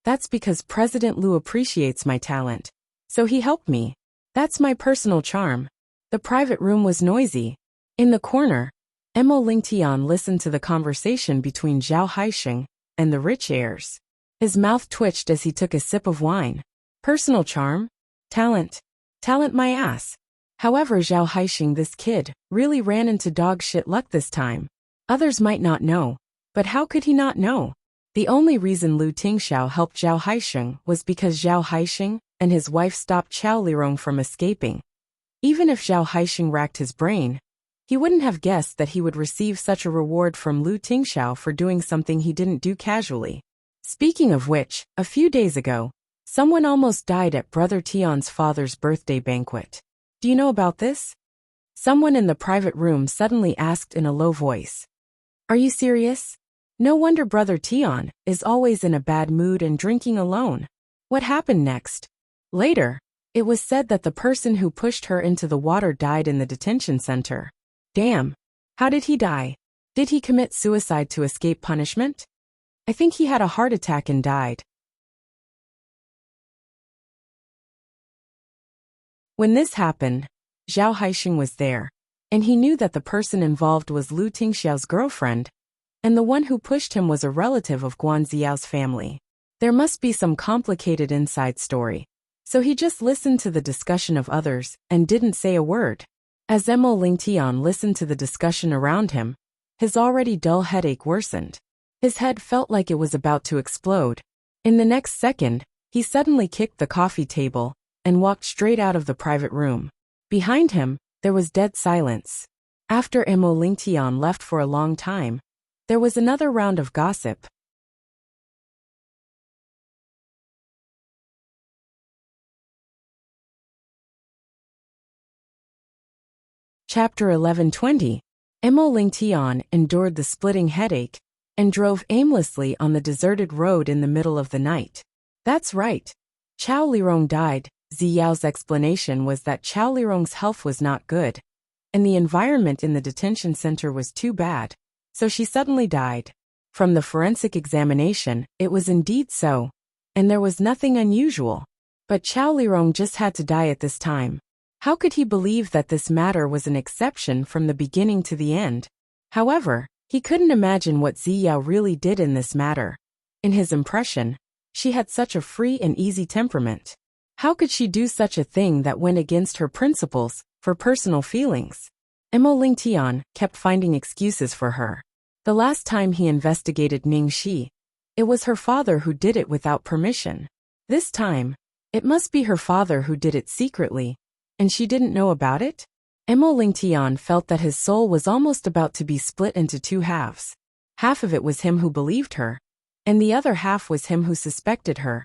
That's because President Lu appreciates my talent. So he helped me. That's my personal charm. The private room was noisy. In the corner, Mo Lingtian listened to the conversation between Zhao Haisheng and the rich heirs. His mouth twitched as he took a sip of wine. Personal charm? Talent. Talent my ass. However, Zhao Haisheng, this kid, really ran into dog shit luck this time. Others might not know, but how could he not know? The only reason Lu Tingxiao helped Zhao Haisheng was because Zhao Haisheng and his wife stopped Qiao Lirong from escaping. Even if Zhao Haisheng racked his brain, he wouldn't have guessed that he would receive such a reward from Lu Tingxiao for doing something he didn't do casually. Speaking of which, a few days ago, someone almost died at Brother Tian's father's birthday banquet. Do you know about this? Someone in the private room suddenly asked in a low voice. Are you serious? No wonder Brother Tian is always in a bad mood and drinking alone. What happened next? Later, it was said that the person who pushed her into the water died in the detention center. Damn. How did he die? Did he commit suicide to escape punishment? I think he had a heart attack and died. When this happened, Zhao Haisheng was there, and he knew that the person involved was Lu Tingxiao's girlfriend, and the one who pushed him was a relative of Guan Ziyao's family. There must be some complicated inside story. So he just listened to the discussion of others and didn't say a word. As Emo Lingtian listened to the discussion around him, his already dull headache worsened. His head felt like it was about to explode. In the next second, he suddenly kicked the coffee table and walked straight out of the private room. Behind him, there was dead silence. After Emo Lingtian left for a long time, there was another round of gossip. Chapter 11:20. Emo Lingtian endured the splitting headache and drove aimlessly on the deserted road in the middle of the night. That's right. Qiao Lirong died. Ziyao's explanation was that Qiao Lirong's health was not good, and the environment in the detention center was too bad, so she suddenly died. From the forensic examination, it was indeed so, and there was nothing unusual. But Qiao Lirong just had to die at this time. How could he believe that this matter was an exception from the beginning to the end? However, he couldn't imagine what Ziyao really did in this matter. In his impression, she had such a free and easy temperament. How could she do such a thing that went against her principles, for personal feelings? Emo Lingtian kept finding excuses for her. The last time he investigated Ning Shi, it was her father who did it without permission. This time, it must be her father who did it secretly, and she didn't know about it? Emo Lingtian felt that his soul was almost about to be split into two halves. Half of it was him who believed her, and the other half was him who suspected her.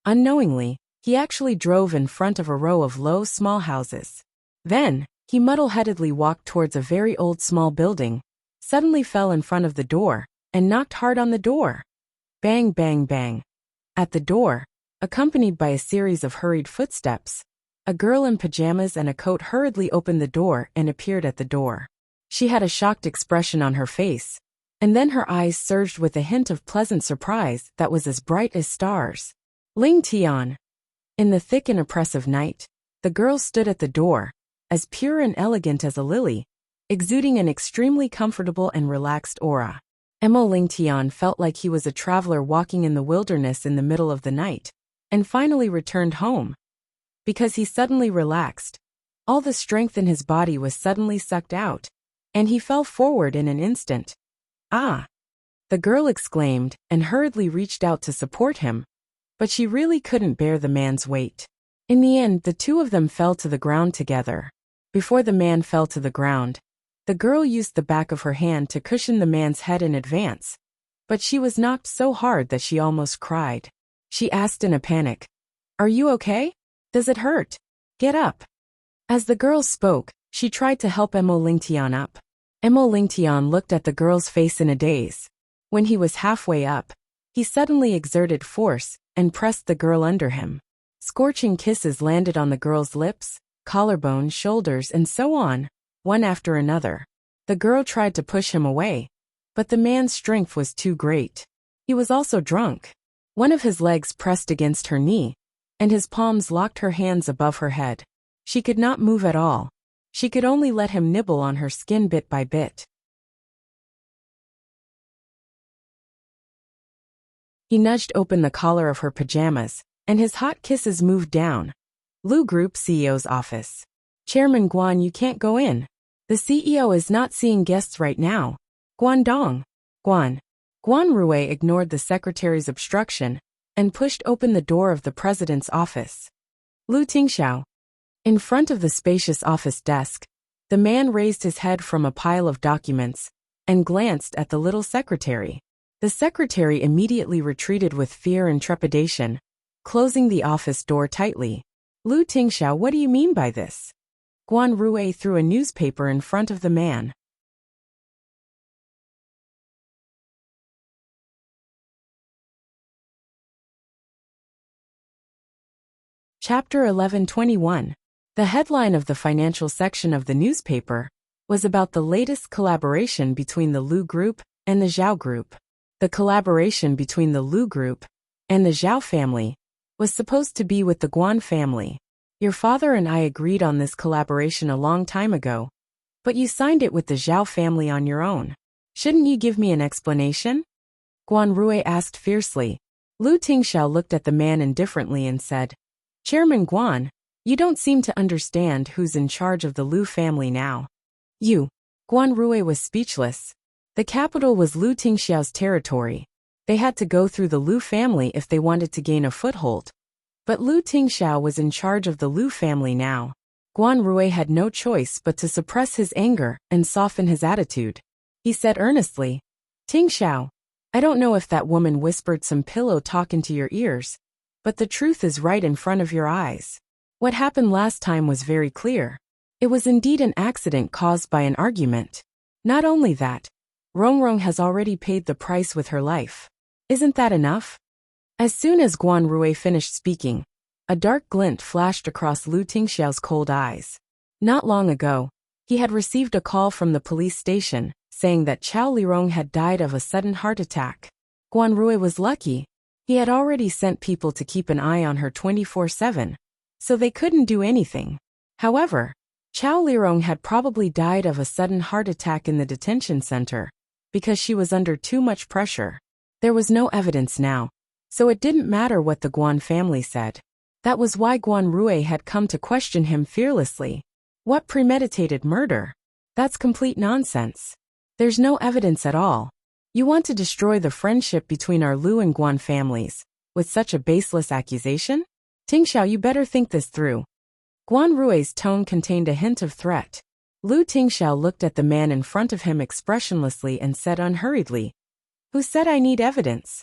Unknowingly, he actually drove in front of a row of low, small houses. Then, he muddle-headedly walked towards a very old small building, suddenly fell in front of the door, and knocked hard on the door. Bang, bang, bang. At the door, accompanied by a series of hurried footsteps, a girl in pajamas and a coat hurriedly opened the door and appeared at the door. She had a shocked expression on her face, and then her eyes surged with a hint of pleasant surprise that was as bright as stars. Ling Tian. In the thick and oppressive night, the girl stood at the door, as pure and elegant as a lily, exuding an extremely comfortable and relaxed aura. Emo Lingtian felt like he was a traveler walking in the wilderness in the middle of the night, and finally returned home. Because he suddenly relaxed, all the strength in his body was suddenly sucked out, and he fell forward in an instant. Ah! The girl exclaimed and hurriedly reached out to support him, but she really couldn't bear the man's weight. In the end, the two of them fell to the ground together. Before the man fell to the ground, the girl used the back of her hand to cushion the man's head in advance, but she was knocked so hard that she almost cried. She asked in a panic, "Are you okay? Does it hurt? Get up." As the girl spoke, she tried to help Emo Lingtian up. Emo Lingtian looked at the girl's face in a daze. When he was halfway up, he suddenly exerted force and pressed the girl under him. Scorching kisses landed on the girl's lips, collarbone, shoulders, and so on, one after another. The girl tried to push him away, but the man's strength was too great. He was also drunk. One of his legs pressed against her knee, and his palms locked her hands above her head. She could not move at all. She could only let him nibble on her skin bit by bit. He nudged open the collar of her pajamas, and his hot kisses moved down. Lu Group CEO's office. Chairman Guan, you can't go in. The CEO is not seeing guests right now. Guangdong. Guan. Guan Rue ignored the secretary's obstruction and pushed open the door of the president's office. Lu Tingxiao. In front of the spacious office desk, the man raised his head from a pile of documents and glanced at the little secretary. The secretary immediately retreated with fear and trepidation, closing the office door tightly. Lu Tingxiao, what do you mean by this? Guan Rue threw a newspaper in front of the man. Chapter 1121. The headline of the financial section of the newspaper was about the latest collaboration between the Lu Group and the Zhao Group. The collaboration between the Lu Group and the Zhao family was supposed to be with the Guan family. Your father and I agreed on this collaboration a long time ago, but you signed it with the Zhao family on your own. Shouldn't you give me an explanation? Guan Rue asked fiercely. Lu Tingxiao looked at the man indifferently and said, Chairman Guan, you don't seem to understand who's in charge of the Lu family now. You. Guan Rue was speechless. The capital was Lu Tingxiao's territory. They had to go through the Lu family if they wanted to gain a foothold. But Lu Tingxiao was in charge of the Lu family now. Guan Rue had no choice but to suppress his anger and soften his attitude. He said earnestly, Tingxiao, I don't know if that woman whispered some pillow talk into your ears, but the truth is right in front of your eyes. What happened last time was very clear. It was indeed an accident caused by an argument. Not only that, Rongrong has already paid the price with her life. Isn't that enough? As soon as Guan Rue finished speaking, a dark glint flashed across Lu Tingxiao's cold eyes. Not long ago, he had received a call from the police station saying that Chao Lirong had died of a sudden heart attack. Guan Rue was lucky. He had already sent people to keep an eye on her 24/7, so they couldn't do anything. However, Chao Lirong had probably died of a sudden heart attack in the detention center because she was under too much pressure. There was no evidence now, so it didn't matter what the Guan family said. That was why Guan Rue had come to question him fearlessly. What premeditated murder? That's complete nonsense. There's no evidence at all. You want to destroy the friendship between our Lu and Guan families with such a baseless accusation? Tingxiao, you better think this through. Guan Rue's tone contained a hint of threat. Lu Tingxiao looked at the man in front of him expressionlessly and said unhurriedly, Who said I need evidence?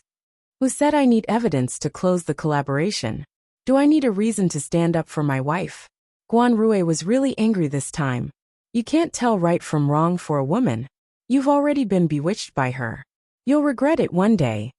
Who said I need evidence to close the collaboration? Do I need a reason to stand up for my wife? Guan Rue was really angry this time. You can't tell right from wrong for a woman. You've already been bewitched by her. You'll regret it one day.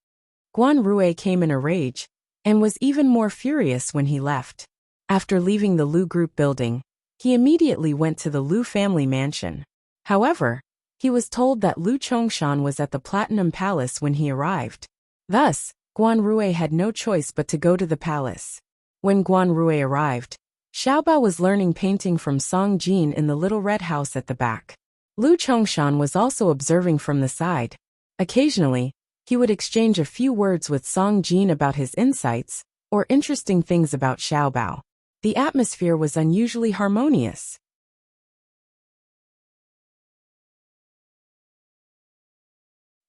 Guan Rue came in a rage and was even more furious when he left. After leaving the Lu Group building, he immediately went to the Lu family mansion. However, he was told that Lu Chongshan was at the Platinum Palace when he arrived. Thus, Guan Rue had no choice but to go to the palace. When Guan Rue arrived, Xiaobao was learning painting from Song Jin in the little red house at the back. Lu Chongshan was also observing from the side. Occasionally, he would exchange a few words with Song Jin about his insights or interesting things about Xiaobao. The atmosphere was unusually harmonious.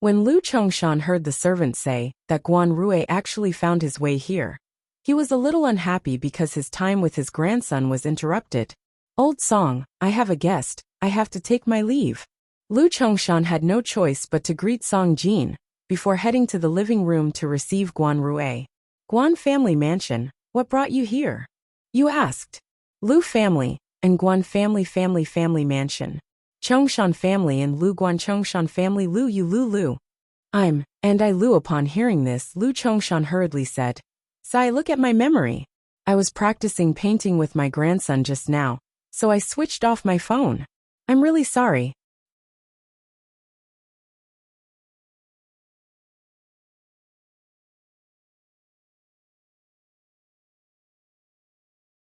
When Lu Chongshan heard the servant say that Guan Rue actually found his way here, he was a little unhappy because his time with his grandson was interrupted. Old song, I have a guest, I have to take my leave. Lu Chongshan had no choice but to greet Song Jin before heading to the living room to receive Guan Rue. Guan family mansion, what brought you here? You asked. Lu family and Guan family mansion. Chongshan family and Lu Guan Chongshan family Lu you Lu. And I Lu. Upon hearing this, Lu Chongshan hurriedly said, Sai, look at my memory. I was practicing painting with my grandson just now, so I switched off my phone. I'm really sorry.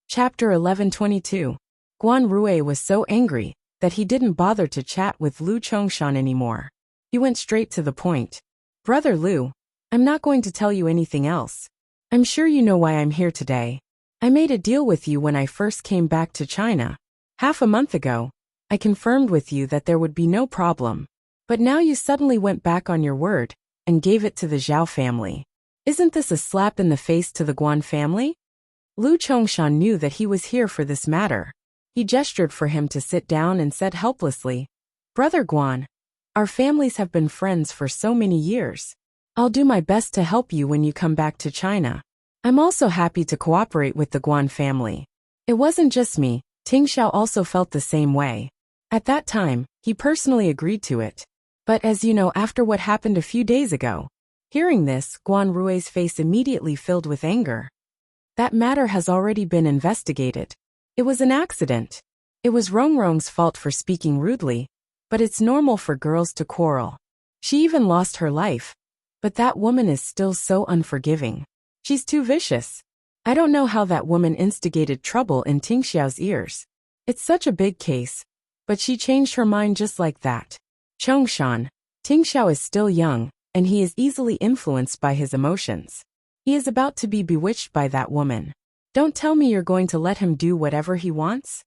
Chapter 1122. Guan Rue was so angry that he didn't bother to chat with Lu Chongshan anymore. He went straight to the point. Brother Lu, I'm not going to tell you anything else. I'm sure you know why I'm here today. I made a deal with you when I first came back to China. Half a month ago, I confirmed with you that there would be no problem. But now you suddenly went back on your word and gave it to the Zhao family. Isn't this a slap in the face to the Guan family? Lu Chongshan knew that he was here for this matter. He gestured for him to sit down and said helplessly, "Brother Guan, our families have been friends for so many years. I'll do my best to help you when you come back to China. I'm also happy to cooperate with the Guan family." It wasn't just me, Ting Xiao also felt the same way. At that time, he personally agreed to it. But as you know, after what happened a few days ago, hearing this, Guan Rui's face immediately filled with anger. That matter has already been investigated. It was an accident. It was Rongrong's fault for speaking rudely, but it's normal for girls to quarrel. She even lost her life. But that woman is still so unforgiving. She's too vicious. I don't know how that woman instigated trouble in Ting Xiao's ears. It's such a big case, but she changed her mind just like that. Chongshan, Ting Xiao is still young, and he is easily influenced by his emotions. He is about to be bewitched by that woman. Don't tell me you're going to let him do whatever he wants?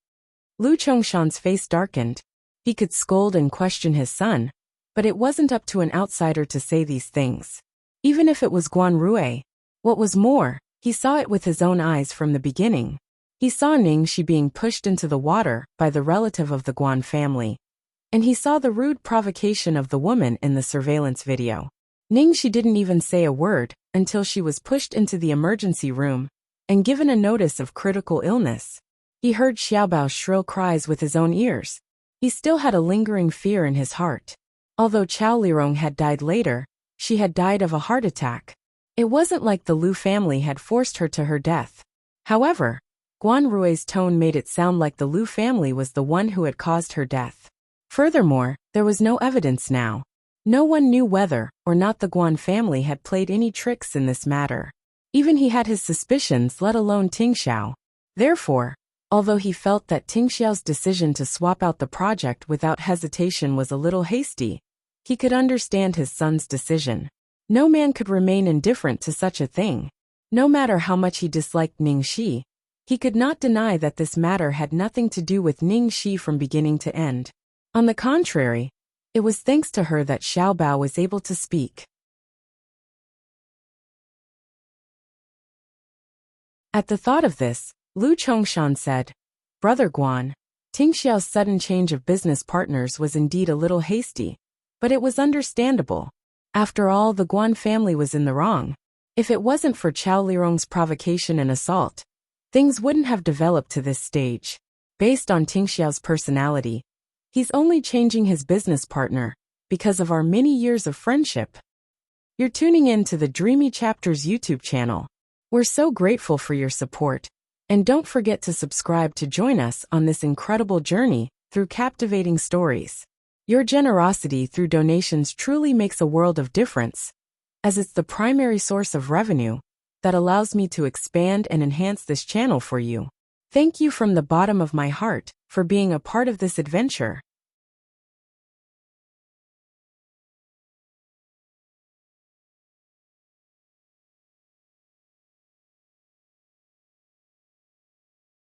Lu Chongshan's face darkened. He could scold and question his son, but it wasn't up to an outsider to say these things. Even if it was Guan Rui. What was more, he saw it with his own eyes from the beginning. He saw Ningxi being pushed into the water by the relative of the Guan family. And he saw the rude provocation of the woman in the surveillance video. Ningxi didn't even say a word until she was pushed into the emergency room and given a notice of critical illness. He heard Xiaobao's shrill cries with his own ears. He still had a lingering fear in his heart. Although Chao Lirong had died later, she had died of a heart attack. It wasn't like the Lu family had forced her to her death. However, Guan Rui's tone made it sound like the Lu family was the one who had caused her death. Furthermore, there was no evidence now. No one knew whether or not the Guan family had played any tricks in this matter. Even he had his suspicions, let alone Ting Xiao. Therefore, although he felt that Ting Xiao's decision to swap out the project without hesitation was a little hasty, he could understand his son's decision. No man could remain indifferent to such a thing. No matter how much he disliked Ningxi, he could not deny that this matter had nothing to do with Ningxi from beginning to end. On the contrary, it was thanks to her that Xiaobao was able to speak. At the thought of this, Lu Chongshan said, "Brother Guan, Ting Xiao's sudden change of business partners was indeed a little hasty, but it was understandable. After all, the Guan family was in the wrong. If it wasn't for Chao Lirong's provocation and assault, things wouldn't have developed to this stage. Based on Ting Xiao's personality, he's only changing his business partner because of our many years of friendship." You're tuning in to the Dreamy Chapters YouTube channel. We're so grateful for your support. And don't forget to subscribe to join us on this incredible journey through captivating stories. Your generosity through donations truly makes a world of difference, as it's the primary source of revenue that allows me to expand and enhance this channel for you. Thank you from the bottom of my heart for being a part of this adventure.